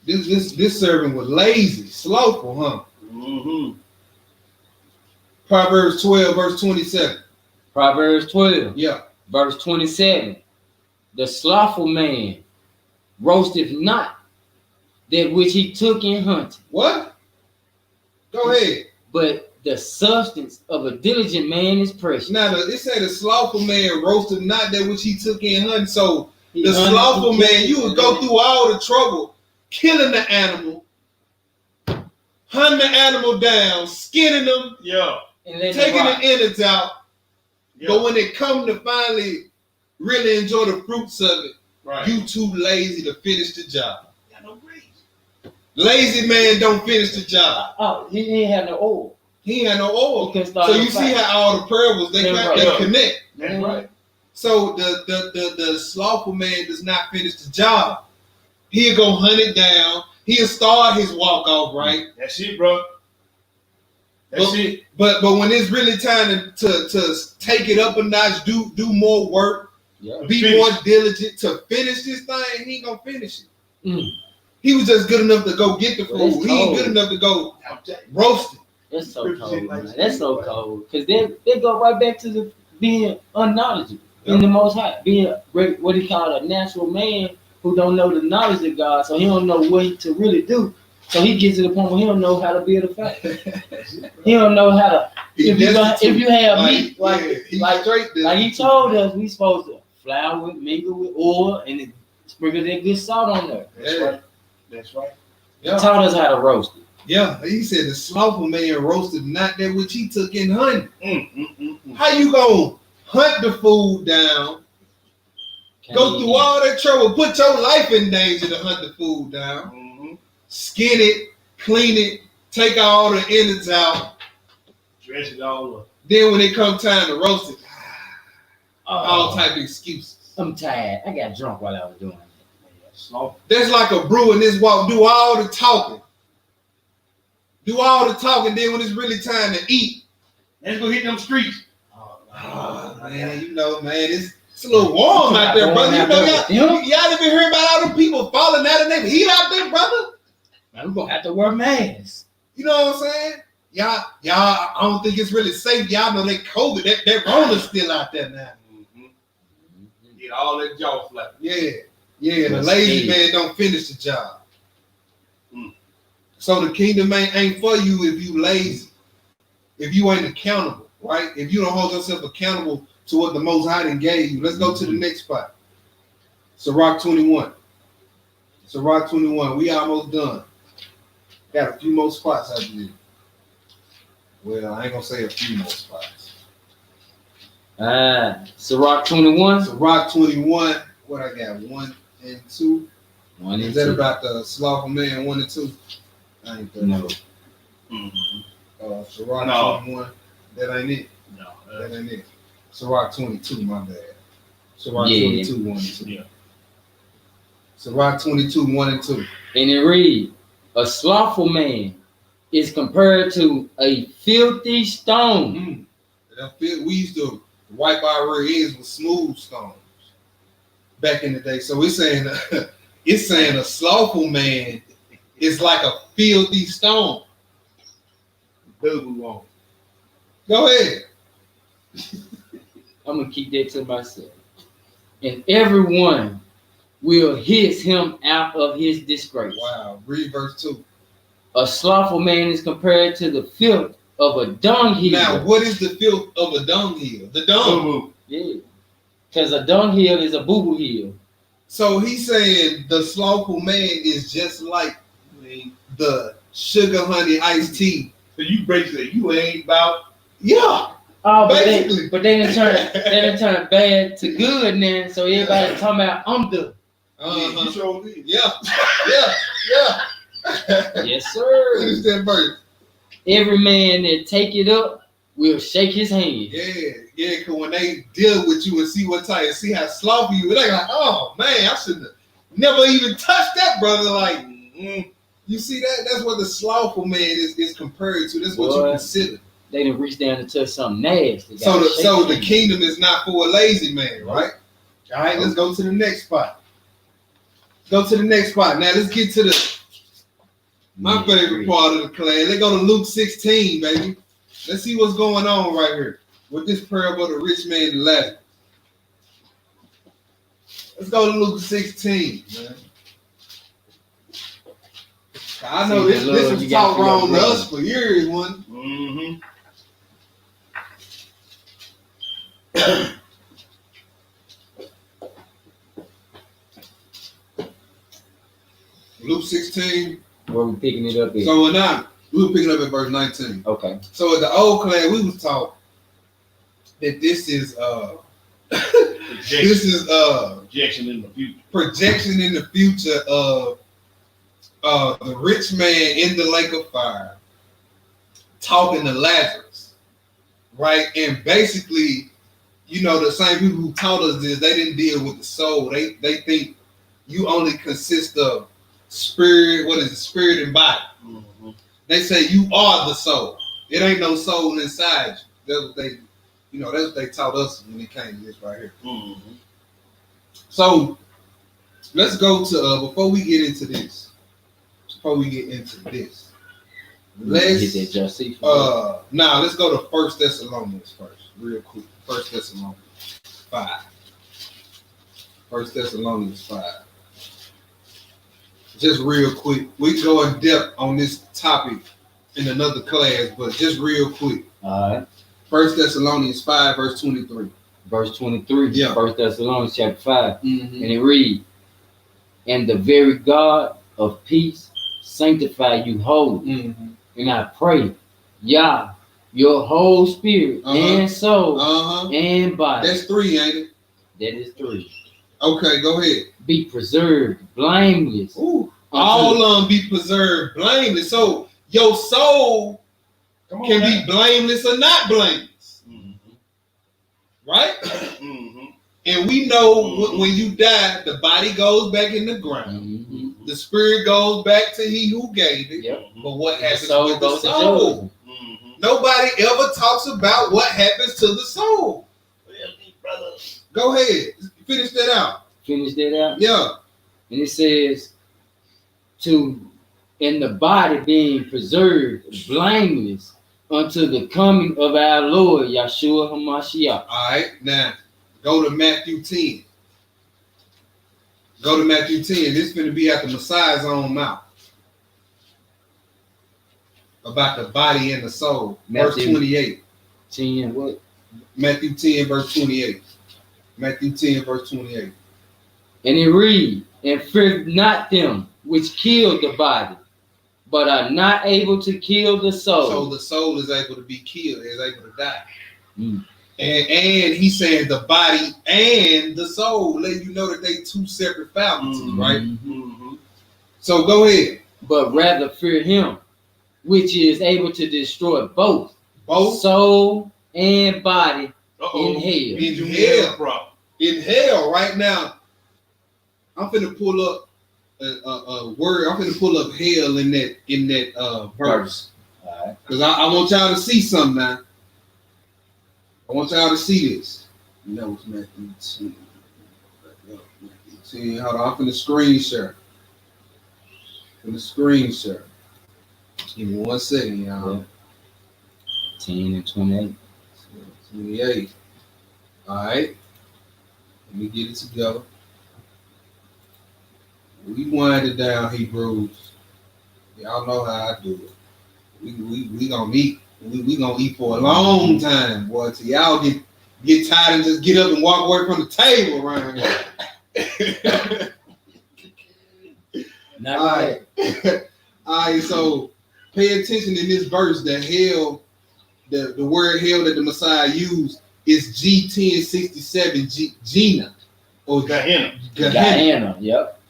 This servant was lazy, slothful, huh? Proverbs 12, verse 27. Proverbs 12. Yeah. Verse 27. The slothful man roasteth not that which he took in hunting. What? Go ahead. But the substance of a diligent man is precious. Now, it said the slothful man roasted not that which he took in hunting. So the slothful man, you would go through all the trouble, killing the animal, hunting the animal down, skinning them, taking the innards out. But when it come to finally really enjoy the fruits of it, you too lazy to finish the job. Lazy man don't finish the job. Oh, he ain't had no oil. He ain't had no oil. So you see how all the parables they connect. That's right. So the slothful man does not finish the job. He'll go hunt it down. He'll start his walk off right. That's it, bro. That's it. But when it's really time to take it up a notch, do more work, be more diligent to finish this thing, he ain't gonna finish it. He was just good enough to go get the food. He ain't good enough to go roast it. That's so cold, man. That's so cold. Because they go right back to the being unknowledgeable in the Most High. Being what he called a natural man who don't know the knowledge of God, so he don't know what to really do. So he gets to the point where he don't know how to build a family. He don't know how to. If you have meat, like he told us, we supposed to flour it, mingle with oil, and sprinkle that good salt on there. That's right. He taught us how to roast it. Yeah, he said the slothful man roasted not that which he took in hunting. How you gonna hunt the food down? Go through all that trouble, put your life in danger to hunt the food down. Skin it, clean it, take all the innards out, dress it all up. Then when it comes time to roast it, all type of excuses. I'm tired. I got drunk while I was doing it. That's like a brew in this walk. Do all the talking. Then when it's really time to eat, let's go hit them streets. Man, you know, man, it's a little warm out there, brother. You know, y'all even hear about all them people falling out of their heat out there, brother? Man, we're gonna have to wear masks. You know what I'm saying? Y'all, I don't think it's really safe. Y'all know that COVID, that Rona's still out there now. Get all that jaw flap. Yeah, the lazy man don't finish the job. So the kingdom ain't for you if you lazy, if you ain't accountable, right? If you don't hold yourself accountable to what the Most High done gave you. Let's go to the next spot. Sirach 21. Sirach 21. We almost done. Got a few more spots, I believe. Well, I ain't gonna say a few more spots. Sirach 21. Sirach 21. What I got? 1 and 2. Is that about the slothful man? 1 and 2. I ain't there. No. Sirach 21. That ain't it. No. That ain't it. Sirach 22. My bad. Sirach 22. 1 and 2. Yeah. Sirach 22. 1 and 2. And it reads, A slothful man is compared to a filthy stone. We used to wipe our rear ends with smooth stones back in the day. So it's saying a slothful man is like a filthy stone. Go ahead. I'm gonna keep that to myself. And everyone will hiss him out of his disgrace. Wow. Read verse 2. A slothful man is compared to the filth of a dunghill. Now, what is the filth of a dunghill? The dung. Yeah. Because a dunghill is a boo-boo hill. So he's saying the slothful man is just like the sugar honey iced tea. So you basically ain't about Oh, basically. but they didn't turn bad to good now. So everybody talking about I'm the. you sure did. Yeah. Yes, sir. Finish that verse. Every man that take it up will shake his hand. Yeah, because when they deal with you and see what type, see how sloppy you, they're like, oh man, I should have never even touched that, brother. Like, you see that? That's what the slothful man is compared to. That's what you consider. They didn't reach down and touch something nasty. So the kingdom is not for a lazy man, right? All right, let's go to the next spot. Now let's get to my favorite part of the class. Let's go to Luke 16, baby. Let's see what's going on right here with this parable of the rich man and Lazarus. Let's go to Luke 16, man. I know this was talked wrong to us for years, one. Luke 16. Where we picking it up at? So now we were picking up at verse 19. Okay. So at the old class, we was taught that this is projection in the future. Projection in the future of the rich man in the lake of fire talking to Lazarus, right? And basically, the same people who taught us this, they didn't deal with the soul. They think you only consist of spirit. What is it? Spirit and body. They say you are the soul. It ain't no soul inside you. That's what they taught us when it came to this right here. So let's go to before we get into this. Let's go to 1 Thessalonians first, real quick. 1 Thessalonians 5. 1 Thessalonians 5. Just real quick. We go in depth on this topic in another class, but just real quick. All right. 1 Thessalonians 5, verse 23. Verse 23. Yeah. 1 Thessalonians chapter 5. And it reads, and the very God of peace sanctify you wholly. And I pray, Yah, your whole spirit and soul and body. That's 3, ain't it? That is 3. Okay, go ahead. Be preserved, blameless. Ooh, all of them be preserved, blameless. So your soul can be blameless or not blameless. Right? And we know when you die, the body goes back in the ground. The spirit goes back to he who gave it. But what happens with the soul? Nobody ever talks about what happens to the soul. Go ahead. Finish that out. Yeah. And it says, in the body being preserved, blameless, unto the coming of our Lord, Yahshua HaMashiach. All right. Now, go to Matthew 10. This is going to be at the Messiah's own mouth. About the body and the soul. Verse 28. 10 what? Matthew 10, verse 28. Matthew 10, verse 28. And it reads, and fear not them which kill the body, but are not able to kill the soul. So the soul is able to be killed, is able to die. And he's saying the body and the soul, letting you know that they two separate faculties, right? So go ahead. But rather fear him, which is able to destroy both soul and body in hell. In hell right now. I'm finna pull up a word. I'm gonna pull up hell in that verse. All right. Because I want y'all to see something now. I want y'all to see this. And that was Matthew 10. Matthew 10. Hold on, I'm finna screen share. Give me 1 second, y'all. Yeah. 10 and 28. 28. All right. Let me get it together. We wind it down, Hebrews. Y'all know how I do it. We gonna eat. We gonna eat for a long time, boy. Till y'all get tired and just get up and walk away from the table around here. Not All right. right. All right. So pay attention in this verse. The hell, the word hell that the Messiah used is G1067 Gina or Gehenna. Yep.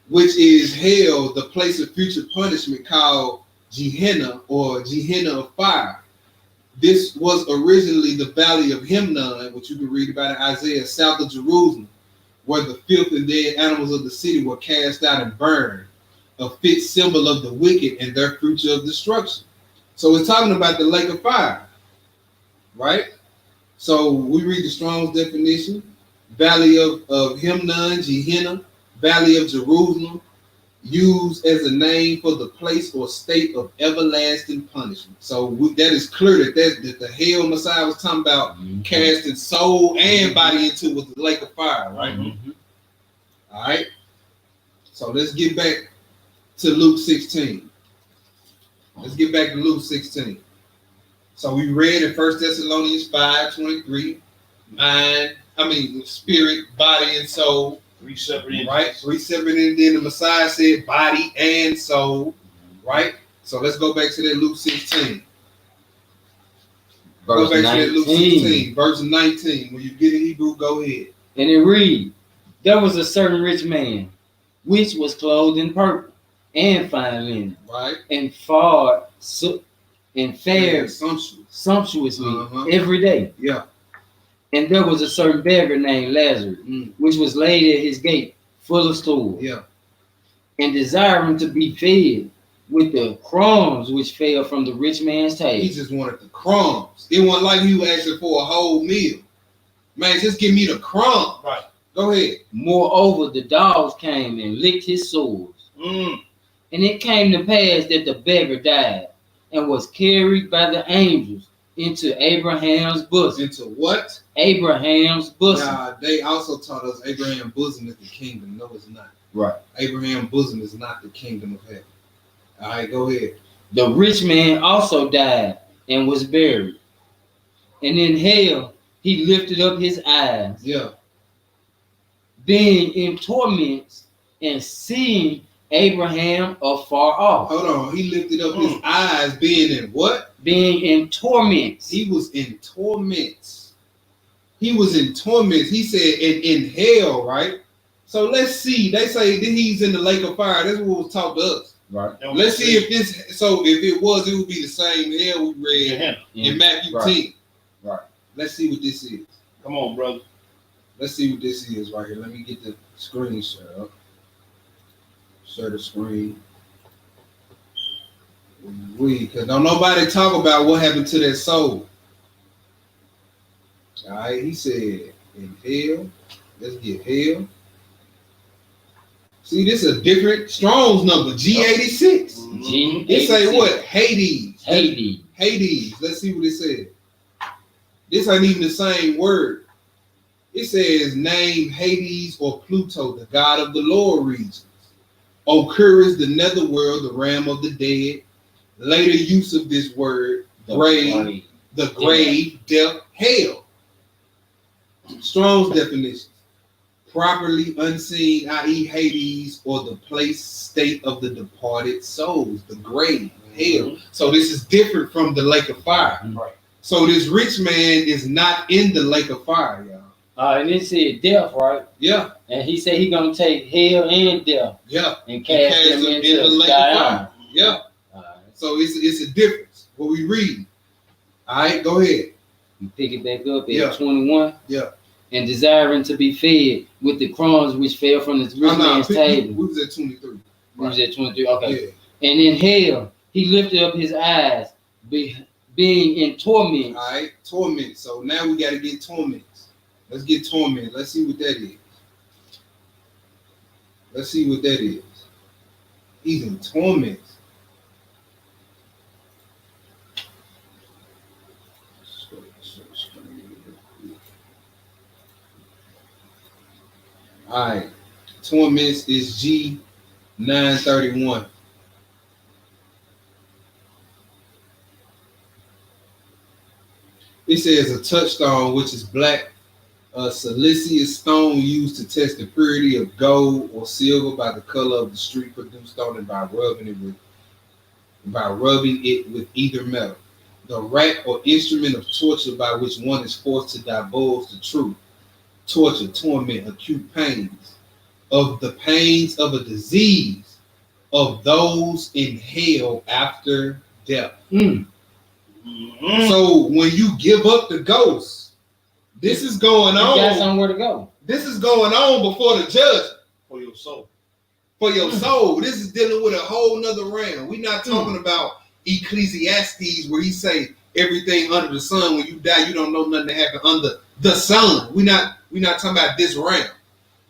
Which is hell, the place of future punishment called Gehenna or Gehenna of fire. This was originally the valley of Hinnom, which you can read about in Isaiah, south of Jerusalem, where the filth and dead animals of the city were cast out and burned, a fit symbol of the wicked and their future of destruction. So it's talking about the lake of fire, right? So we read the Strong's definition, valley of Hinnom, Gehenna, valley of Jerusalem, used as a name for the place or state of everlasting punishment. So that is clear that the hell Messiah was talking about, casting soul and body into was the lake of fire, right? Mm-hmm. All right. So let's get back to Luke 16. So we read in 1 Thessalonians 5:23, spirit, body, and soul. 3 separate entities. Right? 3 separate, and then the Messiah said body and soul. Right? So let's go back to that Luke 16. Verse 19. Verse 19. When you get in Hebrew, go ahead. And it reads, there was a certain rich man, which was clothed in purple and fine linen, right, and fared sumptuously every day. Yeah. And there was a certain beggar named Lazarus, which was laid at his gate, full of stores. Yeah. And desiring to be fed with the crumbs which fell from the rich man's table. He just wanted the crumbs. It wasn't like he was asking for a whole meal. Man, just give me the crumbs. Right. Go ahead. Moreover, the dogs came and licked his sores. And it came to pass that the beggar died and was carried by the angels into Abraham's bosom. Into what? Abraham's bosom. Nah, they also taught us Abraham's bosom is the kingdom. No, it's not. Right. Abraham's bosom is not the kingdom of heaven. All right, go ahead. The rich man also died and was buried. And in hell, he lifted up his eyes. Yeah. Being in torments and seeing Abraham afar off. Hold on. He lifted up his eyes, being in what? Being in torments. He was in torments. He said in hell, right? So let's see. They say that he's in the lake of fire. That's what was taught to us. Right. Let's see if this. So if it was, it would be the same hell we read in Matthew 10. Right. Let's see what this is. Come on, brother. Let's see what this is right here. Let me get the screen share up. Share the screen. Because don't nobody talk about what happened to that soul. All right, he said in hell. Let's get hell. See, this is a different Strong's number, G86. G86. It say what? Hades. Hades. Let's see what it says. This ain't even the same word. It says name Hades or Pluto, the god of the lower regions. Occurs the netherworld, the realm of the dead. Later use of this word, grave, death, hell. Strong's definition. Properly unseen, i.e. Hades, or the place, state of the departed souls, the grave, hell. So this is different from the lake of fire. Right. So this rich man is not in the lake of fire, y'all. And it said death, right? Yeah. And he said he gonna take hell and death. Yeah. And cast them into the lake of fire. Yeah. So it's a difference. What we read. All right, go ahead. You pick it back up at 21. Yeah. and desiring to be fed with the crumbs which fell from the rich man's table. We was at 23. We was at 23. Okay. Yeah. And in hell, he lifted up his eyes, being in torment. All right, torment. So now we got to get torments. Let's get torment. Let's see what that is. Let's see what that is. He's in torment. All right, torments is G931. It says a touchstone, which is black, a siliceous stone used to test the purity of gold or silver by the color of the street produced on it by rubbing it with either metal. The rack or instrument of torture by which one is forced to divulge the truth. Torture, torment, acute pains, of the pains of a disease, of those in hell after death. So when you give up the ghost, this is going on. You got somewhere to go. This is going on before the judge. For your soul. For your soul. This is dealing with a whole nother realm. We're not talking about Ecclesiastes where he say everything under the sun. When you die, you don't know nothing that happened under the sun. We're not talking about this realm.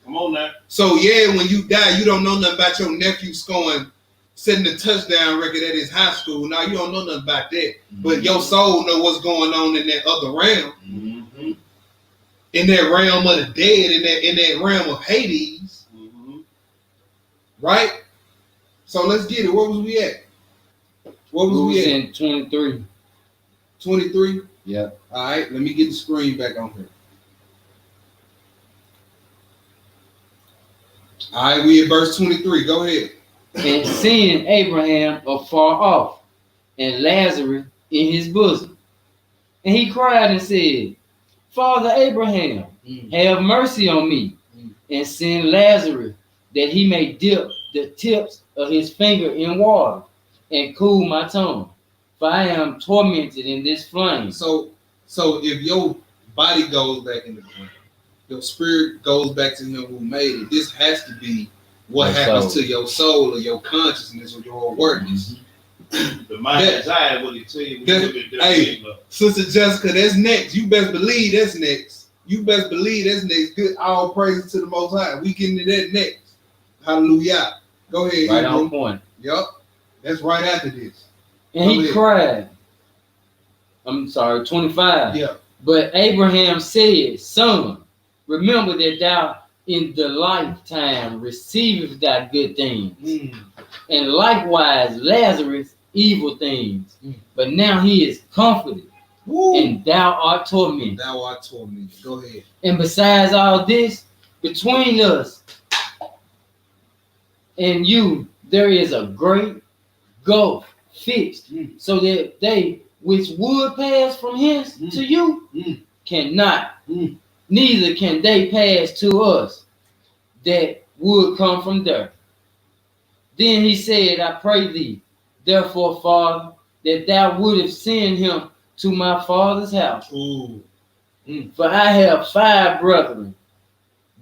Come on now. So yeah, when you die, you don't know nothing about your nephew setting the touchdown record at his high school. Now you don't know nothing about that. Mm-hmm. But your soul know what's going on in that other realm. Mm-hmm. In that realm of the dead, in that realm of Hades. Mm-hmm. Right? So let's get it. Where was we at? What was we at? In 23. 23? Yeah. All right, let me get the screen back on here. All right, we at verse 23. Go ahead. And seeing Abraham afar off, and Lazarus in his bosom. And he cried and said, Father Abraham, have mercy on me, and send Lazarus, that he may dip the tips of his finger in water, and cool my tongue, for I am tormented in this flame. So if your body goes back in the ground, your spirit goes back to him who made it, this has to be what happens to your soul or your consciousness or your awareness. The mind desire what he tell you. Hey, Sister Jessica, that's next. You best believe that's next. Good. All praises to the Most High. We getting to that next. Hallelujah. Go ahead. Right on point. Yup. That's right after this. And he cried. I'm sorry, 25. Yeah. But Abraham said, Son, remember that thou in the lifetime receiveth thy good things, and likewise Lazarus evil things. But now he is comforted, and thou art tormented. Go ahead. And besides all this, between us and you, there is a great gulf fixed, so that they which would pass from hence to you cannot. Neither can they pass to us that would come from there. Then he said, I pray thee, therefore, Father, that thou wouldest send him to my father's house. For I have 5 brethren,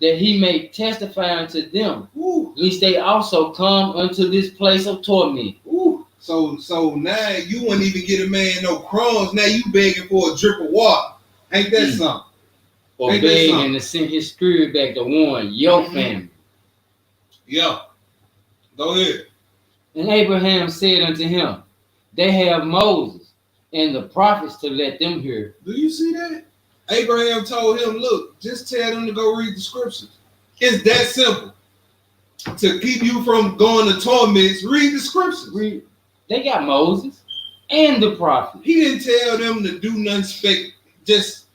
that he may testify unto them, lest they also come unto this place of torment. So now you wouldn't even get a man no crumbs. Now you begging for a drip of water. Ain't that something? Or begging to send his spirit back to warn your family. Yeah. Go ahead. And Abraham said unto him, they have Moses and the prophets to let them hear. Do you see that? Abraham told him, look, just tell them to go read the scriptures. It's that simple. To keep you from going to torments, read the scriptures. They got Moses and the prophets. He didn't tell them to do nothing just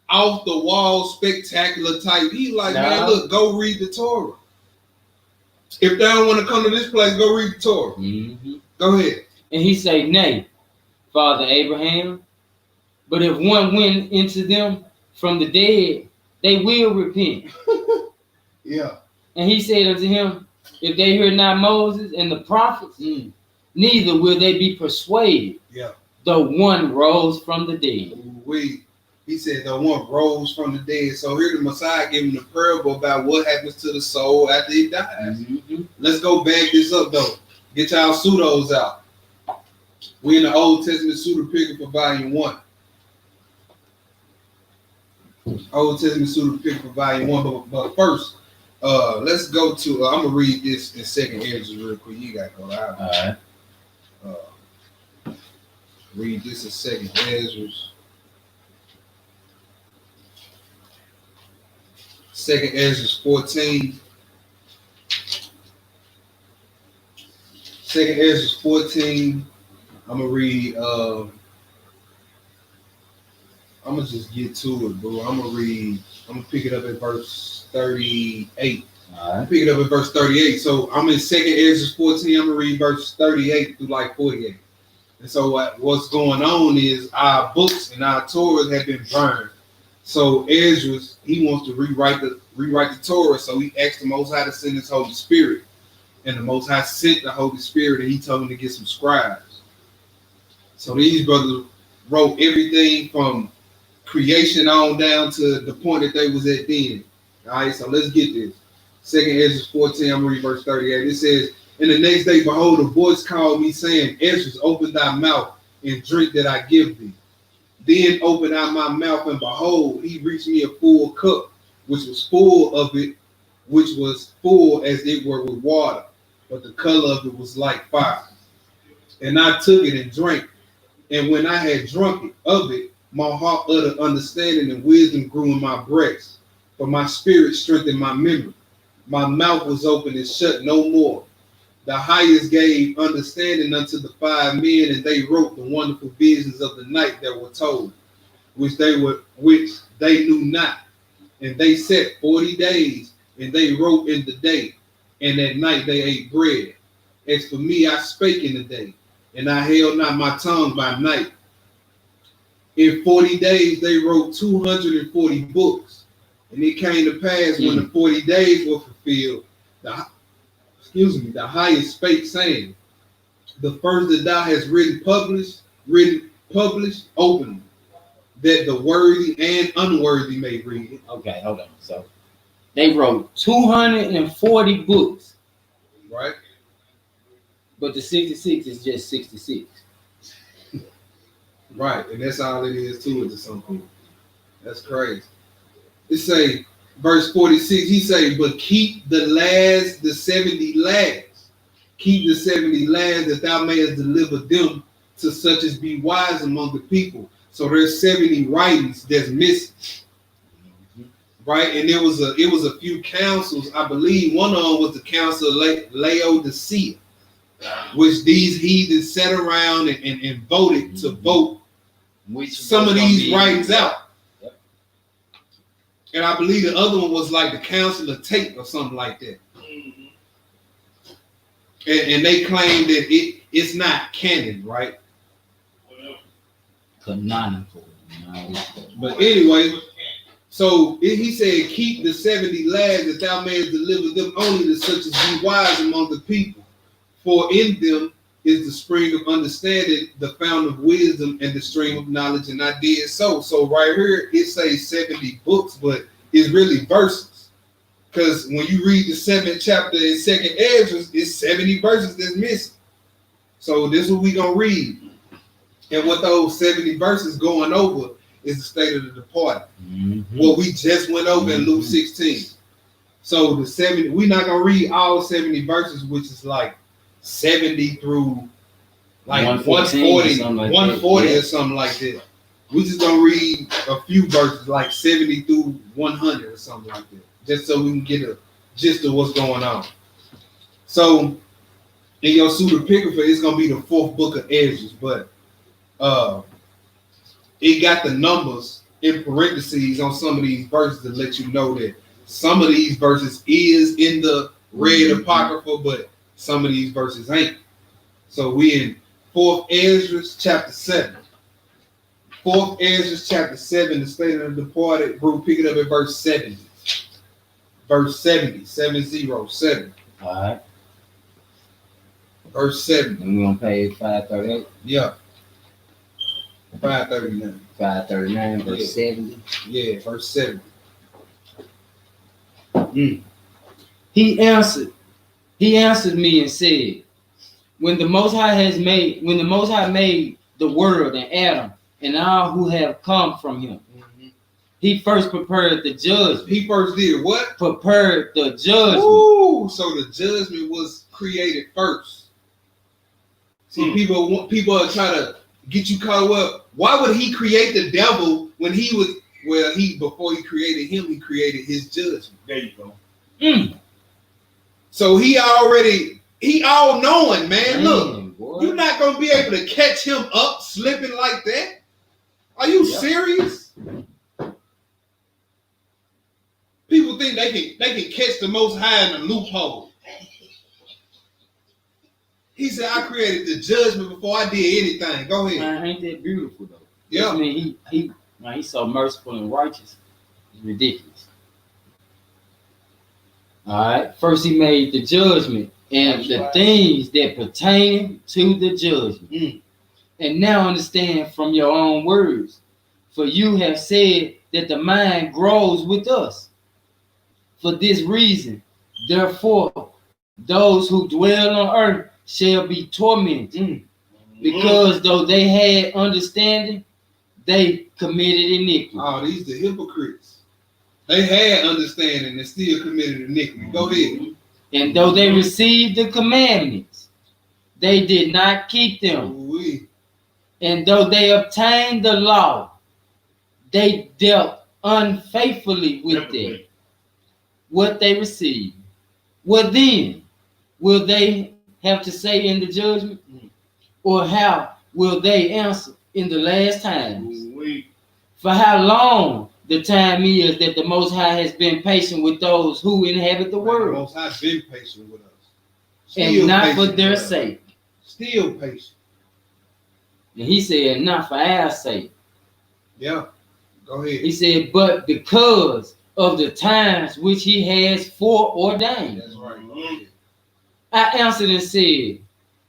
off the wall spectacular type. He like, man, look, go read the Torah. If they don't want to come to this place, go read the Torah. Go ahead. And he say, nay, Father Abraham, but if one went into them from the dead, they will repent. Yeah. And he said unto him, if they hear not Moses and the prophets, neither will they be persuaded, though one rose from the dead. He said the one rose from the dead. So here the Messiah giving the parable about what happens to the soul after it dies. Mm-hmm. Let's go back this up though. Get y'all pseudos out. We in the Old Testament pseudepigrapha volume 1. Old Testament pseudepigrapha volume 1. But first, let's go to. I'm gonna read this in 2nd Ezra real quick. You got to go out. All right. Read this in 2nd Ezra. 2nd Ezra 14. 2nd Ezra 14. I'm gonna read. I'm gonna just get to it, bro. I'm gonna pick it up at verse 38. All right. Pick it up at verse 38. So I'm in 2nd Ezra 14. I'm gonna read verse 38 through like 48. And so what's going on is our books and our Torahs have been burned. So Ezra, he wants to rewrite the Torah. So he asked the Most High to send his Holy Spirit, and the Most High sent the Holy Spirit, and he told him to get some scribes. So these brothers wrote everything from creation on down to the point that they was at then. All right, so let's get this. 2nd Ezra 14, I'm reading verse 38. It says, "And the next day, behold, a voice called me, saying, Ezra, open thy mouth and drink that I give thee. Then opened I my mouth, and behold, he reached me a full cup, which was full of it, which was full as it were with water, but the color of it was like fire. And I took it and drank. And when I had drunk it of it, my heart uttered understanding and wisdom grew in my breast. For my spirit strengthened my memory. My mouth was open and shut no more. The highest gave understanding unto the 5 men, and they wrote the wonderful visions of the night that were told, which they knew not. And they sat 40 days, and they wrote in the day, and at night they ate bread. As for me, I spake in the day, and I held not my tongue by night. In 40 days they wrote 240 books. And it came to pass when the 40 days were fulfilled, the highest spake, saying, the first that thou hast written published openly, that the worthy and unworthy may read it. Okay, hold on. So they wrote 240 books. Right. But the 66 is just 66. Right, and that's all it is to it to some people. That's crazy. It say, verse 46, he say, but keep the 70 last. Keep the 70 last, that thou mayest deliver them to such as be wise among the people. So there's 70 writings that's missing. Right, and it was a few councils. I believe one of them was the council of Laodicea, which these heathens sat around and voted to vote some of these writings out. Yep. And I believe the other one was like the Council of Tate or something like that. Mm-hmm. And they claim that it's not canon, right? Canonical. But anyway, so he said, keep the 70 lads that thou mayest deliver them only to such as be wise among the people. For in them is the spring of understanding, the fountain of wisdom, and the stream of knowledge, and I did so. So right here, it says 70 books, but it's really verses. Because when you read the 7th chapter in 2nd Ezra, it's 70 verses that's missing. So this is what we're going to read. And what those 70 verses going over is the state of the departed. Mm-hmm. What we just went over in Luke 16. So the 70, we're not going to read all 70 verses, which is like 70 through like 140 or something like that. We just gonna read a few verses like 70 through 100 or something like that, just so we can get a gist of what's going on. So in your pseudepigrapha, it's gonna be the 4th book of Ezra, but it got the numbers in parentheses on some of these verses to let you know that some of these verses is in the red apocrypha, but some of these verses ain't. So we in 4th Ezra chapter 7. 4th Ezra chapter 7, the state of the departed. Bro, pick it up at verse 70. Verse 70, 707. All right. Verse 70. And we're on page 538. Yeah. 539. 539, verse 70. Yeah, verse 70. He answered me and said, when the Most High made the world and Adam and all who have come from him, he first prepared the judgment. He first did what? Prepared the judgment. Ooh, so the judgment was created first. See, people are trying to get you caught up. Why would he create the devil when he was before he created him, he created his judgment. There you go. So he all knowing, man. Look, boy, you're not gonna be able to catch him up slipping like that. Are you serious? People think they can catch the Most High in a loophole. He said, I created the judgment before I did anything. Go ahead. Man, ain't that beautiful though? Yeah. I mean, he's so merciful and righteous. It's ridiculous. All right. First, he made the judgment and the things that pertain to the judgment. And now understand from your own words, for you have said that the mind grows with us. For this reason, therefore, those who dwell on earth shall be tormented, because though they had understanding, they committed iniquity. Oh, these the hypocrites. They had understanding and still committed iniquity. Go ahead. And though they received the commandments, they did not keep them. And though they obtained the law, they dealt unfaithfully with them. What they received. What then will they have to say in the judgment? Or how will they answer in the last times? For how long the time is that the Most High has been patient with those who inhabit the world. The Most High has been patient with us. And not for their sake. Still patient. And he said, not for our sake. Yeah. Go ahead. He said, but because of the times which he has foreordained. That's right. I answered and said,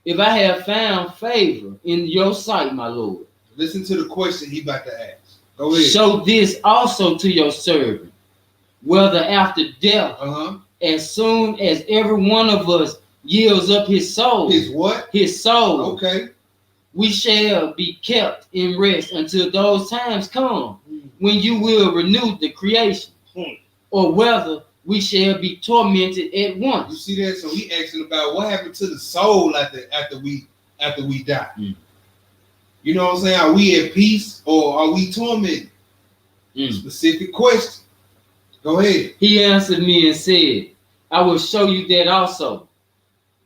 if I have found favor in your sight, my Lord. Listen to the question he about to ask. Go ahead. Show this also to your servant, whether after death, as soon as every one of us yields up his soul. His what? His soul. Okay. We shall be kept in rest until those times come when you will renew the creation, or whether we shall be tormented at once. You see that? So he asking about what happened to the soul after we die. You know what I'm saying? Are we at peace or are we tormented? Specific question. Go ahead. He answered me and said, I will show you that also,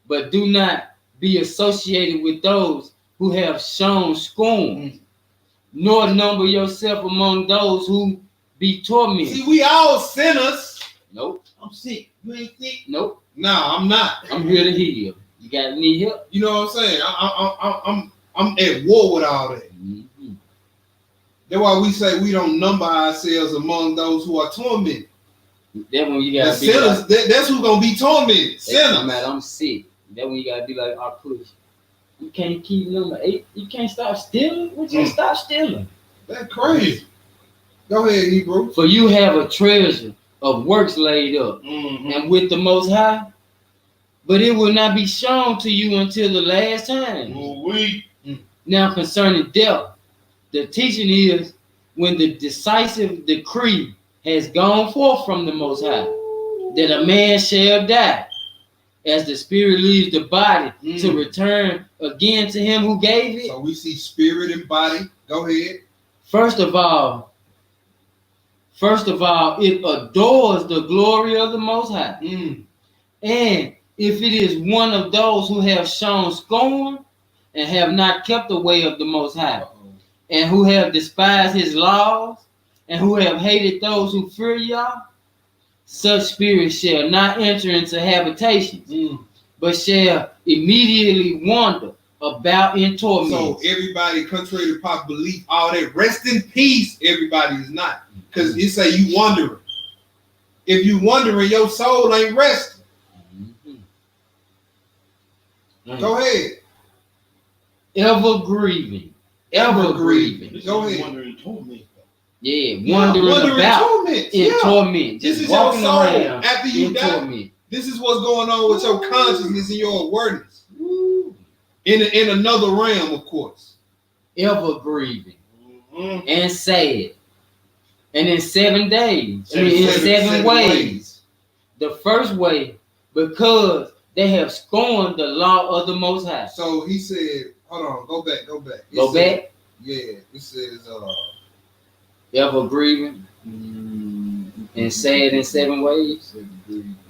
but do not be associated with those who have shown scorn, nor number yourself among those who be tormented. See, we all sinners. Nope. I'm sick. You ain't sick? Nope. No, I'm not. I'm here to heal. You got need help? You know what I'm saying? I'm at war with all that. That's why we say we don't number ourselves among those who are tormented. That when you gotta the be sinners, like, that's who's gonna be tormented. Sinners. I'm sick. That when you gotta be like, I push. You can't keep number 8. You can't stop stealing. Would you stop stealing? That's crazy. Go ahead, Hebrew. For you have a treasure of works laid up, and with the Most High, but it will not be shown to you until the last time. Now concerning death, the teaching is when the decisive decree has gone forth from the Most High, that a man shall die, as the spirit leaves the body to return again to him who gave it. So we see spirit and body. Go ahead. First of all, it adores the glory of the Most High. And if it is one of those who have shown scorn and have not kept the way of the Most High, and who have despised his laws, and who have hated those who fear Yah, such spirits shall not enter into habitations, but shall immediately wander about in torment. So everybody, contrary to popular belief, all that rest in peace, everybody is not. Because it say you wandering. If you wandering, your soul ain't resting. Go ahead. Ever grieving ever grieving. Go ahead. Wondering torment. Yeah, wondering about torment. in torment. This Just is your walking soul around after you in die. torment. This is what's going on with your consciousness and your awareness. In another realm, of course. Ever grieving and sad. And in 7 days, in seven ways. The first way, because they have scorned the law of the Most High. So he said, hold on, go back. Go back? Yeah, it says, ever grieving and sad in 7 ways.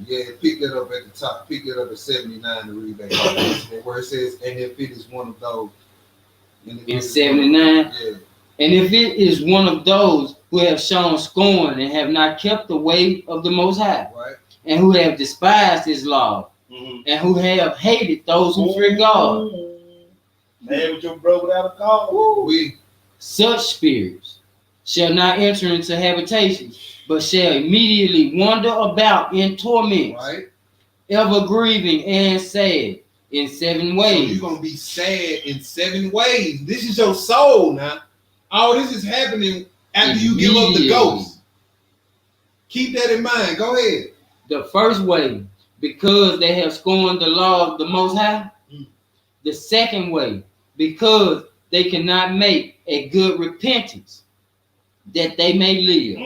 Yeah, pick that up at the top. Pick that up at 79 to read that. Where it says, and if it is one of those. In 79? Yeah. And if it is one of those who have shown scorn and have not kept the way of the Most High, right, and who have despised his law, and who have hated those who fear God. Man, with your brother without a cause. Such spirits shall not enter into habitation, but shall immediately wander about in torment, right, ever grieving and sad in 7 ways. So you're going to be sad in 7 ways. This is your soul now. All this is happening after you give up the ghost. Keep that in mind. Go ahead. The first way, because they have scorned the law of the Most High. The second way, because they cannot make a good repentance that they may live.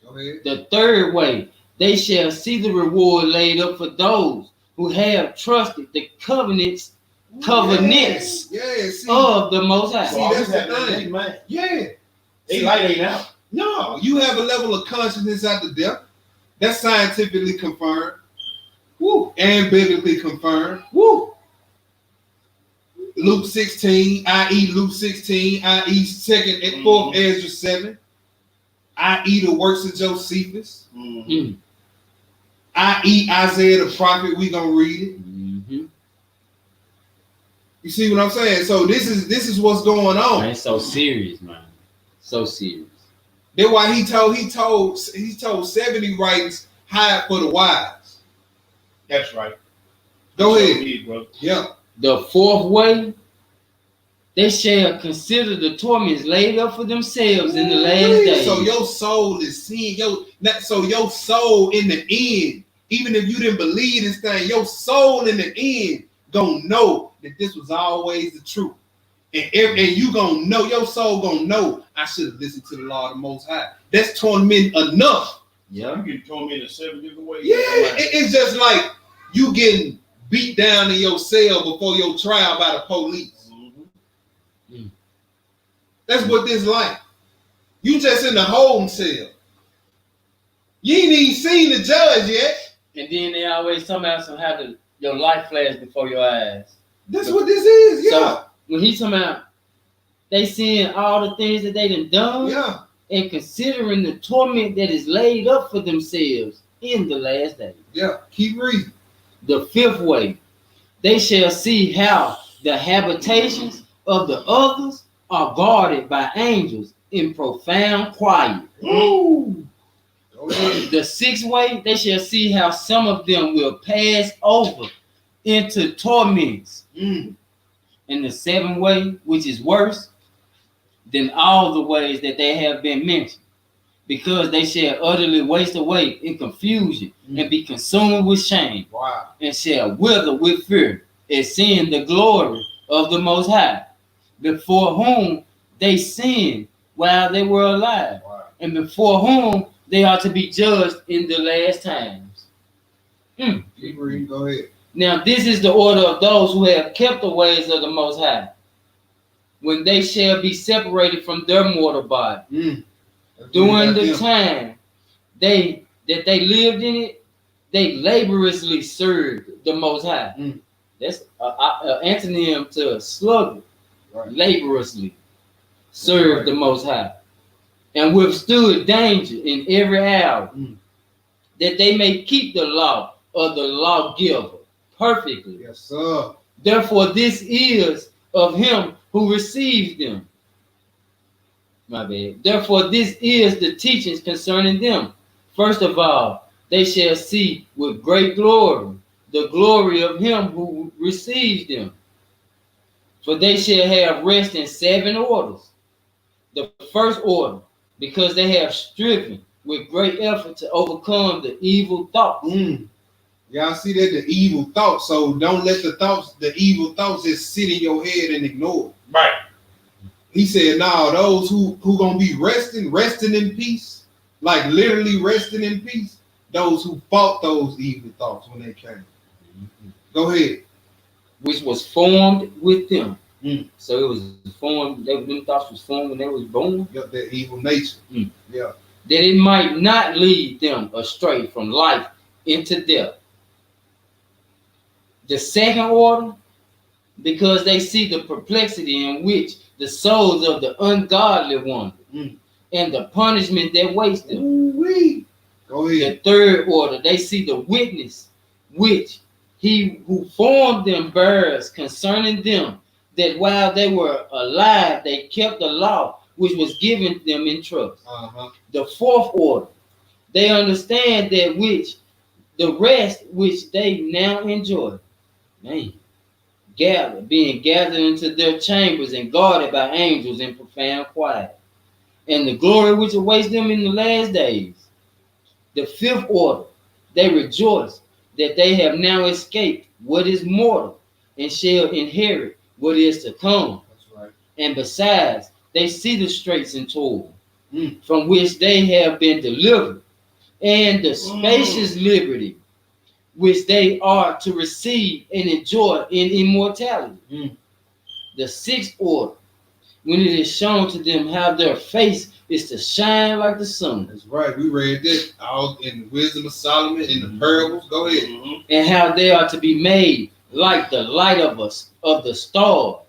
Go ahead. The third way, they shall see the reward laid up for those who have trusted the covenants Yes. of the Most High. See, that's the thing, man. Yeah. They light ain't out. No, you have a level of consciousness after death. That's scientifically confirmed. Woo. And biblically confirmed. Woo. Luke 16, i.e. Luke 16, i.e. 2nd and 4th Ezra 7, i.e. the works of Josephus, i.e. Isaiah the prophet. We gonna read it. You see what I'm saying? So this is what's going on. Man, it's so serious, man. So serious. That's why he told 70 writings hide for the wise. That's right. Go ahead. Bro. Yeah. The fourth way, they shall consider the torments laid up for themselves in the last days. So your soul is seeing so your soul in the end, even if you didn't believe this thing, your soul in the end gonna know that this was always the truth. And you gonna know, your soul gonna know, I should have listened to the law of the Most High. That's torment enough. Yeah, you get tormented 7 different ways. Yeah, it's just like you getting beat down in your cell before your trial by the police. That's what this like. You just in the holding cell. You ain't even seen the judge yet. And then they always talk about how your life flashes before your eyes. That's what this is, yeah. So when he's talking about they seeing all the things that they done, yeah, and considering the torment that is laid up for themselves in the last days. Yeah, keep reading. The fifth way, they shall see how the habitations of the others are guarded by angels in profound quiet. Ooh. The sixth way, they shall see how some of them will pass over into torments. And the seventh way, which is worse than all the ways that they have been mentioned, because they shall utterly waste away in confusion and be consumed with shame. Wow. And shall wither with fear at seeing the glory of the Most High, before whom they sinned while they were alive. Wow. And before whom they are to be judged in the last times. Keep reading, go ahead. Now this is the order of those who have kept the ways of the Most High, when they shall be separated from their mortal body. During the time that they lived in it, they laboriously served the Most High. That's an antonym to sluggard. Right. Laboriously served the Most High, and withstood danger in every hour, that they may keep the law of the lawgiver perfectly. Yes, sir. Therefore, this is of him who receives them. My bad. Therefore, this is the teachings concerning them. First of all, they shall see with great glory the glory of him who receives them. For they shall have rest in 7 orders. The first order, because they have striven with great effort to overcome the evil thoughts. Y'all see that, the evil thoughts. So don't let the evil thoughts just sit in your head and ignore it. Right. He said, "No, those who gonna be resting in peace, like literally resting in peace. Those who fought those evil thoughts when they came." Go ahead. Which was formed with them. So it was formed. Them thoughts was formed when they was born. Got that evil nature. Yeah. That it might not lead them astray from life into death. The second order, because they see the perplexity in which the souls of the ungodly wander, and the punishment that waits them. Ooh-wee. Go ahead. The third order, they see the witness which he who formed them bears concerning them, that while they were alive, they kept the law which was given them in trust. The fourth order, they understand that which the rest which they now enjoy. Being gathered into their chambers and guarded by angels in profound quiet, and the glory which awaits them in the last days. The fifth order, they rejoice that they have now escaped what is mortal and shall inherit what is to come. That's right. And besides, they see the straits and toil from which they have been delivered, and the spacious liberty which they are to receive and enjoy in immortality. The sixth order, when it is shown to them how their face is to shine like the sun. That's right. We read that all in the Wisdom of Solomon, in the parables. Go ahead. And how they are to be made like the light of the stars,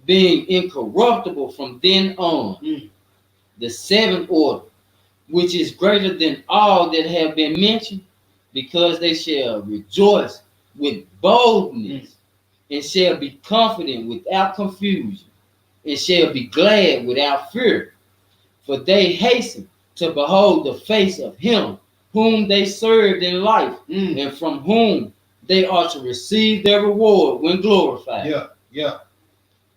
being incorruptible from then on. The seventh order, which is greater than all that have been mentioned, because they shall rejoice with boldness, and shall be confident without confusion, and shall be glad without fear. For they hasten to behold the face of him whom they served in life, and from whom they are to receive their reward when glorified. Yeah.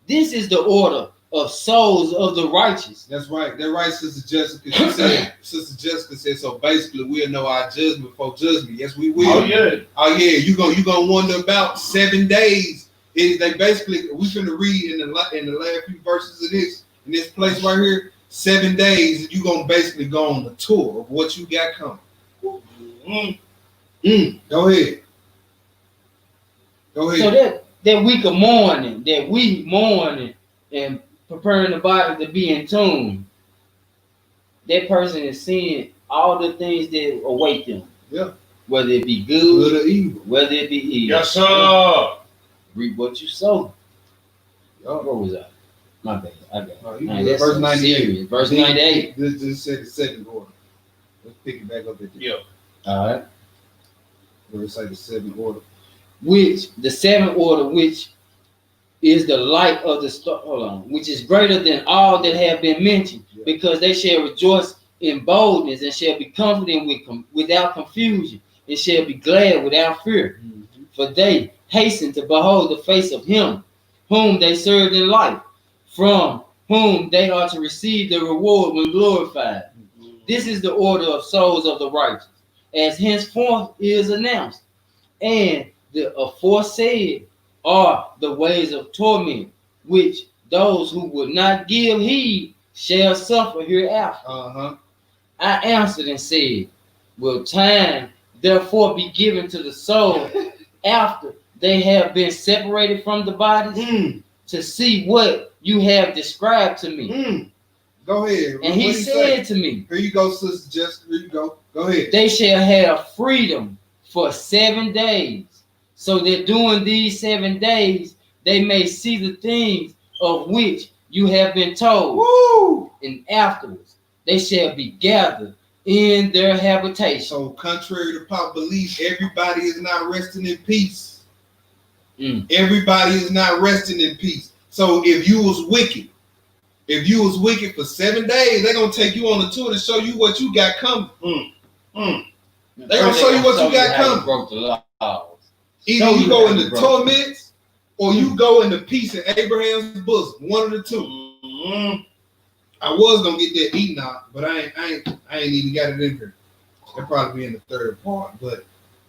This is the order of souls of the righteous. That's right. That's right, Sister Jessica. She said, Sister Jessica said, so basically we'll know our judgment before judgment. Yes, we will. Oh yeah. You gonna wonder about 7 days. They basically, we finna read in the last few verses of this, in this place right here, 7 days, you gonna basically go on the tour of what you got coming. Go ahead. So that week of mourning, that we mourning and preparing the body to be in tune, that person is seeing all the things that await them. Yeah. Whether it be good or evil. Whether it be evil. Yes, sir. Reap what you sow. Where was I? My bad. I got it. That's verse 98. Verse 98. This said the second order. Let's pick it back up at the All right. Let's say the seventh order. Which the seventh order, which is the light of the star, which is greater than all that have been mentioned, because they shall rejoice in boldness, and shall be confident without confusion, and shall be glad without fear. For they hasten to behold the face of him whom they served in life, from whom they are to receive the reward when glorified. This is the order of souls of the righteous, as henceforth is announced. And the aforesaid are the ways of torment, which those who would not give heed shall suffer hereafter. I answered and said, will time therefore be given to the soul after they have been separated from the bodies to see what you have described to me? Go ahead. And he said to me, here you go, Sister Jessica. Here you go. Go ahead. They shall have freedom for 7 days, so that during these 7 days they may see the things of which you have been told. Woo! And afterwards they shall be gathered in their habitation. So contrary to pop belief, everybody is not resting in peace. Everybody is not resting in peace. So if you was wicked for 7 days, they're gonna take you on a tour to show you what you got coming. They're gonna show you what you got coming. Broke the laws. Either you go into torments, or you go into peace in Abraham's bosom. One of the two. Mm-hmm. I was gonna get that Enoch, but I ain't even got it in here. It'll probably be in the third part. But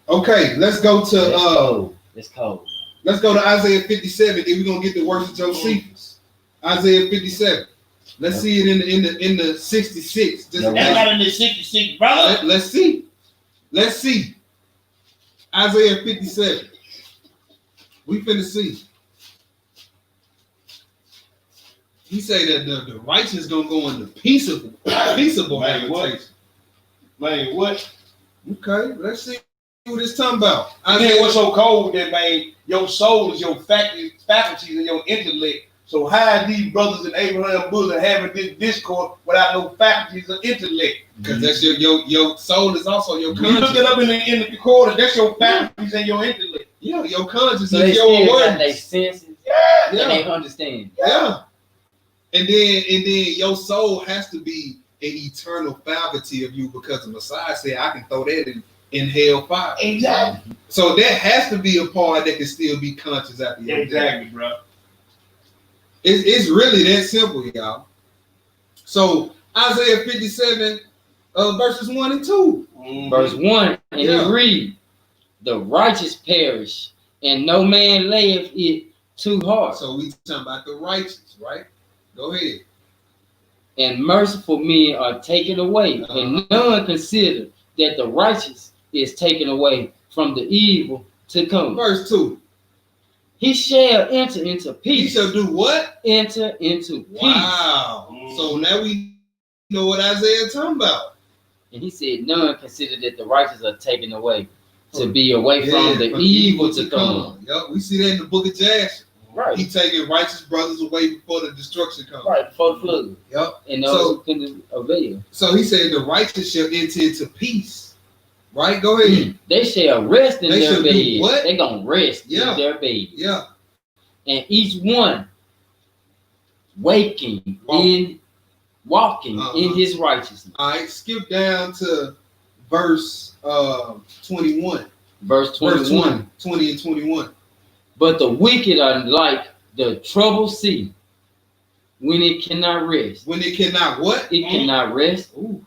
okay, let's go to it's cold. Let's go to Isaiah 57. Then we're gonna get the works of Josephus. Isaiah 57. Let's see it in the 66. That's not in the 66, brother. Let's see. Isaiah 57. We finna see. He say that the righteous gonna go into peaceable habitation. Man, what? Okay, let's see what it's talking about. Isaiah, what's so cold that, man, your soul is your faculties and your intellect. So how are these brothers in Abraham's bosom having this discourse without no faculties or intellect? Because that's your soul is also your conscience. You look it up in the recording, that's your faculties and your intellect. Yeah, your conscience so is your awareness. They senses. Yeah. They understand. Yeah. And then your soul has to be an eternal faculty of you because the Messiah said, I can throw that in hell fire. Exactly. So that has to be a part that can still be conscious after your Exactly, death. bro. It's really that simple, y'all. So Isaiah 57, verses 1 and 2. Verse 1, and it reads, the righteous perish, and no man layeth it too hard. So we talking about the righteous, right? Go ahead. And merciful men are taken away, and none consider that the righteous is taken away from the evil to come. Verse 2. He shall enter into peace. He shall do what? Enter into peace. Wow. So now we know what Isaiah is talking about. And he said, none consider that the righteous are taken away to be away from the evil to come. Yep, we see that in the book of Jasher. Right. He taking righteous brothers away before the destruction comes. Right, before the flood. Yep. And those who couldn't avail. So he said the righteous shall enter into peace. Right? Go ahead. They shall rest in their bed. What? They're going to rest in their bed. Yeah. And each one walking in his righteousness. All right, skip down to verse 21. Verse 21. 20 and 21. But the wicked are like the troubled sea when it cannot rest. When it cannot what? It cannot rest. Ooh.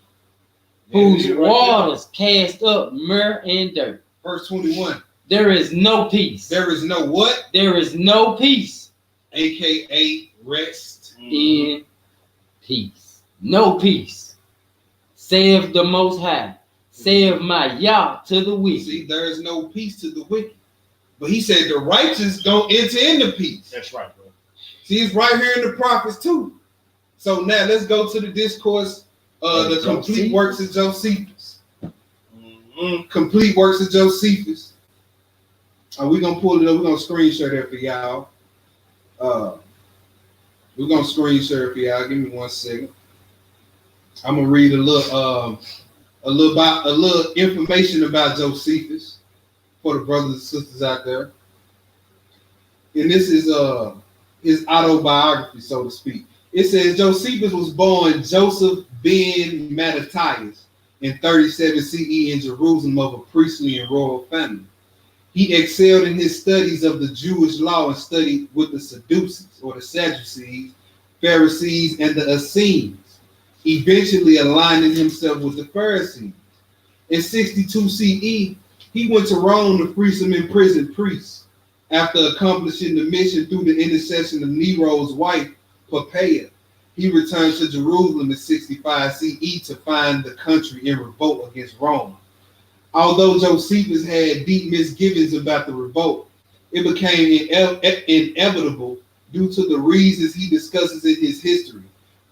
Whose waters cast up myrrh and dirt. Verse 21. There is no peace. There is no what? There is no peace. AKA rest. In peace. No peace. Saith the Most High. Saith my Yah to the wicked. See, there is no peace to the wicked. But he said the righteous don't enter into peace. That's right, bro. See, it's right here in the prophets too. So now let's go to the discourse, the complete works of Josephus. Complete works of Josephus. We're gonna pull it up. We're gonna screenshot it for y'all. We're gonna screenshot it for y'all. Give me 1 second. I'm gonna read a little information about Josephus for the brothers and sisters out there. And this is his autobiography, so to speak. It says Josephus was born Joseph ben Mattathias in 37 CE in Jerusalem of a priestly and royal family. He excelled in his studies of the Jewish law and studied with the Sadducees or the Sadducees, Pharisees, and the Essenes, eventually aligning himself with the Pharisees. In 62 CE, he went to Rome to free some imprisoned priests. After accomplishing the mission through the intercession of Nero's wife, Poppaea, he returned to Jerusalem in 65 CE to find the country in revolt against Rome. Although Josephus had deep misgivings about the revolt, it became inevitable due to the reasons he discusses in his history,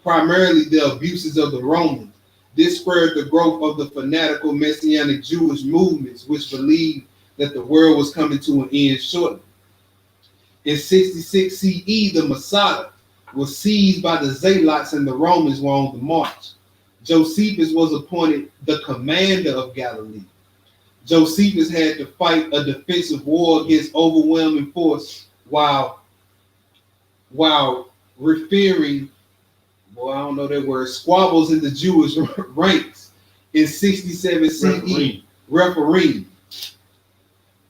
primarily the abuses of the Romans. This spurred the growth of the fanatical Messianic Jewish movements, which believed that the world was coming to an end shortly. In 66 CE, the Masada was seized by the Zealots and the Romans were on the march. Josephus was appointed the commander of Galilee. Josephus had to fight a defensive war against overwhelming force while referring, I don't know that word, squabbles in the Jewish ranks. In 67 CE, refereeing.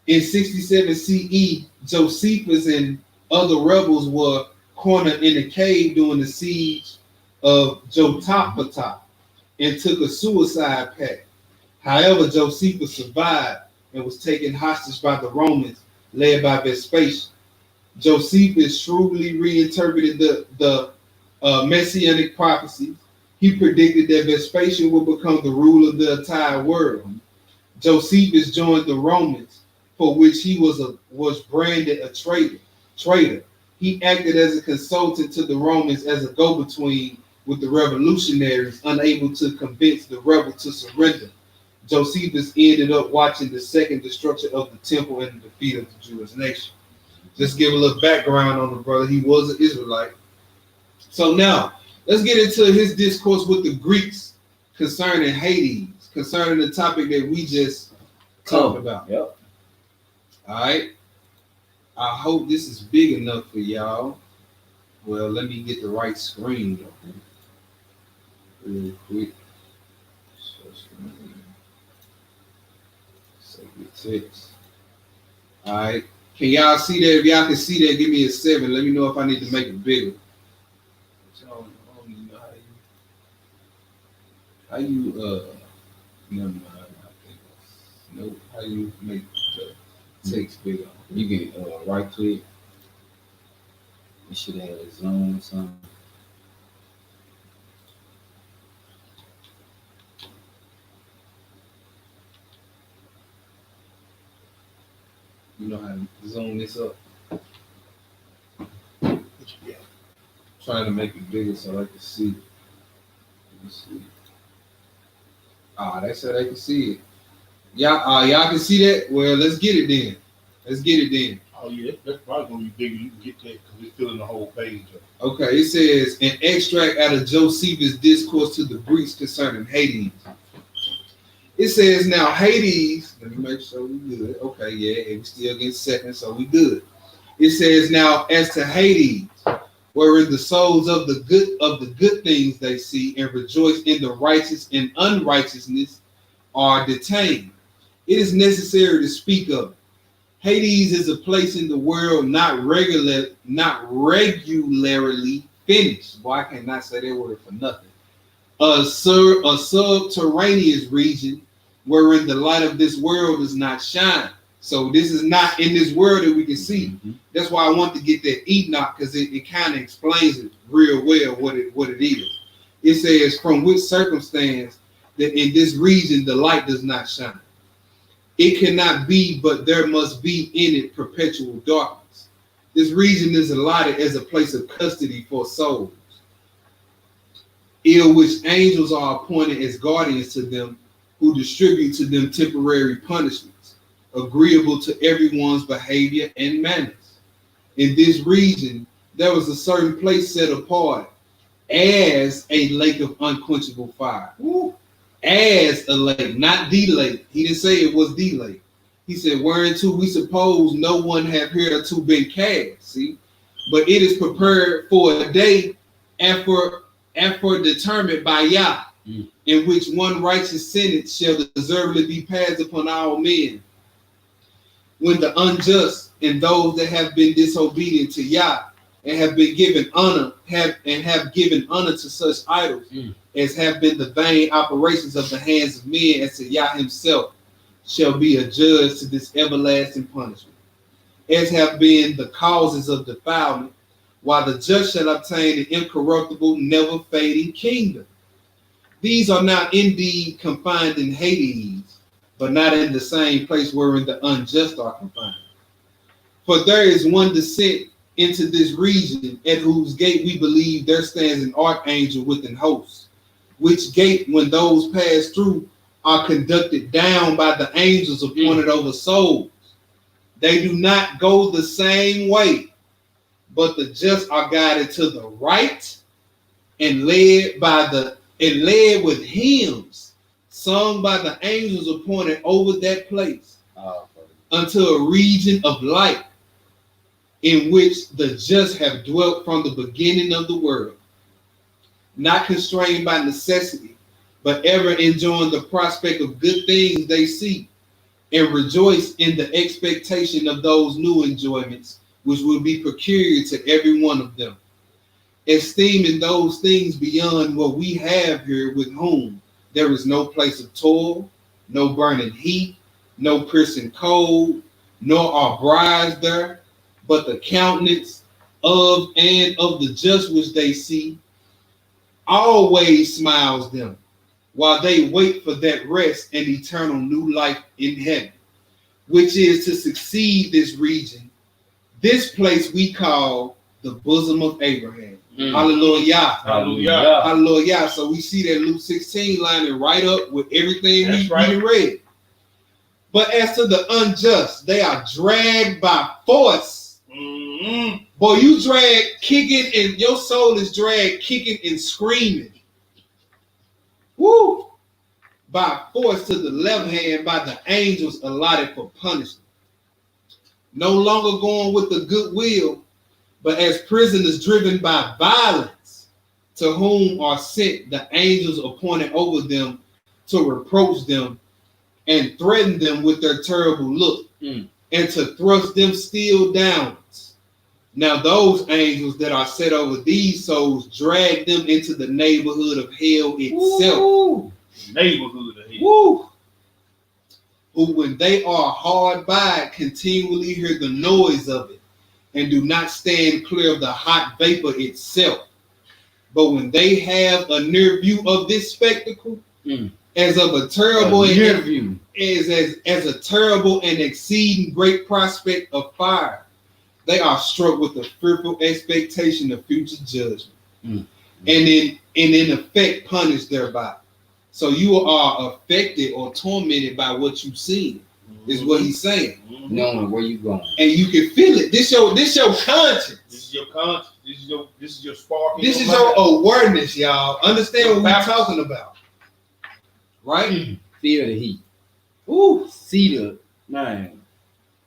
In 67 CE, Josephus and other rebels were cornered in a cave during the siege of Jotapata and took a suicide pact. However, Josephus survived and was taken hostage by the Romans, led by Vespasian. Josephus shrewdly reinterpreted the messianic prophecies. He predicted that Vespasian would become the ruler of the entire world. Josephus joined the Romans, for which he was branded a traitor. He acted as a consultant to the Romans as a go-between with the revolutionaries, unable to convince the rebels to surrender. Josephus ended up watching the second destruction of the temple and the defeat of the Jewish nation. Just give a little background on the brother. He was an Israelite. So now, let's get into his discourse with the Greeks concerning Hades, concerning the topic that we just talked about. Yep. All right. I hope this is big enough for y'all. Well, let me get the right screen though. Real quick. Save text. All right. Can y'all see that? If y'all can see that, give me a 7. Let me know if I need to make it bigger. I don't even know how you never mind. Nope. How you make the text bigger? You can right click. You should have a zone or something. You know how to zoom this up? Yeah. Trying to make it bigger so I can see. Let me see. They said they can see it. Y'all can see that? Well, let's get it then. Oh yeah, that's probably gonna be bigger. You can get that because it's filling the whole page up. Okay, it says an extract out of Josephus' discourse to the Greeks concerning Hades. It says now Hades. Let me make sure we good. Okay, yeah, and we still get second, so we good. It says now as to Hades, wherein the souls of the good things they see and rejoice in the righteous and unrighteousness are detained. It is necessary to speak of it. Hades is a place in the world not regularly finished. Boy, I cannot say that word for nothing. A subterraneous region wherein the light of this world does not shine. So this is not in this world that we can see. Mm-hmm. That's why I want to get that Enoch, because it kind of explains it real well what it is. It says, from which circumstance that in this region the light does not shine. It cannot be, but there must be in it perpetual darkness. This region is allotted as a place of custody for souls, in which angels are appointed as guardians to them, who distribute to them temporary punishments, agreeable to everyone's behavior and manners. In this region, there was a certain place set apart as a lake of unquenchable fire. Woo. As a lake, not the lake. He didn't say it was the lake. He said, whereunto we suppose no one have hitherto been cast. See, but it is prepared for a day and for determined by Yah, in which one righteous sentence shall deservedly be passed upon all men. When the unjust and those that have been disobedient to Yah and have been given honor, have given honor to such idols as have been the vain operations of the hands of men, as to Yah himself shall be a judge to this everlasting punishment, as have been the causes of defilement, while the just shall obtain an incorruptible, never fading kingdom. These are not indeed confined in Hades, but not in the same place wherein the unjust are confined. For there is one descent into this region, at whose gate we believe there stands an archangel with an host, which gate, when those pass through, are conducted down by the angels appointed over souls. They do not go the same way, but the just are guided to the right and led with hymns sung by the angels appointed over that place unto a region of light, in which the just have dwelt from the beginning of the world, not constrained by necessity, but ever enjoying the prospect of good things they see, and rejoice in the expectation of those new enjoyments which will be peculiar to every one of them, esteeming those things beyond what we have here, with whom there is no place of toil, no burning heat, no piercing cold, nor are brides there, but the countenance of the just which they see always smiles them, while they wait for that rest and eternal new life in heaven, which is to succeed this region. This place we call the bosom of Abraham. Hallelujah. Hallelujah. Hallelujah. So we see that Luke 16 lining right up with everything we read. But as to the unjust, they are dragged by force. Mm-hmm. Boy, you drag kicking, and your soul is dragged kicking and screaming. Woo! By force to the left hand by the angels allotted for punishment. No longer going with the goodwill, but as prisoners driven by violence, to whom are sent the angels appointed over them to reproach them and threaten them with their terrible look, and to thrust them still downwards. Now those angels that are set over these souls drag them into the neighborhood of hell itself. Woo. Neighborhood of hell. Woo. Who, when they are hard by, continually hear the noise of it, and do not stand clear of the hot vapor itself. But when they have a near view of this spectacle, as of a terrible as a terrible and exceeding great prospect of fire, they are struck with a fearful expectation of future judgment, and in effect punished thereby. So you are affected or tormented by what you see, is what he's saying. Knowing where you going, and you can feel it. This your conscience. This is your conscience. This is your spark. This is your awareness, y'all. Understand what we're talking about, right? Feel the heat. Ooh, See the man.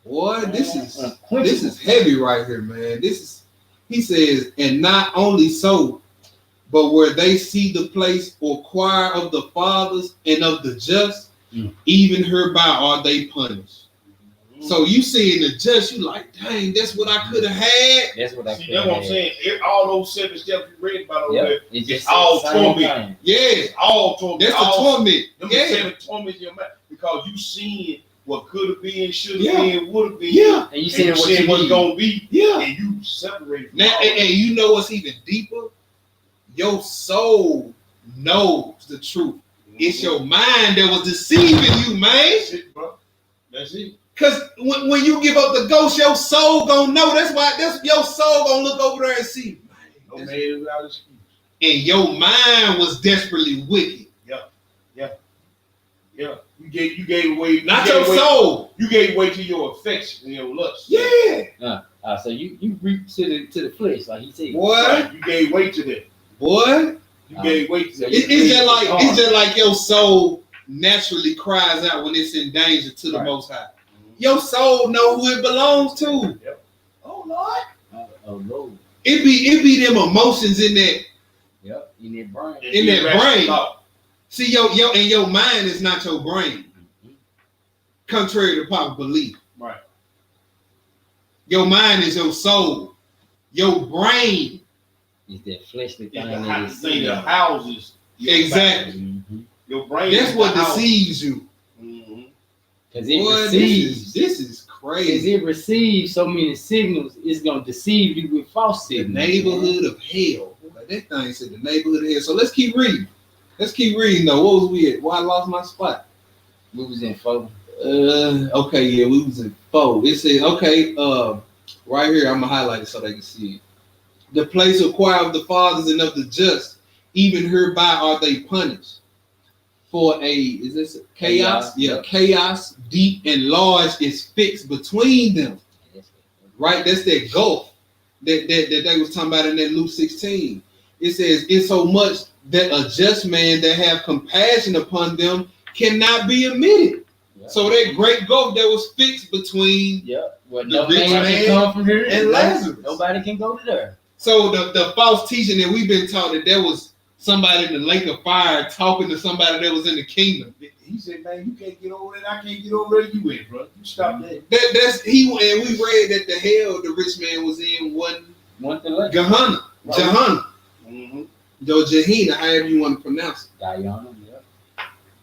Boy, this is heavy right here, man. He says, and not only so, but where they see the place or choir of the fathers and of the just, even hereby are they punished. So you see in the just, you like, dang, that's what I could have had. That's what I could have That's what I'm saying. All those 7 steps you read about over there, it's all torment. Yeah, it's all torment. That's the torment. Them Yeah. 7 torments in your mind because you seen what could have been, should have been, would have been. Yeah. And you seen what's gonna be. Yeah. And you separate. Now, and you know what's even deeper? Your soul knows the truth. It's your mind that was deceiving you, man. That's it, bro. That's it. Because when you give up the ghost, your soul gonna know. That's your soul gonna look over there and see. No man without excuse. And your mind was desperately wicked. Yeah. You gave away. Not your soul. You gave way to your affection and your lust. Yeah. So you reap to the flesh, like he said. Boy. Right. You gave way to that. Boy. You gave way to that. It's just like your soul naturally cries out when it's in danger to the Most High. Your soul know who it belongs to. Yep. Oh Lord. Oh Lord. It be them emotions in that. Yep. In that brain. In that brain. See, your mind is not your brain. Contrary to popular belief. Right. Your mind is your soul. Your brain is that fleshly thing. The houses. Exactly. Your brain. That's what deceives you. Because it receives. This is crazy. Because it receives so many signals, it's gonna deceive you with false signals. The neighborhood of hell. That thing said the neighborhood of hell. So let's keep reading. Though. What was we at? Why I lost my spot? We was in 4. Okay, yeah, we was in 4. It says, okay, right here, I'm gonna highlight it so they can see it. The place of choir of the fathers and of the just, even hereby are they punished. For is this chaos? Yeah, chaos, deep and large is fixed between them. Right? That's that gulf that they was talking about in that Luke 16. It says, it's so much that a just man that have compassion upon them cannot be admitted. Yep. So that great gulf that was fixed between well, no man can come from here and Lazarus. Nobody can go to there. So the false teaching that we've been taught that there was somebody in the lake of fire talking to somebody that was in the kingdom. He said, man, you can't get over there. I can't get over there. You went, bro. You stop that. That's he. And we read that the hell the rich man was in one Gehenna. Right. Gehenna. Mm-hmm. Yo, Gehenna, however you want to pronounce it. Guyana, yeah.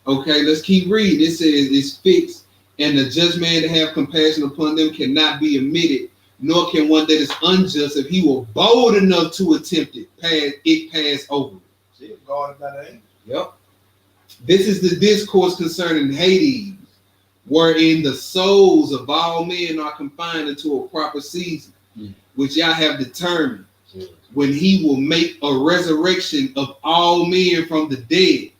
Okay, let's keep reading. It says it's fixed, and the just man to have compassion upon them cannot be omitted, nor can one that is unjust, if he were bold enough to attempt it, pass over. See, God about that. Yep. This is the discourse concerning Hades, wherein the souls of all men are confined into a proper season, which y'all have determined, when he will make a resurrection of all men from the dead,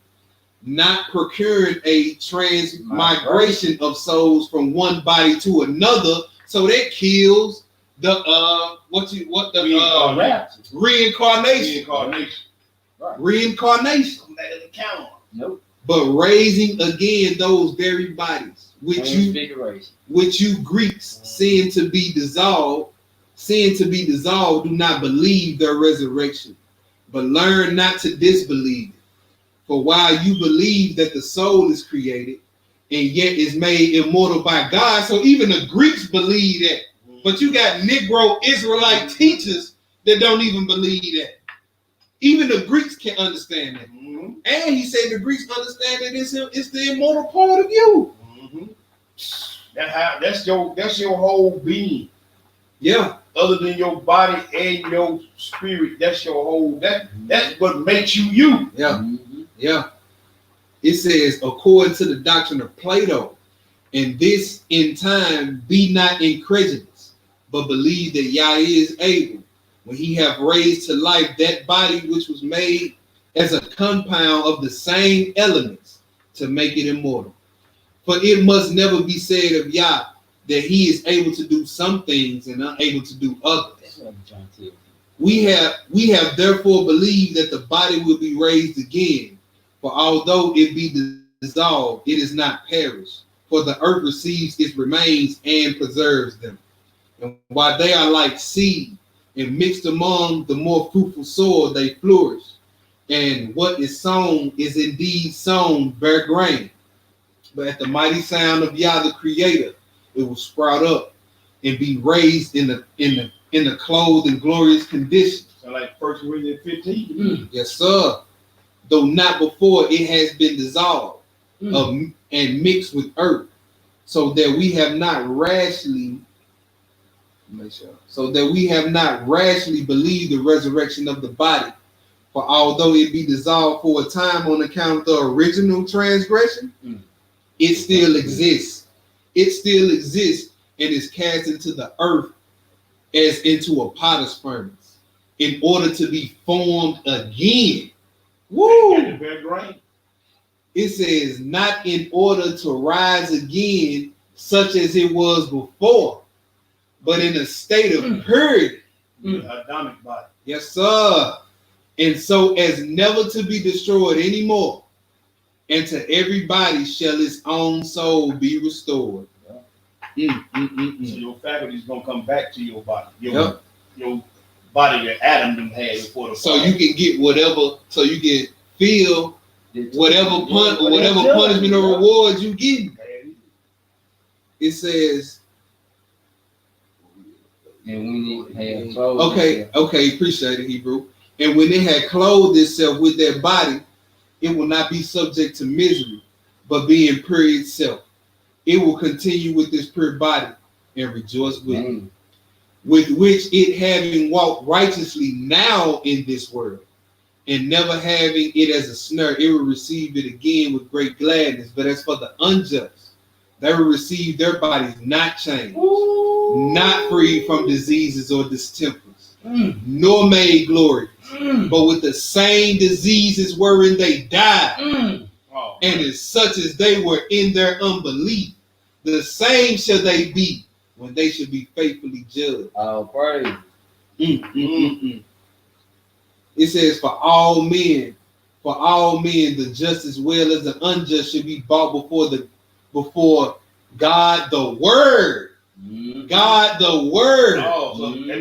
not procuring a transmigration of souls from one body to another. So that kills the reincarnation. Right. Reincarnation. Come back to the count. Nope. But raising again those very bodies, which you Greeks seeing to be dissolved, do not believe their resurrection, but learn not to disbelieve it. For while you believe that the soul is created and yet is made immortal by God, so even the Greeks believe that. But you got Negro Israelite teachers that don't even believe that. Even the Greeks can understand that. Mm-hmm. And he said the Greeks understand that it's the immortal part of you. Mm-hmm. That's your whole being. Yeah. Other than your body and your spirit, that's your whole. That's what makes you you. Yeah. Mm-hmm. Yeah. It says, according to the doctrine of Plato, and this in time be not incredulous, but believe that Yah is able, when he have raised to life that body which was made as a compound of the same elements, to make it immortal. For it must never be said of Yah that he is able to do some things and unable to do others. We have therefore believed that the body will be raised again, for although it be dissolved, it is not perished, for the earth receives its remains and preserves them. And while they are like seed and mixed among the more fruitful soil, they flourish. And what is sown is indeed sown, bear grain. But at the mighty sound of Yah the Creator, it will sprout up and be raised in the clothed and glorious condition. So like 1 Corinthians 15. Yes, sir. Though not before it has been dissolved and mixed with earth, so that we have not rashly believed the resurrection of the body. For although it be dissolved for a time on account of the original transgression, it still exists. It still exists and is cast into the earth as into a potter's furnace, in order to be formed again. Woo! It says, not in order to rise again, such as it was before, but in a state of purity. Adamic body. Yes, sir. And so as never to be destroyed anymore, and to everybody shall his own soul be restored. So your faculty is gonna come back to your body. Your body that Adam done had before the so you can get whatever, so you can feel whatever punishment or reward you get. It says, and when it had clothed okay, appreciate it, Hebrew. And when it had clothed itself with that body, it will not be subject to misery, but be in pure itself. It will continue with this pure body and rejoice with it, with which it having walked righteously now in this world, and never having it as a snare, it will receive it again with great gladness. But as for the unjust, they will receive their bodies not changed, not free from diseases or distempers, nor made glorious, but with the same diseases wherein they died, and as such as they were in their unbelief, the same shall they be when they shall be faithfully judged. Oh, praise. It says, for all men, the just as well as the unjust should be brought before God the Word. God the Word.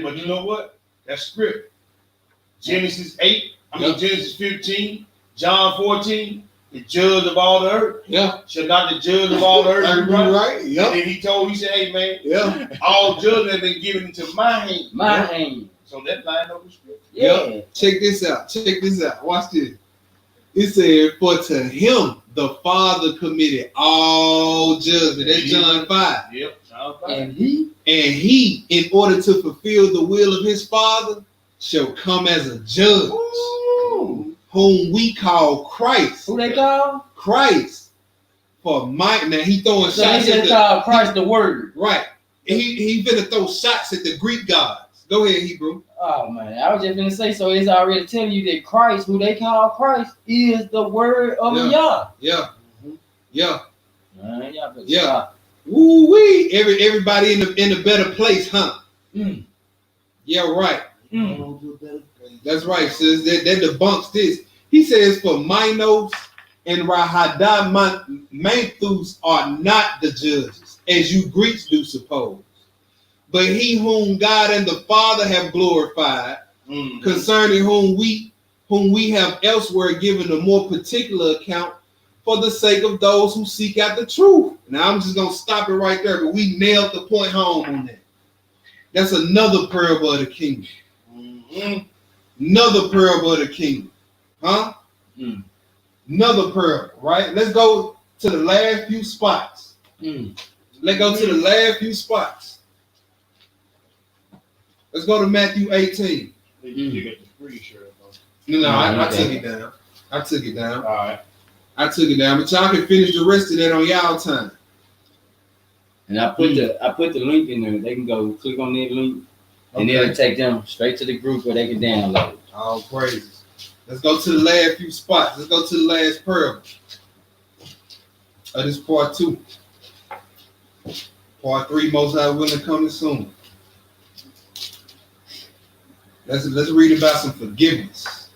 But you know what? That's script. Genesis 8, I mean, Genesis 15, John 14, the judge of all the earth. Yeah. Shall not the judge of all the earth be right? Right. And Yep. then he said, hey, man, Yeah. all judgment have been given into my hand. My hand. So that line up with scripture. Yeah. Check this out. Check this out. Watch this. It said, for to him the Father committed all judgment. That's John 5. Yep. John 5. And he. And he, in order to fulfill the will of his Father, shall come as a judge, Ooh. whom we call Christ. Who they call? Christ. For my now he throwing So shots he at just the called Christ the Word. right. He finna throw shots at the Greek gods. Go ahead, Hebrew. Oh man, I was just gonna say. So it's already telling you that Christ, who they call Christ, is the Word of Yah. Yeah. Yeah. Man, y'all better Yeah. stop. Woo wee. Everybody in a better place, huh? Mm. Yeah, right. Mm. That's right, sis. That debunks this. He says, for Minos and Rhadamanthus are not the judges, as you Greeks do suppose. But he whom God and the Father have glorified, concerning whom we have elsewhere given a more particular account for the sake of those who seek out the truth. Now I'm just gonna stop it right there, but we nailed the point home on that. That's another parable of the kingdom. Another parable of the kingdom. Huh? Mm. Another parable, right? Let's go to the last few spots. Mm. Let's go to the last few spots. Let's go to Matthew 18. You get the free shirt. No, I Okay. took it down. I took it down. All right. I took it down, but y'all can finish the rest of that on y'all time. And I put the link in there. They can go click on that link, and Okay. it'll take them straight to the group where they can download it. All praises. Let's go to the last few spots. Let's go to the last parable. This part 2. Part 3, Most High willing, coming soon. Let's read about some forgiveness.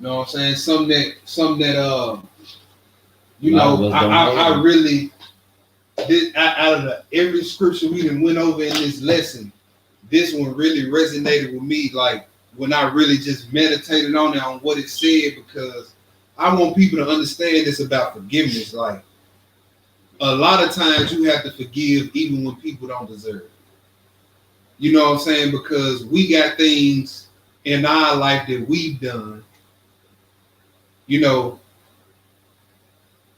You know what I'm saying? Some that you know, I really did out of every scripture we done went over in this lesson, this one really resonated with me, like when I really just meditated on it, on what it said, because I want people to understand this about forgiveness. Like, a lot of times you have to forgive even when people don't deserve it. You know what I'm saying? Because we got things in our life that we've done. You know,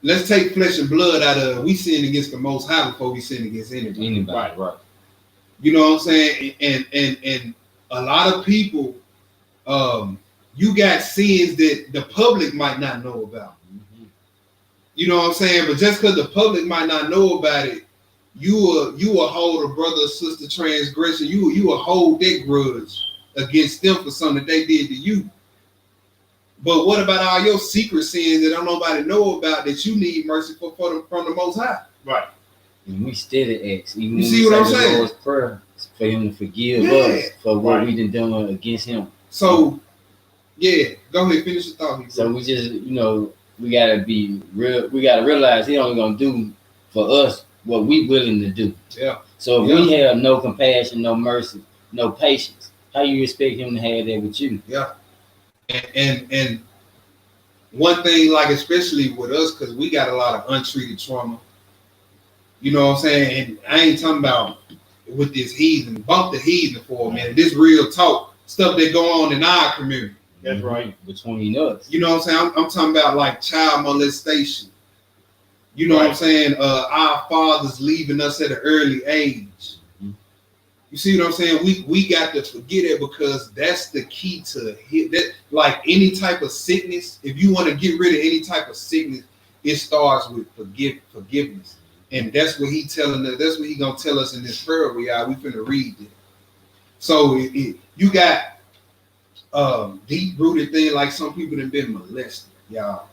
let's take flesh and blood out of, we sin against the Most High before we sin against anybody. Right. You know what I'm saying? And a lot of people, you got sins that the public might not know about. Mm-hmm. You know what I'm saying? But just because the public might not know about it, you will hold a brother or sister transgression. You will hold that grudge against them for something that they did to you. But what about all your secret sins that don't nobody know about that you need mercy from the Most High? Right. And we still ask, even You when see we what I'm say the saying? Lord's prayer, for him to forgive Yeah. us for what Right. we done against him. So, yeah, go ahead, finish your thought. So we just, we gotta be real. We gotta realize he only gonna do for us what we willing to do. Yeah. So if we have no compassion, no mercy, no patience, how you expect him to have that with you? Yeah. And one thing, like especially with us, because we got a lot of untreated trauma. You know what I'm saying? And I ain't talking about with this heathen. Bump the heathen for a minute. This real talk stuff that go on in our community. That's right. Between us. You know what I'm saying? I'm talking about like child molestation. You know what I'm saying? Our fathers leaving us at an early age. Mm-hmm. You see what I'm saying? We got to forget it, because that's the key to hit that. Like any type of sickness, if you want to get rid of any type of sickness, it starts with forgiveness. And that's what he telling us. That's what he gonna tell us in this prayer we finna read it. So you got deep rooted thing, like some people have been molested, y'all.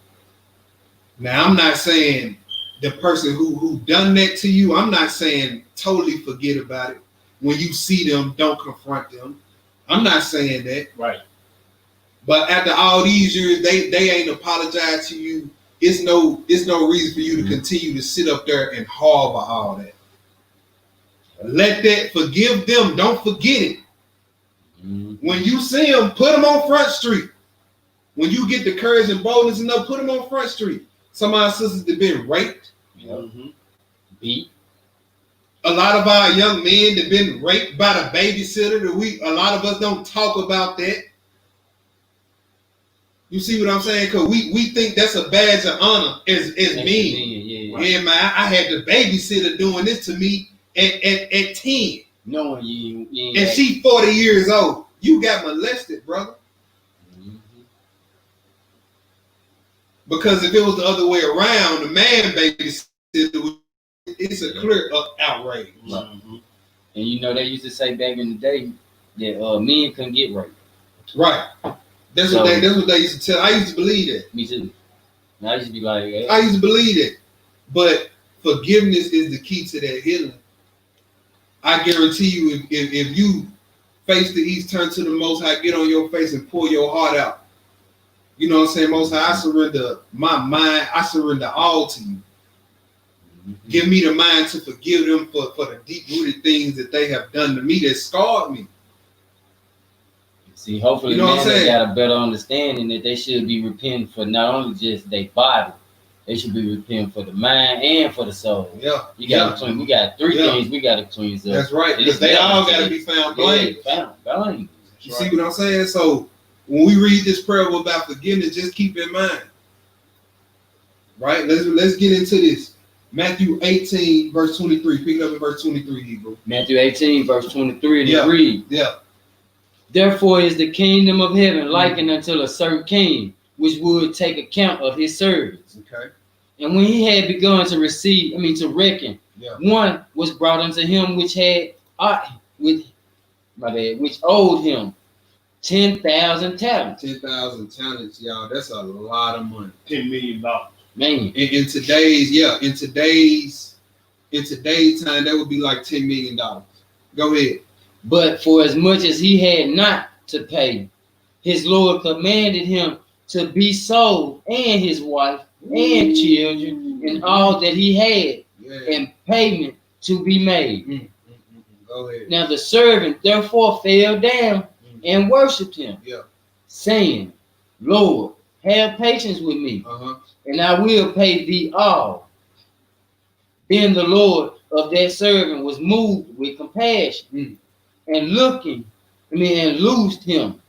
Now I'm not saying the person who done that to you, I'm not saying totally forget about it. When you see them, don't confront them. I'm not saying that. Right. But after all these years, they ain't apologized to you. It's no reason for you to continue to sit up there and harbor all that. Let that, forgive them. Don't forget it. Mm-hmm. When you see them, put them on Front Street. When you get the courage and boldness enough, put them on Front Street. Some of our sisters that been raped. Beat. A lot of our young men that been raped by the babysitter. A lot of us don't talk about that. You see what I'm saying? Because we think that's a badge of honor as men. Yeah, man, I had the babysitter doing this to me at 10. Knowing you and she 40 years old. You got molested, brother. Because if it was the other way around, the man babysitter, it's a clear outrage. And you know, they used to say back in the day that men couldn't get raped. Right. That's what they used to tell. I used to believe that. Me too. And I used to be like, hey. I used to believe it. But forgiveness is the key to that healing. I guarantee you, if you face the east, turn to the Most High, get on your face and pour your heart out. You know what I'm saying? Most High, I surrender my mind. I surrender all to you. Give me the mind to forgive them for the deep-rooted things that they have done to me that scarred me. See, hopefully, you know man, they got a better understanding that they should be repenting for not only just their body, they should be repenting for the mind and for the soul. Yeah. We got three things we got to cleanse up. That's right. Because they all got to be found blameless. You see what I'm saying? So when we read this parable about forgiveness, just keep in mind. Right? Let's get into this. Matthew 18, verse 23. Pick it up in verse 23, Hebrew. Matthew 18, verse 23, and it reads. Yeah. Therefore is the kingdom of heaven likened unto a certain king, which would take account of his servants. Okay. And when he had begun to reckon, one was brought unto him which owed him 10,000 talents. 10,000 talents, y'all. That's a lot of money. $10 million. Man. In today's time, that would be like $10 million. Go ahead. But for as much as he had not to pay, his Lord commanded him to be sold, and his wife and children, and all that he had, and payment to be made. Go ahead. Now the servant therefore fell down and worshipped him, saying, Lord, have patience with me, and I will pay thee all. Then the Lord of that servant was moved with compassion, and loosed him,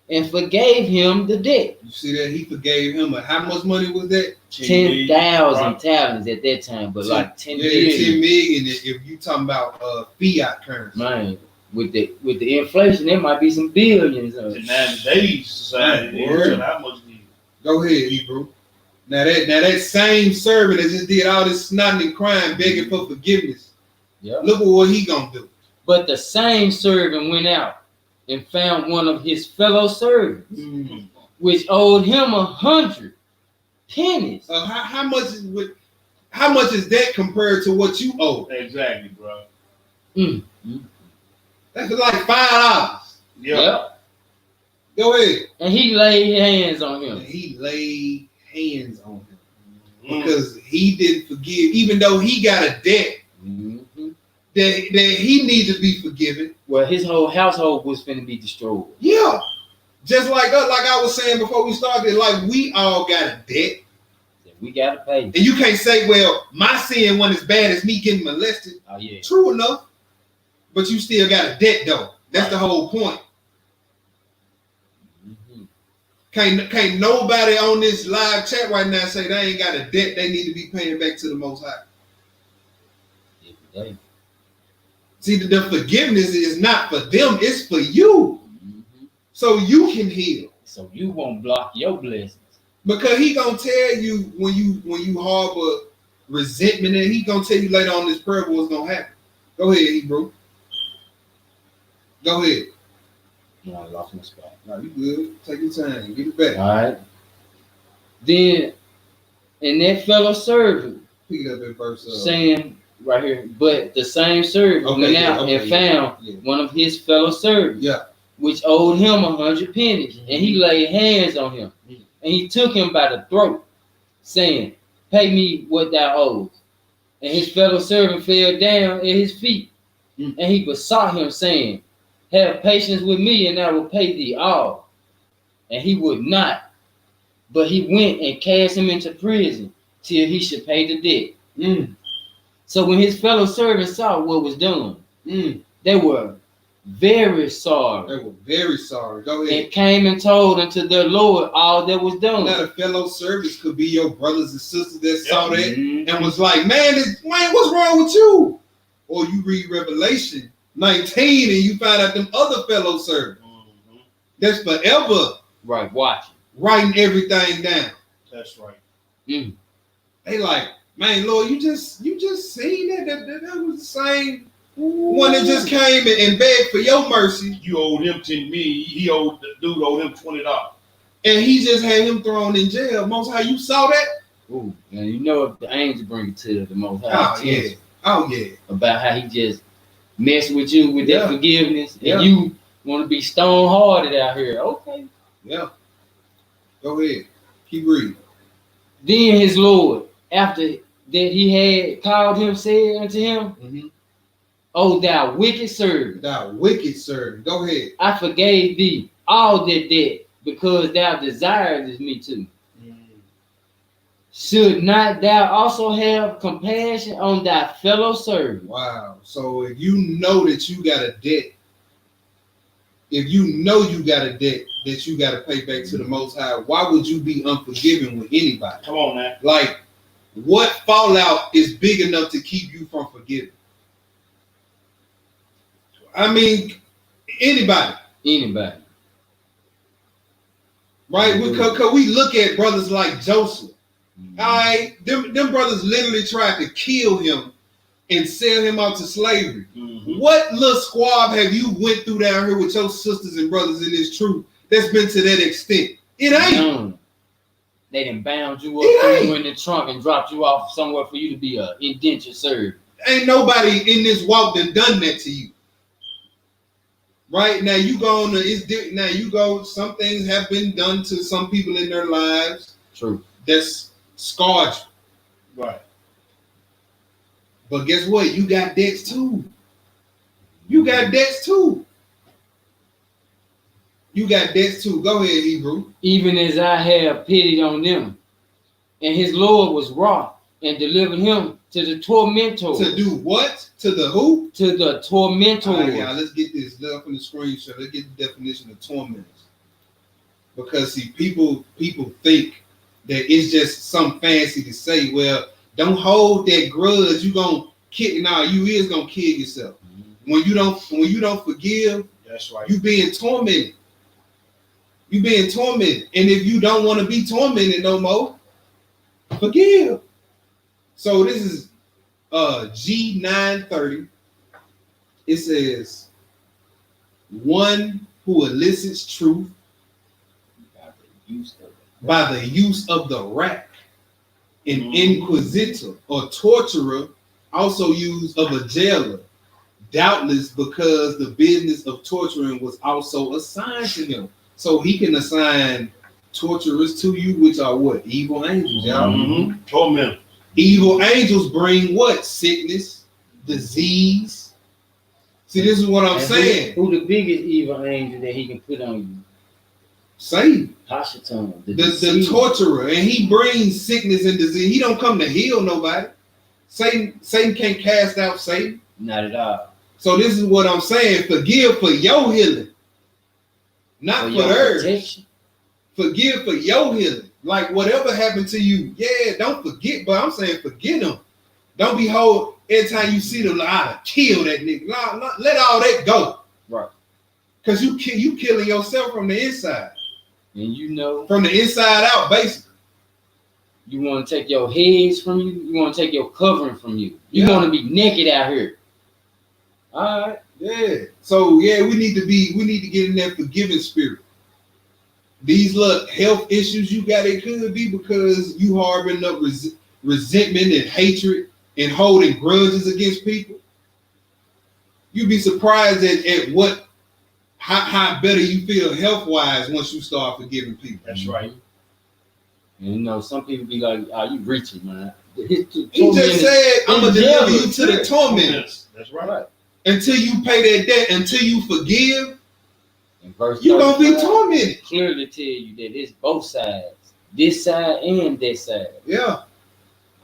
and forgave him the debt. You see that? He forgave him. How much money was that? 10,000 talents at that time, but like 10 million. 10 million if you talking about fiat currency. Man, with the inflation, there might be some billions. In today's society, how much do you? Go ahead, Hebrew. Now that same servant that just did all this snotting and crying, begging for forgiveness. Look at what he gonna do. But the same servant went out and found one of his fellow servants, which owed him 100 pennies. How much is that compared to what you owe? Exactly, bro. That's like $5. Yeah. Go ahead. And he laid hands on him. Because he didn't forgive, even though he got a debt that he needed to be forgiven. Well, his whole household was finna be destroyed. Yeah. Just like us, like I was saying before we started, like we all got a debt. We gotta pay. And you can't say, well, my sin wasn't as bad as me getting molested. Oh, yeah. True enough. But you still got a debt though. That's the whole point. Can't nobody on this live chat right now say they ain't got a debt they need to be paying back to the Most High. Yeah. See, the forgiveness is not for them, it's for you. So you can heal. So you won't block your blessings. Because he gonna tell you when you harbor resentment, and he gonna tell you later on this parable what's gonna happen. Go ahead, Hebrew. Go ahead. No, I lost my spot. No, you good. Take your time. Get it back. All right. Then, and that fellow servant, pick it up in verse saying right here, but the same servant went out and found one of his fellow servants, which owed him 100 pennies, and he laid hands on him, and he took him by the throat, saying, "Pay me what thou owest." And his fellow servant fell down at his feet, and he besought him, saying, "Have patience with me, and I will pay thee all." And he would not, but he went and cast him into prison till he should pay the debt. So when his fellow servants saw what was done, they were very sorry. They were very sorry. Go ahead. And came and told unto their Lord all that was done. Now the fellow servants could be your brothers and sisters that saw that Mhm. and was like, man, what's wrong with you? Or you read Revelation 19 and you find out them other fellow servants that's forever Right, watching. writing everything down. That's right. They like, man, Lord, you just seen that was the same one that just came and begged for your mercy, You owed him 10 million. The dude owed him $20. and he just had him thrown in jail. Most High, you saw that? Ooh, and you know if the angel bring it to the Most High Oh yeah, attention oh yeah. about how he just messed with you with that Yeah. forgiveness, and Yeah. you want to be stone hearted out here. Okay. Yeah. Go ahead. Keep reading. Then his Lord, after that he had called him, said unto him, O thou wicked servant, Thou wicked servant. Go ahead. I forgave thee all that debt because thou desiredest me to. Should not thou also have compassion on thy fellow servant? Wow. So if you know that you got a debt, if you know you got a debt that you got to pay back to the Most High, why would you be unforgiving with anybody? Come on, man. Like, what fallout is big enough to keep you from forgiving? I mean, anybody, Anybody. right? Because we look at brothers like Joseph. All right, them brothers literally tried to kill him and sell him out to slavery. What little squab have you went through down here with your sisters and brothers in this truth that's been to that extent? It ain't. None. They done bound you It up, threw ain't. you in the trunk, and dropped you off somewhere for you to be a indentured servant. Ain't nobody in this walk that done that to you. Right now, you go on. Now you go. Some things have been done to some people in their lives True. that's scarred you. Right. But guess what? You got debts too. You got debts too. You got debts too. Go ahead, Hebrew. Even as I have pitied on them. And his Lord was wroth and delivered him to the tormentors. To do what? To the who? To the tormentors. All right, y'all, let's get this. Look up in the screenshot. Let's get the definition of tormentors. Because see, people think that it's just some fancy to say, well, don't hold that grudge. You gonna kill. Nah, you is gonna kill yourself. When you don't forgive, That's right. you being tormented. You being tormented. And if you don't want to be tormented no more, forgive. So this is G930. It says, one who elicits truth by the use of the rack, an inquisitor or torturer, also used of a jailer, doubtless because the business of torturing was also assigned to him. So he can assign torturers to you, which are what? Evil angels, y'all. Torment. Evil angels bring what? Sickness, disease. See, this is what I'm And saying. Who the biggest evil angel that he can put on you? Satan, Hashaton, the torturer, and he brings sickness and disease. He don't come to heal nobody. Satan can't cast out Satan. Not at all. So this is what I'm saying. Forgive for your healing, not for your theirs. protection. Forgive for your healing. Like whatever happened to you, yeah, don't forget. But I'm saying forget them. Don't be hold every time you see them, like, kill that nigga. Let all that go. Right. Because you killing yourself from the inside. And you know, From the inside out, basically. you want to take your heads from you. You want to take your covering from you. You Yeah. want to be naked out here. All right. Yeah. So yeah, we need to get in that forgiving spirit. These health issues you got, it could be because you harboring up resentment and hatred and holding grudges against people. You'd be surprised at what how better you feel health wise once you start forgiving people. That's right. And you know, some people be like, "Oh, you reaching, man." He just said, "I'm gonna deliver you to the tormentors That's right. until you pay that debt, until you forgive. In verse You're gonna be 35, tormented." clearly tell you that it's both sides. this side and that side. Yeah.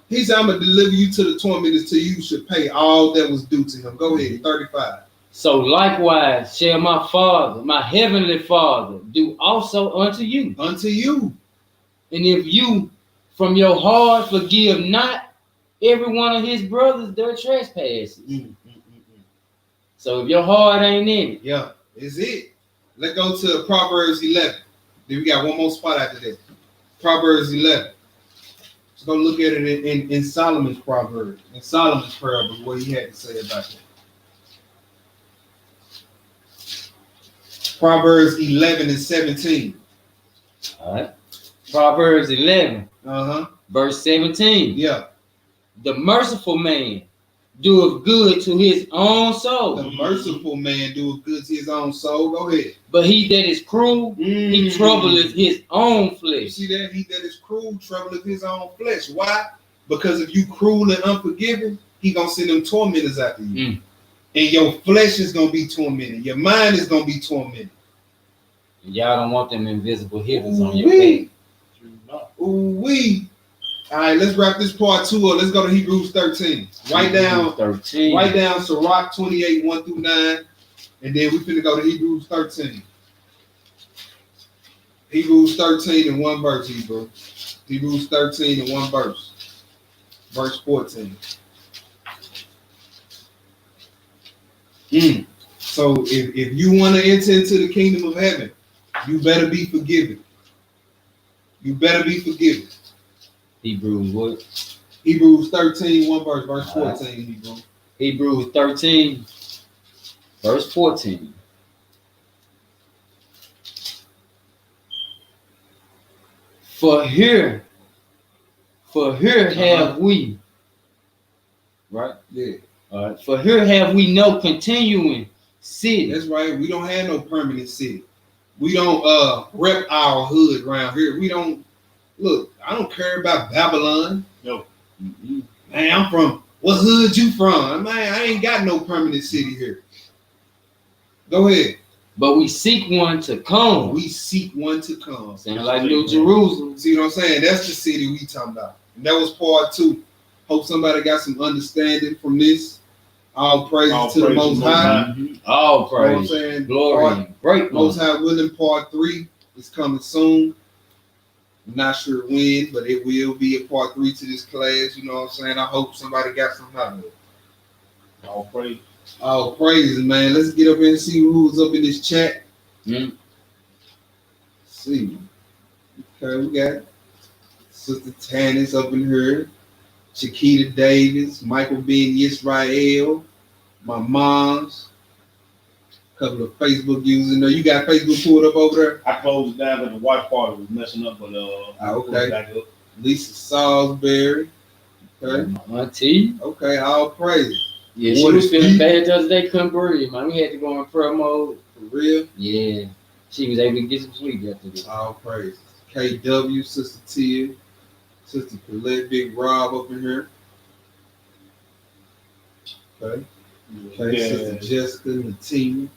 He said, I'm going to deliver you to the tormentors till you should pay all that was due to him. Go ahead, 35. So likewise shall my Father, my heavenly Father, do also unto you. Unto you. And if you from your heart forgive not every one of his brothers their trespasses. So if your heart ain't in it. Yeah, is it. Let's go to Proverbs 11. Then we got one more spot after that. Proverbs 11. Let's go look at it in Solomon's proverb, in Solomon's parable, what he had to say about that. Proverbs 11 and 17. All right. Proverbs 11, verse 17. Yeah. The merciful man doeth good to his own soul. The merciful man doeth good to his own soul. Go ahead. But he that is cruel, he troubleth his own You flesh. see that? He that is cruel troubleth his own flesh. Why? Because if you cruel and unforgiving, he gonna send them tormentors after you. And your flesh is gonna be tormented. Your mind is gonna be tormented. Y'all don't want them invisible hitters on your back. Ooh-wee. All right, let's wrap this part 2 up. Let's go to Hebrews 13. Write down 13. Write down Sirach 28, 1 through 9. And then we finna go to Hebrews 13. Hebrews 13 and 1 verse, Hebrew. Hebrews 13 and 1 verse. Verse 14. So if you want to enter into the kingdom of heaven, you better be forgiven. You better be forgiven. Hebrews what? Hebrews 13, 1 verse, verse 14. Hebrew. Hebrews 13, verse 14. For here have we, right? Yeah. All right. For here have we no continuing city. That's right. We don't have no permanent city. We don't rep our hood around here. We don't look. I don't care about Babylon. No. Mm-hmm. Man, I'm from what hood you from? Man, I ain't got no permanent city here. Go ahead. But we seek one to come. We seek one to come. Sound like New Jerusalem. See what I'm saying? That's the city we talking about. And that was part 2. Hope somebody got some understanding from this. All praises to the Most High. All praise. You know what I'm saying? Glory. Great. Most High willing, part 3 is coming soon. I'm not sure when, but it will be a part 3 to this class. You know what I'm saying? I hope somebody got something out of it. All praise. All praises, man. Let's get up here and see who's up in this chat. See. Okay, we got Sister Tanis up in here. Chiquita Davis, Michael Ben Yisrael, my mom's, a couple of Facebook users in there. You got Facebook pulled up over there? I closed it down because the watch party was messing up, but okay. Lisa Salisbury. Okay. Auntie. Okay, all praise. Yeah, she was feeling bad the other day, couldn't breathe, man. We had to go in prayer mode. For real? Yeah. She was able to get some sleep after this. All praise. KW, Sister Tia, Sister Colette, Big Rob up in here. Okay. Okay, Yeah. Sister Jessica, Natina.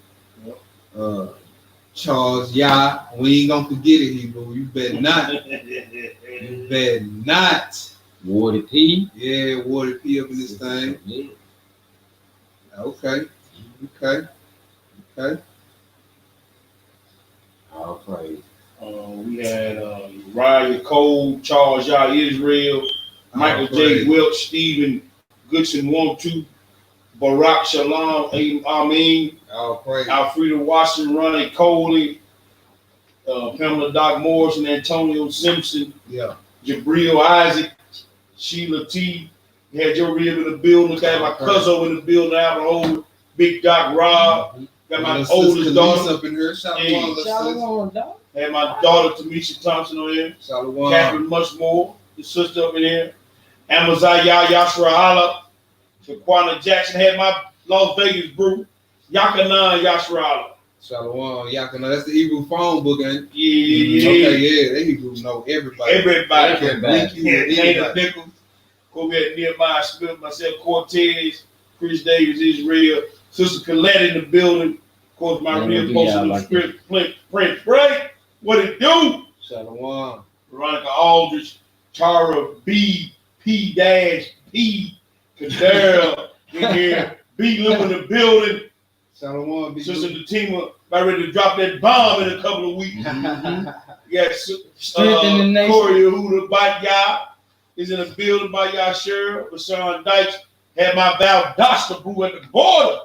Charles Yah. We ain't gonna forget it, Hebrew. You better not. You better not. Wardy P. Yeah, Wardy P up in this thing. Yeah. Okay. Okay. Okay. All praise. We had Ryan Cole, Charles Yah Israel, Michael J. praise. Welch, Stephen Goodson, 1-2, Barak Shalom, Amin, All praise. Alfreda Washington, Ronnie Coley, Pamela Doc Morrison, Antonio Simpson, Yeah. Jabril Isaac, Sheila T. You had Joe Reeve in the building. Got my cousin in the building. I have an old Big Doc Rob. Got my oldest daughter up in here. Shalom, Yeah. little sis. Shalom, dog. Had my daughter Tamisha Thompson on here. Shalom. Catherine Muchmore, the sister up in here. Amaziah Yashra Allah. Shaquana Jackson had my Las Vegas brew. Yakanan Yashra Allah. Shalom. Yakana. That's the Hebrew phone book, ain't it? Yeah. Okay, yeah. They Hebrew know everybody. Everybody. Can link you with Dana anybody. Nichols. Kobe Nehemiah Smith, myself, Cortez, Chris Davis, Israel, Sister Colette in the building. Of course, my Yeah, real we post got on the like script, Prince Break. What it do? Shalom. Veronica Aldridge, Tara B, P-P, Kadera in here, B Lou in the building. Shalom, be Sister Fatima about ready to drop that bomb in a couple of weeks. Yes, Strengthen the nation. Corey Huda Batya is in the building. Batya Sher, Rashawn Dykes had my Valdosta brew at the border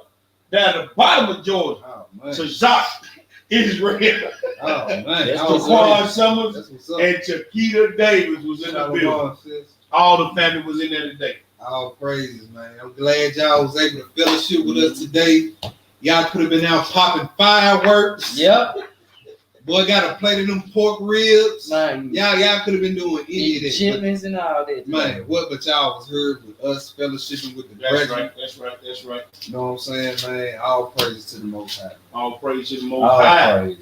down the bottom of Georgia. Oh man. So Jacques Israel, Oh man. That's I was what's Daquan Summers, That's what's up. and Chiquita Davis was in the building. Shalom, sis. All the family was in there today. All praises, man. I'm glad y'all was able to fellowship with us today. Y'all could have been out popping fireworks. Yep. Boy, got a plate of them pork ribs. Man, Y'all could have been doing any of that. shipments and all that. Man, what but y'all was heard with us fellowshipping with the That's brethren. right. That's right. That's right. You know what I'm saying, man? All praises to the Most High. All praise to the Most All High.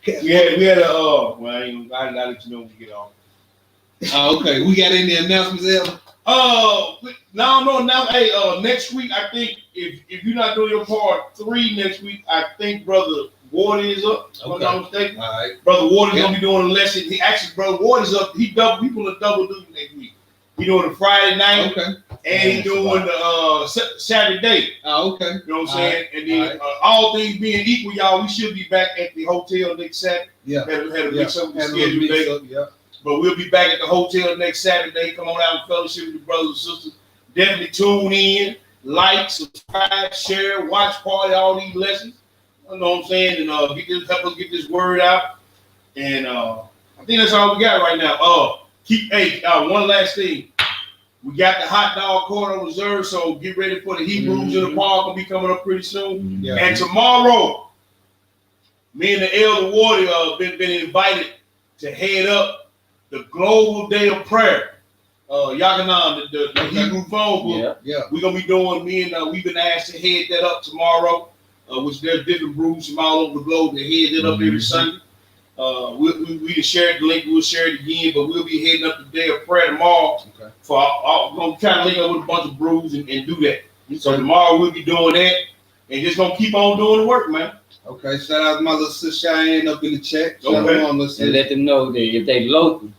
praise. We had a well, I'll let you know when we get off. Oh, okay. We got any announcements, Ellen? Now, hey, next week I think if you're not doing your part 3 next week, I think Brother Ward is up. If I'm not mistaken. All right. Brother Ward is Yeah. gonna be doing a lesson. He actually, Brother Ward is up. He pulling a double duty next week. He doing the Friday night Okay. and he doing the Saturday. Oh, okay. You know what I'm All saying? right. And then all things being equal, y'all, we should be back at the hotel next Saturday. Yeah. Had a Yeah. mix up with the Had a little schedule mix today. up, yeah. But we'll be back at the hotel next Saturday. Come on out and fellowship with the brothers and sisters. Definitely tune in, like, subscribe, share, watch party, all these lessons. You know what I'm saying? And help us get this word out. And I think that's all we got right now. One last thing. We got the hot dog court on reserve, so get ready for the Hebrews in the park. Gonna be coming up pretty soon. Yeah. And tomorrow, me and the Elder Warrior been invited to head up the Global Day of Prayer. Yaganan, the Hebrew phone book. Yeah. Yeah. We're gonna be doing. We've been asked to head that up tomorrow. Which there's different brews from all over the globe that head that up every Sunday. We shared the link. We'll share it again, but we'll be heading up the Day of Prayer tomorrow. Okay. We're gonna try to link up with a bunch of brews and do that. So tomorrow we'll be doing that and just gonna keep on doing the work, man. Okay. Shout out to my little sister Cheyenne up in the chat. Okay. Shalom, little And sister. let them know that if they local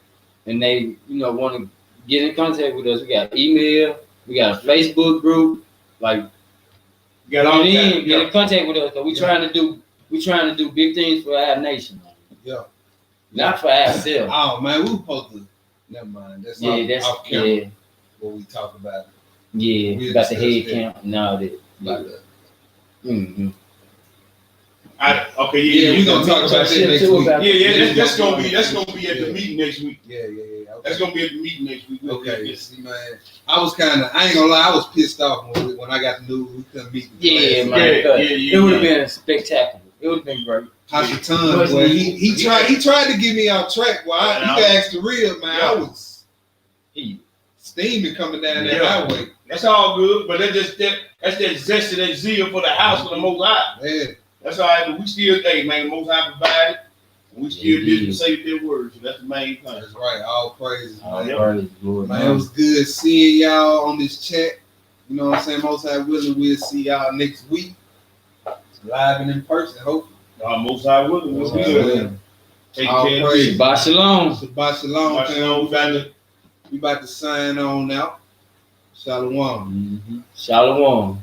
and they, want to get in contact with us, we got email, we got a Facebook group, like Get all get that. in contact with us. Cause we Yeah. trying to do big things for our nation, Yeah. not for ourselves. Oh man, we supposed to. Never mind. That's off camera. Yeah, What we talk about. yeah. We About the discussed head that. count and all that. About that. Mm-hmm. Yeah, we gonna talk about that next week. That's gonna be at the meeting next week. Yeah. Okay. That's gonna be at the meeting next week. Okay, see, man, I ain't gonna lie, I was pissed off when I got the news we couldn't meet. Yeah, man. It would have been spectacular. It would have been great. Hashatan, boy, he tried to get me off track. Well, you can ask the real man. I was steaming coming down that highway. That's all good, but that's that zest and that zeal for the house of the Most High. Yeah, That's all right, but we still, man, the Most High provided, and we still did say their words. So that's the main thing. that's right. All praises, All man. praise, Lord. Man, it was good seeing y'all on this chat. You know what I'm saying? Most High willing, we'll see y'all next week, live and in person. Hopefully. Most High willing, we'll be good. Take All care. praise. Shabbat shalom. Shabbat shalom, Shabbat shalom, family. We about to sign on out. Shalom. Shalom.